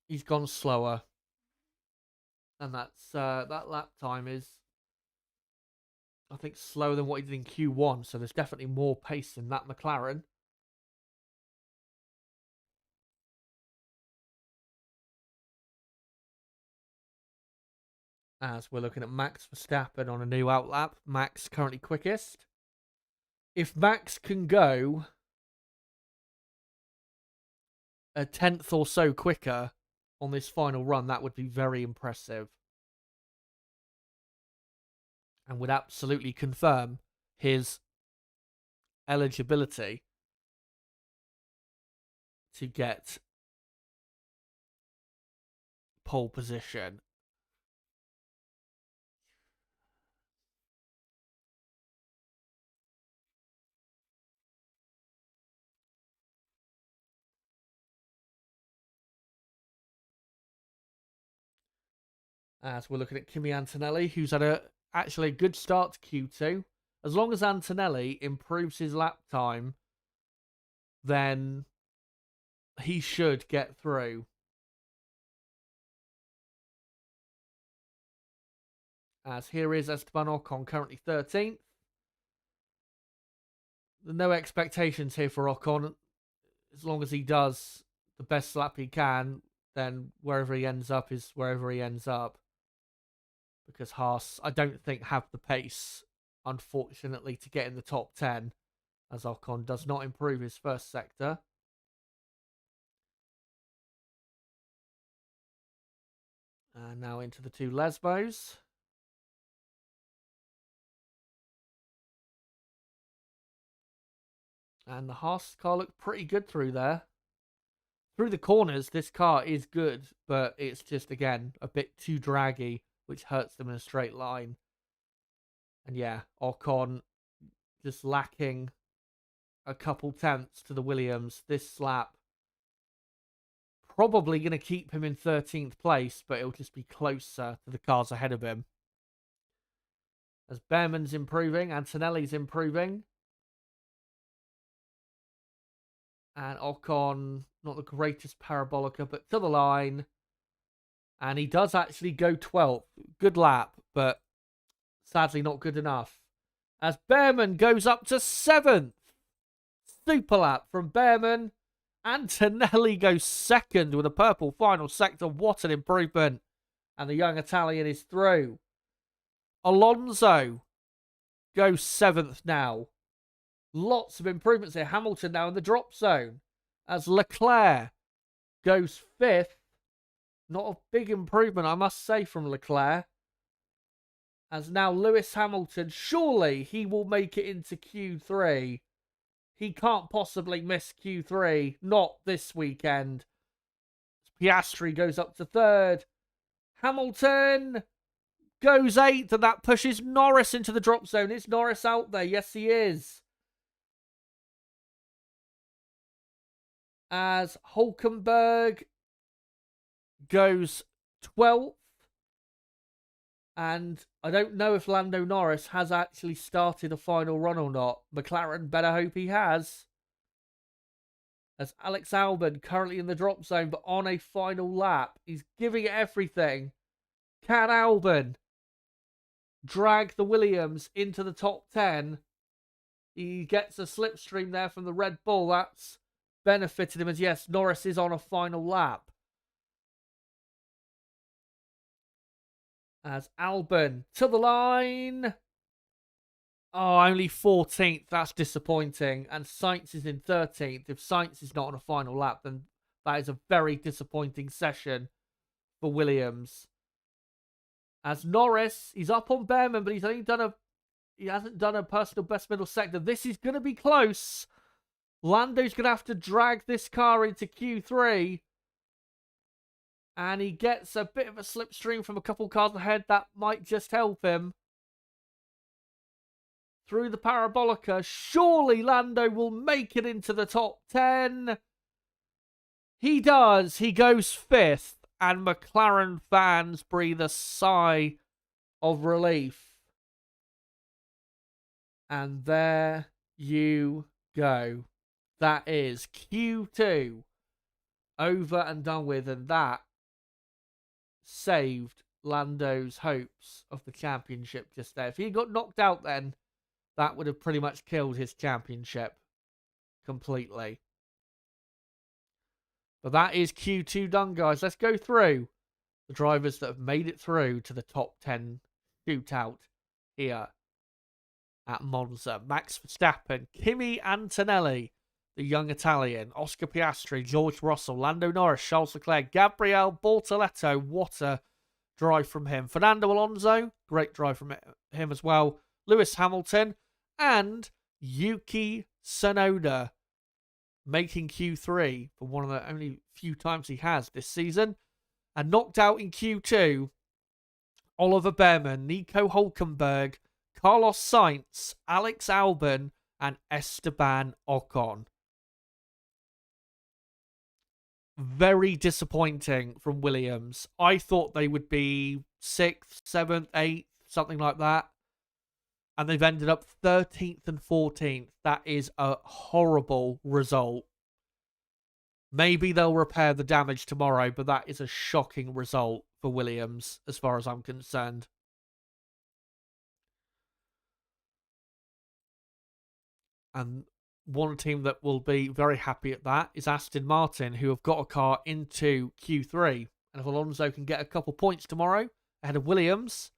he's gone slower. And that's that lap time is, I think, slower than what he did in Q1. So there's definitely more pace in that McLaren. As we're looking at Max Verstappen on a new outlap. Max currently quickest. If Max can go a tenth or so quicker on this final run, that would be very impressive. And would absolutely confirm his eligibility to get pole position. As we're looking at Kimi Antonelli, who's had actually a good start to Q2. As long as Antonelli improves his lap time, then he should get through. As here is Esteban Ocon, currently 13th. No expectations here for Ocon. As long as he does the best lap he can, then wherever he ends up is wherever he ends up. because Haas, I don't think, have the pace, unfortunately, to get in the top 10, as Ocon does not improve his first sector. And now into the two Lesbos. And the Haas car looked pretty good through there. Through the corners, this car is good, but it's just, again, a bit too draggy, which hurts them in a straight line. And yeah, Ocon just lacking a couple tenths to the Williams this lap. Probably going to keep him in 13th place, but it'll just be closer to the cars ahead of him. As Behrman's improving, Antonelli's improving. And Ocon, not the greatest parabolica, but to the line. And he does actually go 12th. Good lap, but sadly not good enough. As Behrman goes up to 7th. Super lap from Behrman. Antonelli goes 2nd with a purple final sector. What an improvement. And the young Italian is through. Alonso goes 7th now. Lots of improvements here. Hamilton now in the drop zone. As Leclerc goes 5th. Not a big improvement, I must say, from Leclerc. As now Lewis Hamilton, surely he will make it into Q3. He can't possibly miss Q3. Not this weekend. Piastri goes up to 3rd. Hamilton goes 8th, and that pushes Norris into the drop zone. Is Norris out there? Yes, he is. As Hülkenberg goes 12th. And I don't know if Lando Norris has actually started a final run or not. McLaren better hope he has. As Alex Albon currently in the drop zone, but on a final lap. He's giving it everything. Can Albon drag the Williams into the top 10? He gets a slipstream there from the Red Bull. That's benefited him, as yes, Norris is on a final lap. As Albon to the line. Oh, only 14th. That's disappointing. And Sainz is in 13th. If Sainz is not on a final lap, then that is a very disappointing session for Williams. As Norris, he's up on Behrman, but he hasn't done a personal best middle sector. This is going to be close. Lando's going to have to drag this car into Q3. And he gets a bit of a slipstream from a couple cars ahead. That might just help him. Through the parabolica. Surely Lando will make it into the top 10. He does. He goes 5th. And McLaren fans breathe a sigh of relief. And there you go. That is Q2 over and done with. And that saved Lando's hopes of the championship just there. If he got knocked out then, that would have pretty much killed his championship completely. But that is Q2 done, guys. Let's go through the drivers that have made it through to the top 10 shootout here at Monza. Max Verstappen, Kimi Antonelli, the young Italian, Oscar Piastri, George Russell, Lando Norris, Charles Leclerc, Gabriel Bortoleto. What a drive from him. Fernando Alonso, great drive from him as well. Lewis Hamilton and Yuki Tsunoda making Q3 for one of the only few times he has this season. And knocked out in Q2, Oliver Behrman, Nico Hülkenberg, Carlos Sainz, Alex Albon, and Esteban Ocon. Very disappointing from Williams. I thought they would be 6th, 7th, 8th, something like that. And they've ended up 13th and 14th. That is a horrible result. Maybe they'll repair the damage tomorrow, but that is a shocking result for Williams, as far as I'm concerned. And one team that will be very happy at that is Aston Martin, who have got a car into Q3. And if Alonso can get a couple points tomorrow ahead of Williams,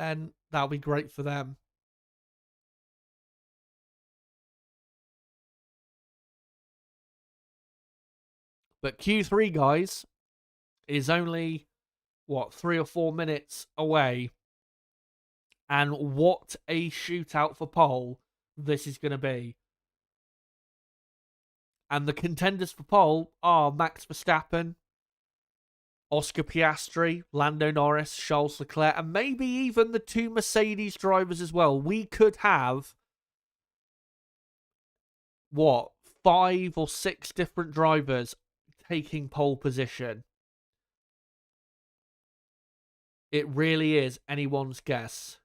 then that'll be great for them. But Q3, guys, is only, what, 3 or 4 minutes away. And what a shootout for pole this is going to be. And the contenders for pole are Max Verstappen, Oscar Piastri, Lando Norris, Charles Leclerc, and maybe even the 2 Mercedes drivers as well. We could have, what, 5 or 6 different drivers taking pole position. It really is anyone's guess.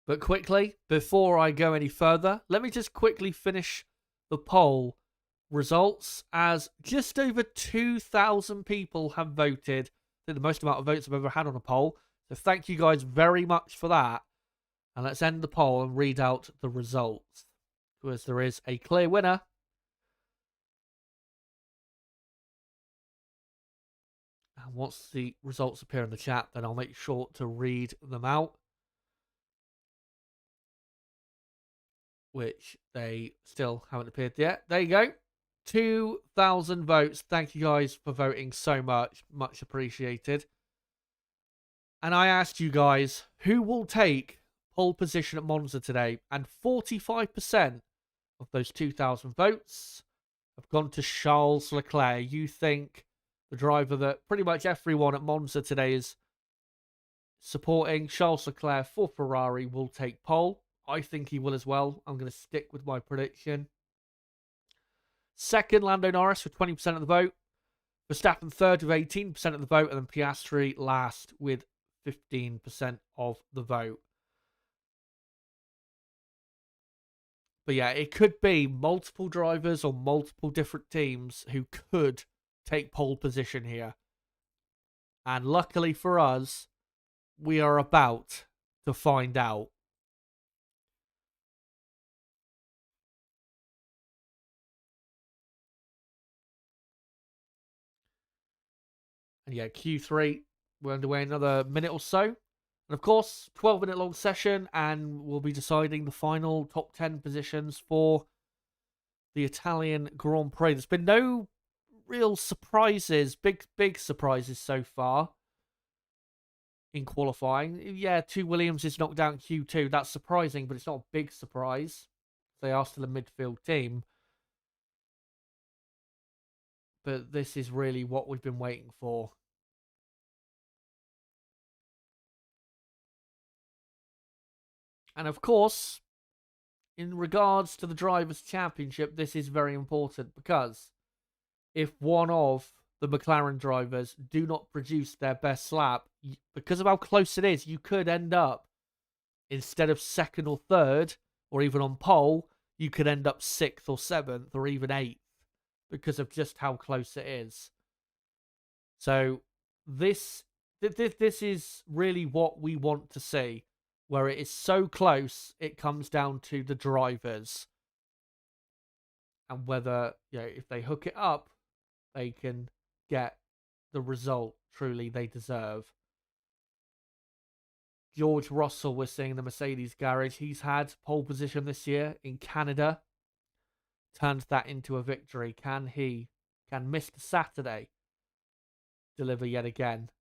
But quickly, before I go any further, let me just quickly finish the poll results, as just over 2,000 people have voted. I think the most amount of votes I've ever had on a poll. So thank you guys very much for that. And let's end the poll and read out the results, because there is a clear winner. And once the results appear in the chat, then I'll make sure to read them out, which they still haven't appeared yet. There you go. 2,000 votes. Thank you guys for voting so much. Much appreciated. And I asked you guys, who will take pole position at Monza today? And 45% of those 2,000 votes have gone to Charles Leclerc. You think the driver that pretty much everyone at Monza today is supporting, Charles Leclerc for Ferrari, will take pole. I think he will as well. I'm going to stick with my prediction. Second, Lando Norris with 20% of the vote. Verstappen third with 18% of the vote. And then Piastri last with 15% of the vote. But yeah, it could be multiple drivers or multiple different teams who could take pole position here. And luckily for us, we are about to find out. And yeah, Q3, we're underway another minute or so. And of course, 12-minute long session, and we'll be deciding the final top 10 positions for the Italian Grand Prix. There's been no real surprises, big surprises so far in qualifying. Yeah, 2 Williams is knocked out in Q2. That's surprising, but it's not a big surprise. They are still a midfield team. But this is really what we've been waiting for. And of course, in regards to the Drivers' Championship, this is very important, because if one of the McLaren drivers do not produce their best lap, because of how close it is, you could end up, instead of second or third, or even on pole, you could end up 6th or 7th or even 8th, because of just how close it is. So this is really what we want to see, where it is so close, it comes down to the drivers and whether, if they hook it up, they can get the result truly they deserve. George Russell, we're seeing in the Mercedes garage. He's had pole position this year in Canada. Turned that into a victory. Can Mr. Saturday deliver yet again?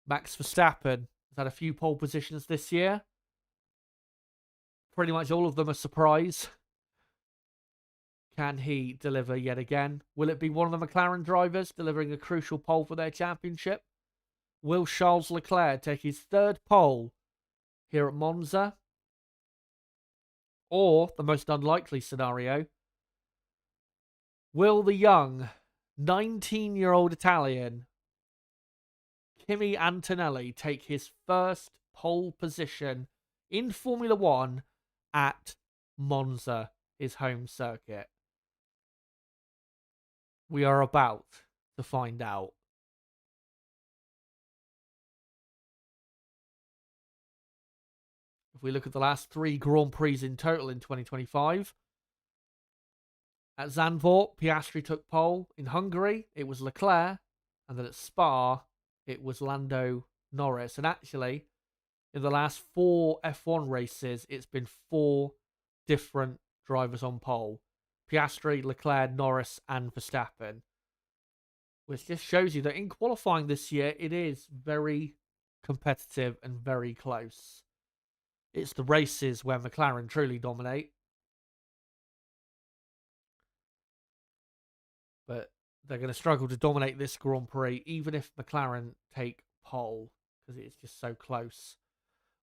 Max Verstappen has had a few pole positions this year. Pretty much all of them a surprise. Can he deliver yet again? Will it be one of the McLaren drivers delivering a crucial pole for their championship? Will Charles Leclerc take his 3rd pole here at Monza? Or, the most unlikely scenario, will the young 19-year-old Italian Kimi Antonelli take his 1st pole position in Formula 1 at Monza, his home circuit? We are about to find out. If we look at the last 3 Grand Prix in total in 2025, at Zandvoort, Piastri took pole. In Hungary, it was Leclerc. And then at Spa, it was Lando Norris. And actually, in the last 4 F1 races, it's been 4 different drivers on pole. Piastri, Leclerc, Norris, and Verstappen. Which just shows you that in qualifying this year, it is very competitive and very close. It's the races where McLaren truly dominate. But they're going to struggle to dominate this Grand Prix, even if McLaren take pole, because it's just so close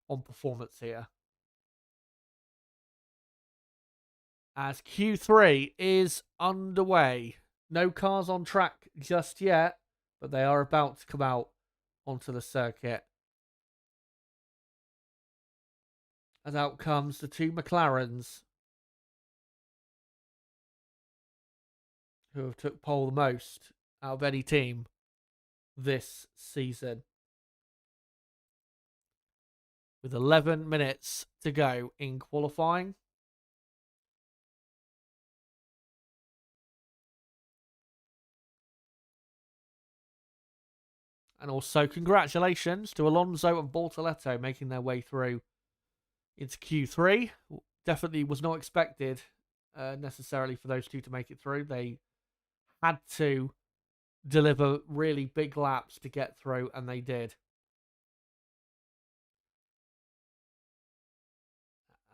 on performance here. As Q3 is underway. No cars on track just yet, but they are about to come out onto the circuit. As out comes the 2 McLarens, who have took pole the most out of any team this season. With 11 minutes to go in qualifying. And also congratulations to Alonso and Bortoleto making their way through into Q3. Definitely was not expected necessarily for those two to make it through. They had to deliver really big laps to get through, and they did.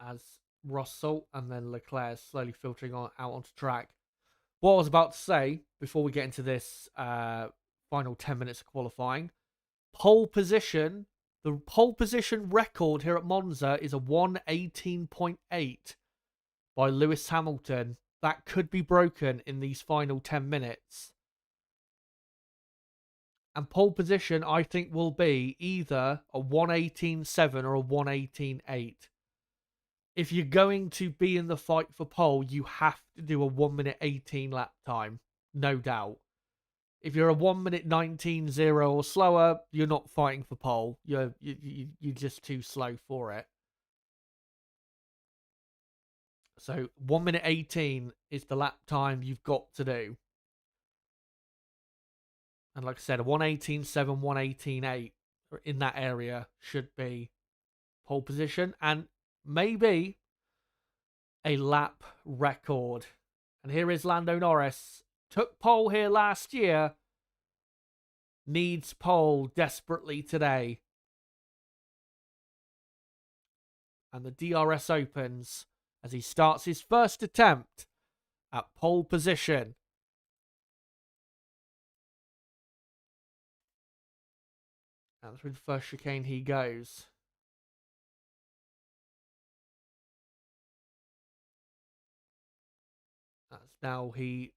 As Russell and then Leclerc slowly filtering out onto track. What I was about to say before we get into this final 10 minutes of qualifying, pole position, the pole position record here at Monza is a 1:18.8 by Lewis Hamilton. That could be broken in these final 10 minutes. And pole position, I think, will be either a 1:18.7 or a 1:18.8. If you're going to be in the fight for pole, you have to do a 1:18 lap time. No doubt. If you're a 1:19.0 or slower, you're not fighting for pole. You're just too slow for it. So 1:18 is the lap time you've got to do. And like I said, a 1:18.7, 1:18.8 in that area should be pole position. And maybe a lap record. And here is Lando Norris. Took pole here last year. Needs pole desperately today. And the DRS opens as he starts his first attempt at pole position. And through the first chicane he goes. That's now he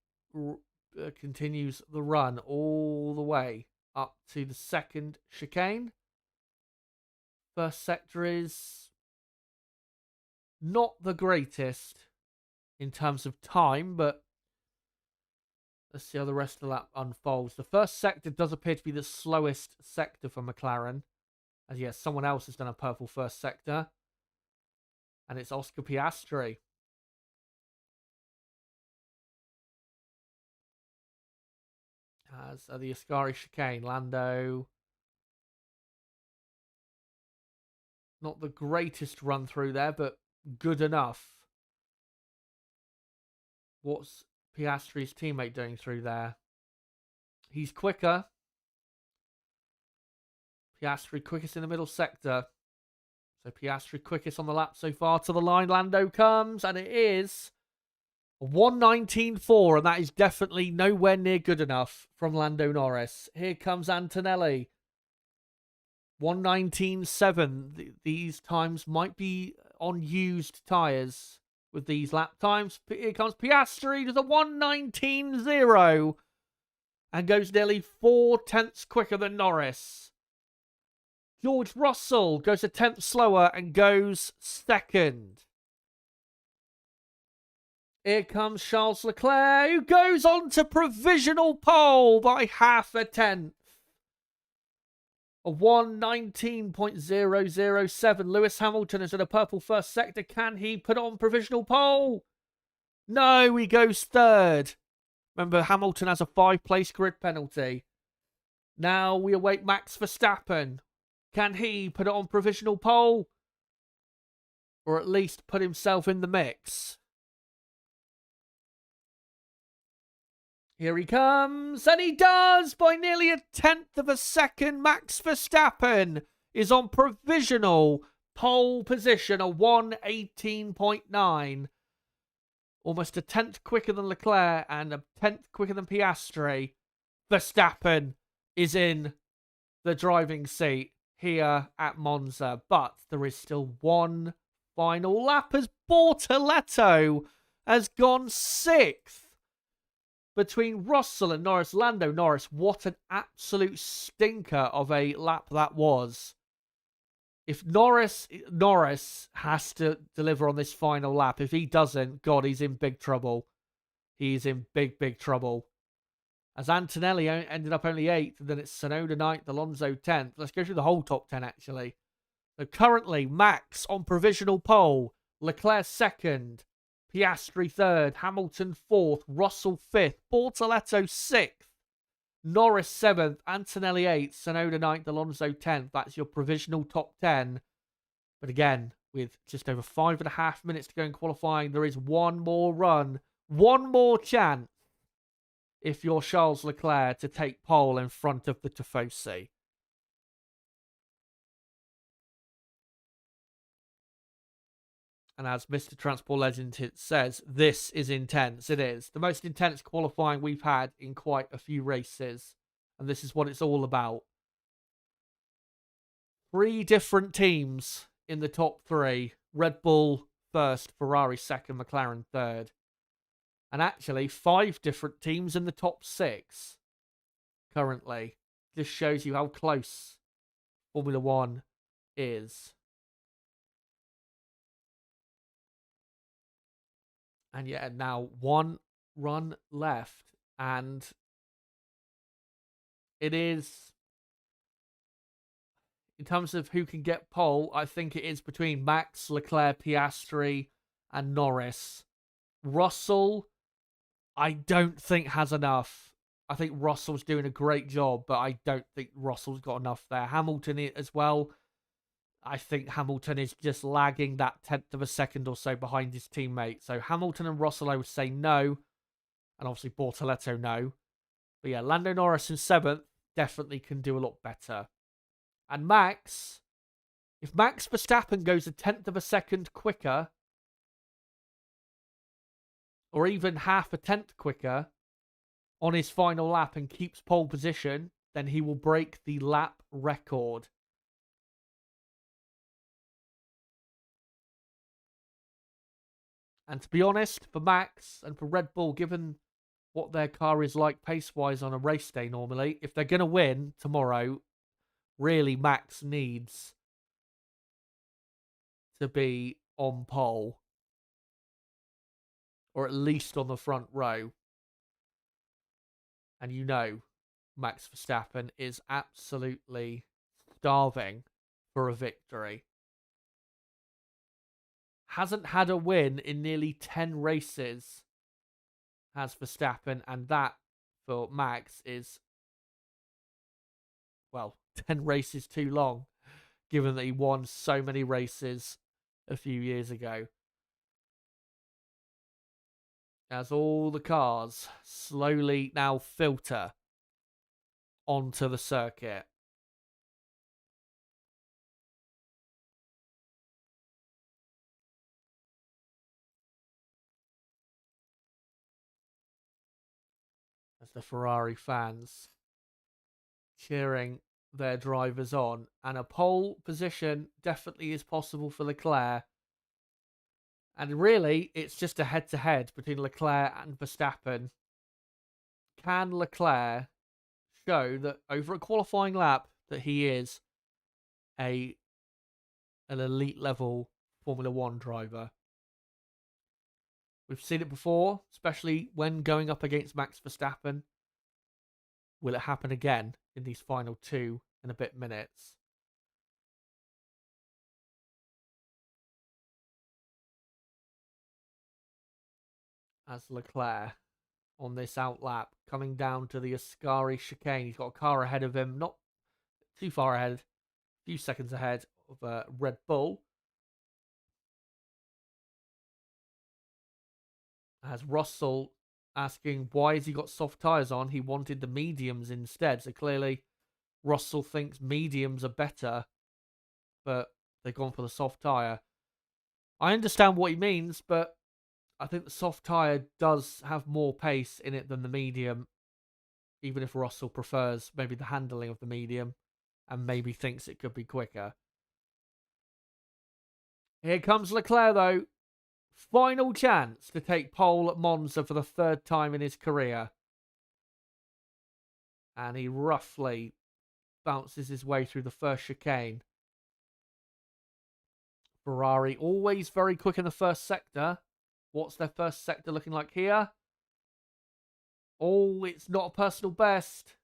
continues the run all the way up to the second chicane. First sector is not the greatest in terms of time, but let's see how the rest of the lap unfolds. The first sector does appear to be the slowest sector for McLaren. As yes, someone else has done a purple first sector. And it's Oscar Piastri. As the Ascari chicane, Lando. Not the greatest run through there, but good enough. What's Piastri's teammate doing through there? He's quicker. Piastri quickest in the middle sector. So Piastri quickest on the lap so far to the line. Lando comes, and it is 1:19.4, and that is definitely nowhere near good enough from Lando Norris. Here comes Antonelli. 1:19.7. These times might be on used tyres with these lap times. Here comes Piastri to the 1:19.0 and goes nearly 4/10 quicker than Norris. George Russell goes a tenth slower and goes second. Here comes Charles Leclerc, who goes on to provisional pole by half a tenth. A 1:19.007. Lewis Hamilton is in a purple first sector. Can he put on provisional pole? No, he goes third. Remember, Hamilton has a 5-place grid penalty. Now we await Max Verstappen. Can he put it on provisional pole? Or at least put himself in the mix? Here he comes, and he does by nearly a tenth of a second. Max Verstappen is on provisional pole position, a 1:18.9. Almost a tenth quicker than Leclerc and a tenth quicker than Piastri. Verstappen is in the driving seat here at Monza, but there is still one final lap as Bortoleto has gone sixth. Between Russell and Norris, Lando Norris, what an absolute stinker of a lap that was. If Norris has to deliver on this final lap. If he doesn't, God, he's in big trouble. He's in big, big trouble. As Antonelli ended up only 8th, and then it's Tsunoda 9th, Alonso 10th. Let's go through the whole top 10, actually. So currently, Max on provisional pole, Leclerc 2nd, Piastri 3rd, Hamilton 4th, Russell 5th, Bortoleto 6th, Norris 7th, Antonelli 8th, Tsunoda 9th, Alonso 10th. That's your provisional top 10. But again, with just over 5.5 minutes to go in qualifying, there is one more run, one more chance if you're Charles Leclerc to take pole in front of the Tifosi. And as Mr. Transport Legend says, this is intense. It is the most intense qualifying we've had in quite a few races. And this is what it's all about. 3 different teams in the top 3. Red Bull first, Ferrari second, McLaren third. And actually 5 different teams in the top 6 currently. Just shows you how close Formula 1 is. And yeah, now one run left. And it is, in terms of who can get pole, I think it is between Max, Leclerc, Piastri, and Norris. Russell, I don't think has enough. I think Russell's doing a great job, but I don't think Russell's got enough there. Hamilton as well. I think Hamilton is just lagging that tenth of a second or so behind his teammate. So Hamilton and Russell, I would say no. And obviously Bortoleto, no. But yeah, Lando Norris in 7th definitely can do a lot better. And Max, if Max Verstappen goes a tenth of a second quicker, or even half a tenth quicker on his final lap and keeps pole position, then he will break the lap record. And to be honest, for Max and for Red Bull, given what their car is like pace-wise on a race day normally, if they're going to win tomorrow, really Max needs to be on pole. Or at least on the front row. And you know, Max Verstappen is absolutely starving for a victory. Hasn't had a win in nearly 10 races, has Verstappen, and that for Max is, well, 10 races too long, given that he won so many races a few years ago. As all the cars slowly now filter onto the circuit. As the Ferrari fans cheering their drivers on. And a pole position definitely is possible for Leclerc. And really, it's just a head-to-head between Leclerc and Verstappen. Can Leclerc show that over a qualifying lap that he is an elite-level Formula 1 driver? We've seen it before, especially when going up against Max Verstappen. Will it happen again in these final 2 and a bit minutes? As Leclerc on this outlap, coming down to the Ascari chicane. He's got a car ahead of him, not too far ahead, a few seconds ahead of Red Bull. As Russell asking why has he got soft tyres on, he wanted the mediums instead. So clearly Russell thinks mediums are better, but they've gone for the soft tyre. I understand what he means, but I think the soft tyre does have more pace in it than the medium, even if Russell prefers maybe the handling of the medium and maybe thinks it could be quicker. Here comes Leclerc, though. Final chance to take pole at Monza for the third time in his career. And he roughly bounces his way through the first chicane. Ferrari always very quick in the first sector. What's their first sector looking like here? Oh, it's not a personal best.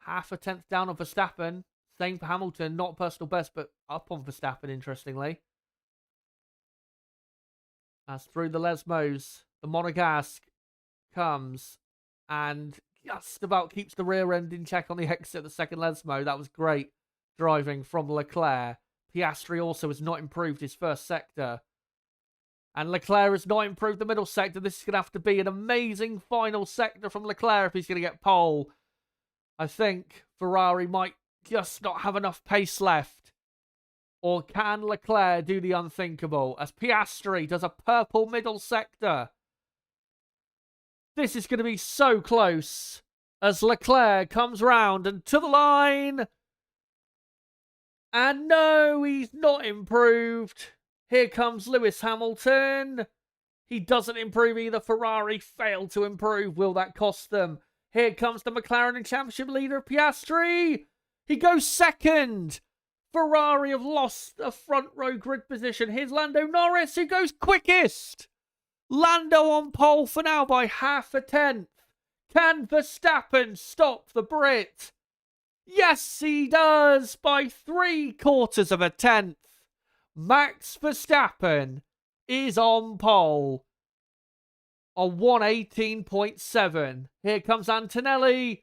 Half a tenth down on Verstappen. Same for Hamilton. Not a personal best, but up on Verstappen, interestingly. As through the Lesmos, the Monegasque comes and just about keeps the rear end in check on the exit of the second Lesmo. That was great driving from Leclerc. Piastri also has not improved his first sector. And Leclerc has not improved the middle sector. This is going to have to be an amazing final sector from Leclerc if he's going to get pole. I think Ferrari might just not have enough pace left. Or can Leclerc do the unthinkable as Piastri does a purple middle sector? This is going to be so close as Leclerc comes round and to the line. And no, he's not improved. Here comes Lewis Hamilton. He doesn't improve either. Ferrari failed to improve. Will that cost them? Here comes the McLaren and championship leader, Piastri. He goes second. Ferrari have lost a front row grid position. Here's Lando Norris, who goes quickest. Lando on pole for now by half a tenth. Can Verstappen stop the Brit? Yes, he does by 3/4 of a tenth. Max Verstappen is on pole on 1:18.7. Here comes Antonelli.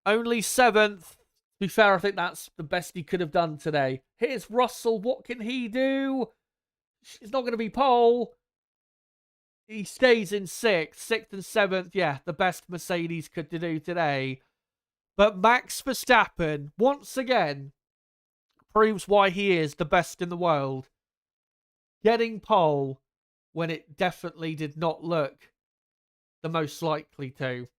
Only 7th. To be fair, I think that's the best he could have done today. Here's Russell. What can he do? It's not going to be pole. He stays in 6th. 6th and 7th. Yeah, the best Mercedes could do today. But Max Verstappen, once again, proves why he is the best in the world. Getting pole when it definitely did not look the most likely to.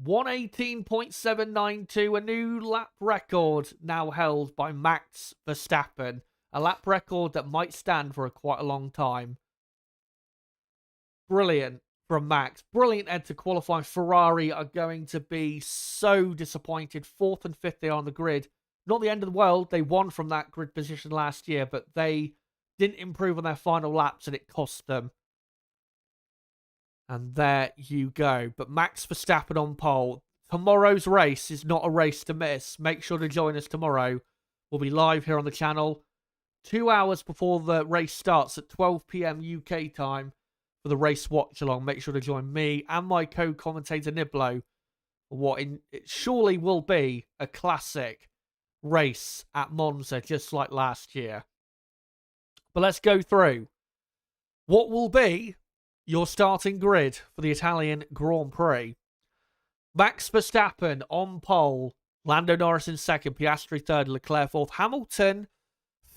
1:18.792, a new lap record now held by Max Verstappen. A lap record that might stand for quite a long time. Brilliant from Max. Brilliant end to qualifying. Ferrari are going to be so disappointed. 4th and 5th they are on the grid. Not the end of the world. They won from that grid position last year, but they didn't improve on their final laps and it cost them. And there you go. But Max Verstappen on pole. Tomorrow's race is not a race to miss. Make sure to join us tomorrow. We'll be live here on the channel 2 hours before the race starts at 12 p.m. UK time for the race watch-along. Make sure to join me and my co-commentator Niblo for what it surely will be a classic race at Monza, just like last year. But let's go through what will be your starting grid for the Italian Grand Prix. Max Verstappen on pole. Lando Norris in 2nd. Piastri 3rd. Leclerc 4th. Hamilton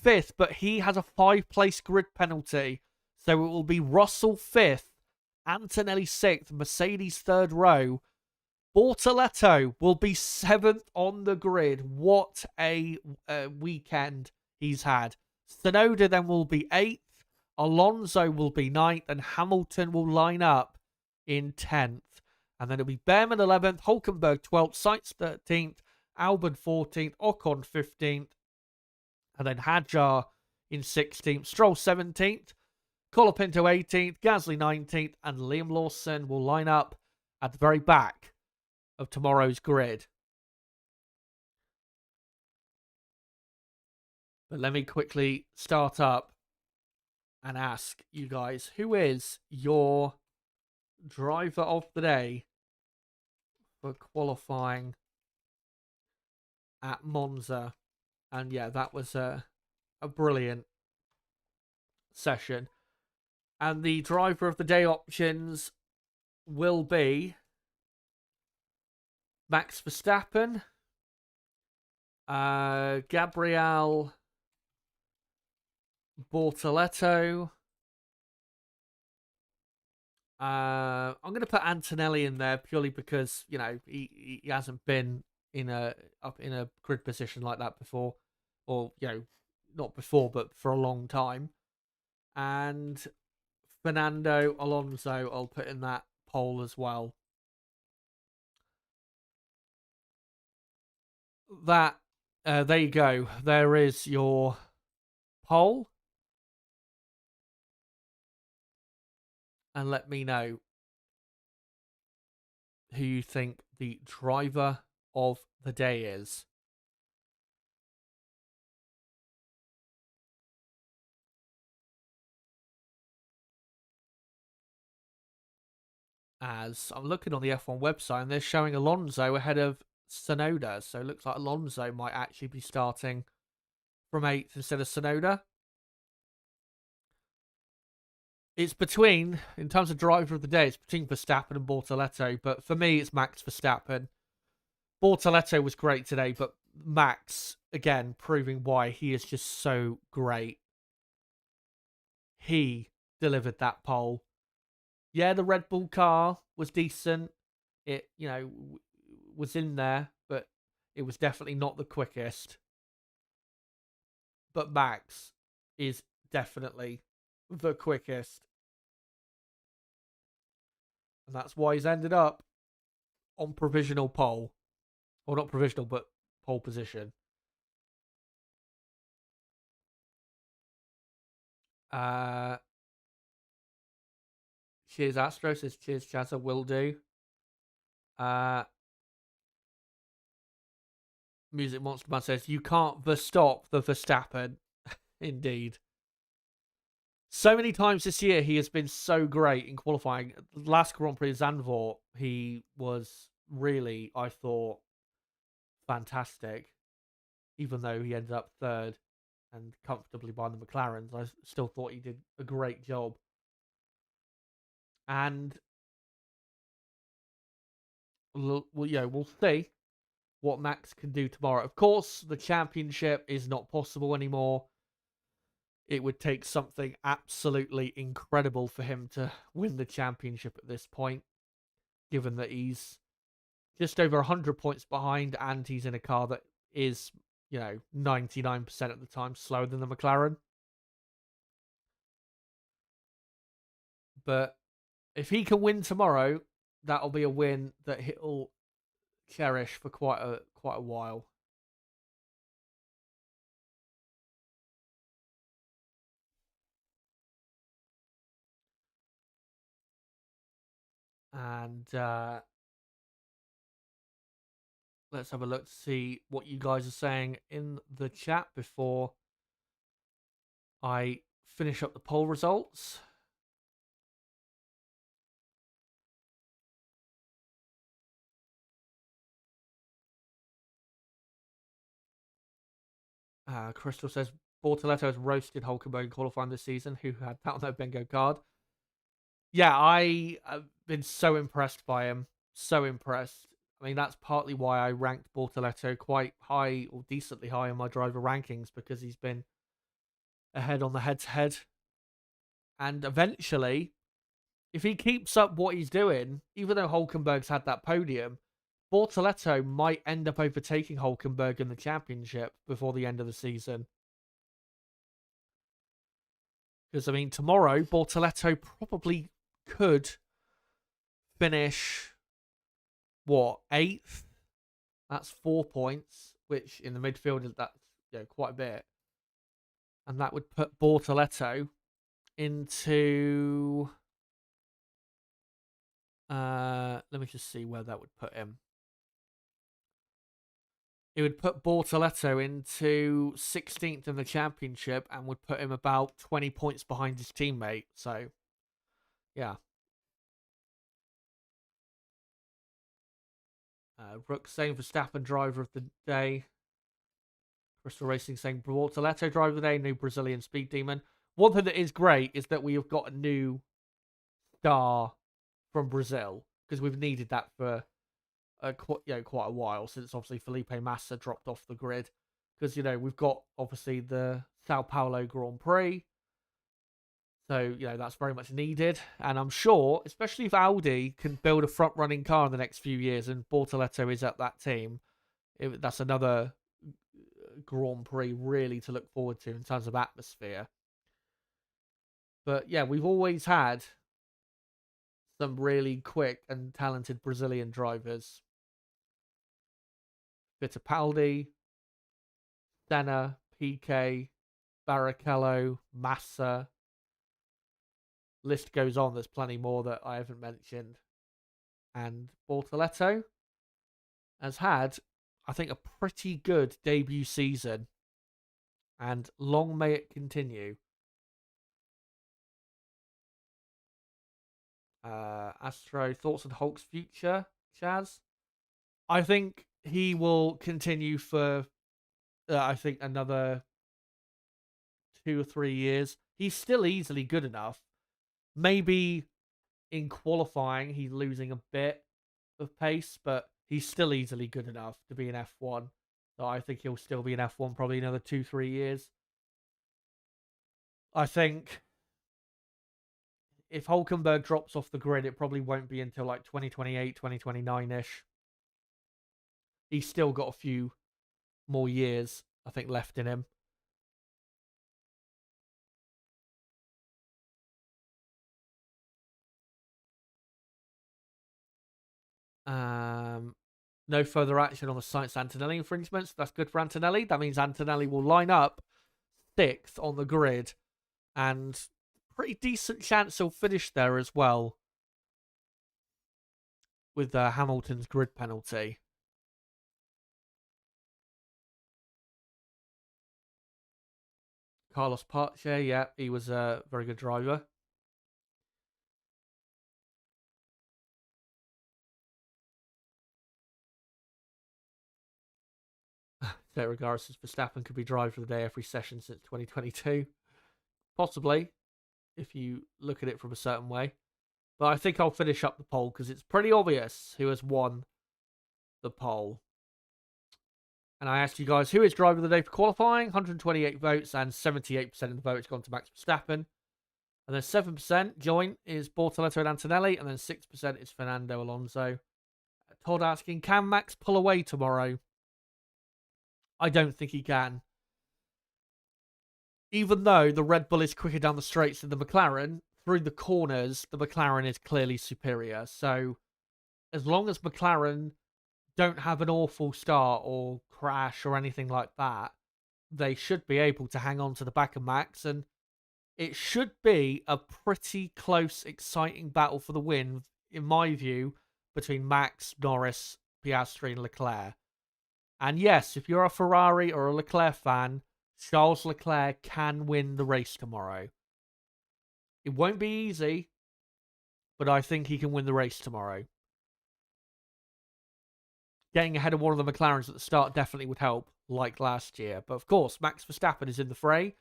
5th, but he has a 5-place grid penalty. So it will be Russell 5th. Antonelli 6th. Mercedes 3rd row. Bortoletto will be 7th on the grid. What a weekend he's had. Tsunoda then will be 8th. Alonso will be 9th. And Hamilton will line up in 10th. And then it'll be Behrman 11th. Hulkenberg 12th. Sainz 13th. Albon 14th. Ocon 15th. And then Hadjar in 16th. Stroll 17th. Colapinto 18th. Gasly 19th. And Liam Lawson will line up at the very back of tomorrow's grid. But let me quickly start up and ask you guys, who is your driver of the day for qualifying at Monza? And yeah, that was a brilliant session. And the driver of the day options will be Max Verstappen, Gabriel Bortoleto. I'm going to put Antonelli in there purely because he hasn't been up in a grid position like that before, or not before, but for a long time. And Fernando Alonso, I'll put in that poll as well. That there you go. There is your poll. And let me know who you think the driver of the day is. As I'm looking on the F1 website, and they're showing Alonso ahead of Tsunoda. So it looks like Alonso might actually be starting from 8th instead of Tsunoda. It's between, in terms of driver of the day, it's between Verstappen and Bortoleto. But for me, it's Max Verstappen. Bortoleto was great today, but Max, again, proving why he is just so great. He delivered that pole. Yeah, the Red Bull car was decent. It, was in there, but it was definitely not the quickest. But Max is definitely the quickest. And that's why he's ended up on provisional pole. Or not provisional, but pole position. Cheers, Astro says, cheers, Chazza, will do. Music Monster Man says, you can't stop the Verstappen. Indeed. So many times this year, he has been so great in qualifying. Last Grand Prix Zandvoort, he was really, I thought, fantastic. Even though he ended up third and comfortably by the McLarens, I still thought he did a great job. And we'll see what Max can do tomorrow. Of course, the championship is not possible anymore. It would take something absolutely incredible for him to win the championship at this point, given that he's just over 100 points behind and he's in a car that is, 99% of the time slower than the McLaren. But if he can win tomorrow, that'll be a win that he'll cherish for quite a while. And let's have a look to see what you guys are saying in the chat before I finish up the poll results. Crystal says, Bortoleto has roasted Hulkenberg in qualifying this season, who had that on their bingo card. Yeah, I have been so impressed by him. So impressed. I mean, that's partly why I ranked Bortoleto quite high or decently high in my driver rankings, because he's been ahead on the head-to-head. And eventually, if he keeps up what he's doing, even though Hulkenberg's had that podium, Bortoleto might end up overtaking Hulkenberg in the championship before the end of the season. Because, I mean, tomorrow, Bortoleto probably could finish, 8th? That's 4 points, which in the midfield, that's quite a bit. And that would put Bortoleto into... let me just see where that would put him. It would put Bortoletto into 16th in the championship and would put him about 20 points behind his teammate. So, yeah. Rook saying Verstappen driver of the day. Crystal Racing saying Bortoletto driver of the day, new Brazilian speed demon. One thing that is great is that we have got a new star from Brazil, because we've needed that for quite a while, since obviously Felipe Massa dropped off the grid. Because, we've got obviously the Sao Paulo Grand Prix. So, that's very much needed. And I'm sure, especially if Audi can build a front-running car in the next few years and Bortoletto is at that team, that's another Grand Prix really to look forward to in terms of atmosphere. But, yeah, we've always had some really quick and talented Brazilian drivers. Fittipaldi, Senna, Piquet, Barrichello, Massa. List goes on. There's plenty more that I haven't mentioned. And Bortoletto has had, I think, a pretty good debut season. And long may it continue. Astro, thoughts on Hulk's future, Chaz? I think he will continue for, I think, another 2 or 3 years. He's still easily good enough. Maybe in qualifying, he's losing a bit of pace, but he's still easily good enough to be an F1. So I think he'll still be an F1 probably another 2-3 years. I think if Hulkenberg drops off the grid, it probably won't be until like 2028, 2029-ish. He's still got a few more years, I think, left in him. No further action on the Science Antonelli infringements. That's good for Antonelli. That means Antonelli will line up 6th on the grid, and pretty decent chance he'll finish there as well with Hamilton's grid penalty. Carlos Pache, yeah, he was a very good driver. Sarah Garris says Verstappen could be driver of the day every session since 2022. Possibly, if you look at it from a certain way. But I think I'll finish up the poll because it's pretty obvious who has won the poll. And I asked you guys, who is driver of the day for qualifying? 128 votes, and 78% of the votes gone to Max Verstappen. And then 7% joint is Bortoletto and Antonelli, and then 6% is Fernando Alonso. Todd asking, can Max pull away tomorrow? I don't think he can. Even though the Red Bull is quicker down the straights than the McLaren, through the corners, the McLaren is clearly superior. So as long as McLaren don't have an awful start or crash or anything like that, they should be able to hang on to the back of Max, and it should be a pretty close, exciting battle for the win, in my view, between Max, Norris, Piastri, and Leclerc. And yes, if you're a Ferrari or a Leclerc fan, Charles Leclerc can win the race tomorrow. It won't be easy, but I think he can win the race tomorrow. Getting ahead of one of the McLarens at the start definitely would help, like last year. But of course, Max Verstappen is in the fray.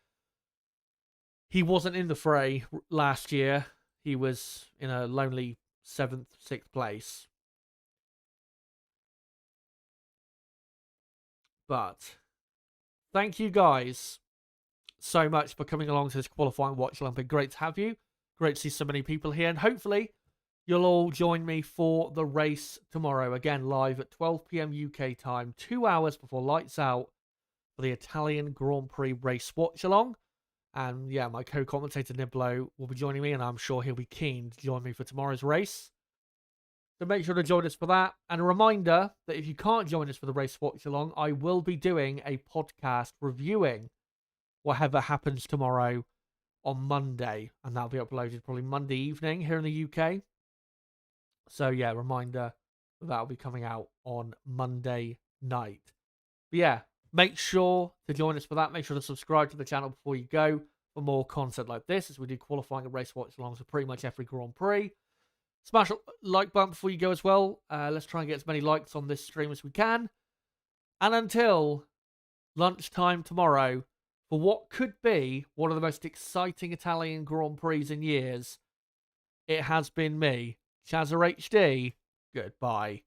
He wasn't in the fray last year. He was in a lonely 7th, 6th place. But thank you guys so much for coming along to this qualifying watch along. Been great to have you. Great to see so many people here. And hopefully you'll all join me for the race tomorrow. Again, live at 12 p.m. UK time, 2 hours before lights out, for the Italian Grand Prix race watch along. And yeah, my co-commentator Niblo will be joining me, and I'm sure he'll be keen to join me for tomorrow's race. So make sure to join us for that. And a reminder that if you can't join us for the race watch along, I will be doing a podcast reviewing whatever happens tomorrow on Monday. And that'll be uploaded probably Monday evening here in the UK. So yeah, reminder that'll be coming out on Monday night. But yeah, make sure to join us for that. Make sure to subscribe to the channel before you go for more content like this, as we do qualifying and race watch-alongs for pretty much every Grand Prix. Smash a like button before you go as well. Let's try and get as many likes on this stream as we can. And until lunchtime tomorrow, for what could be one of the most exciting Italian Grand Prix in years, it has been me, Chazza HD. Goodbye.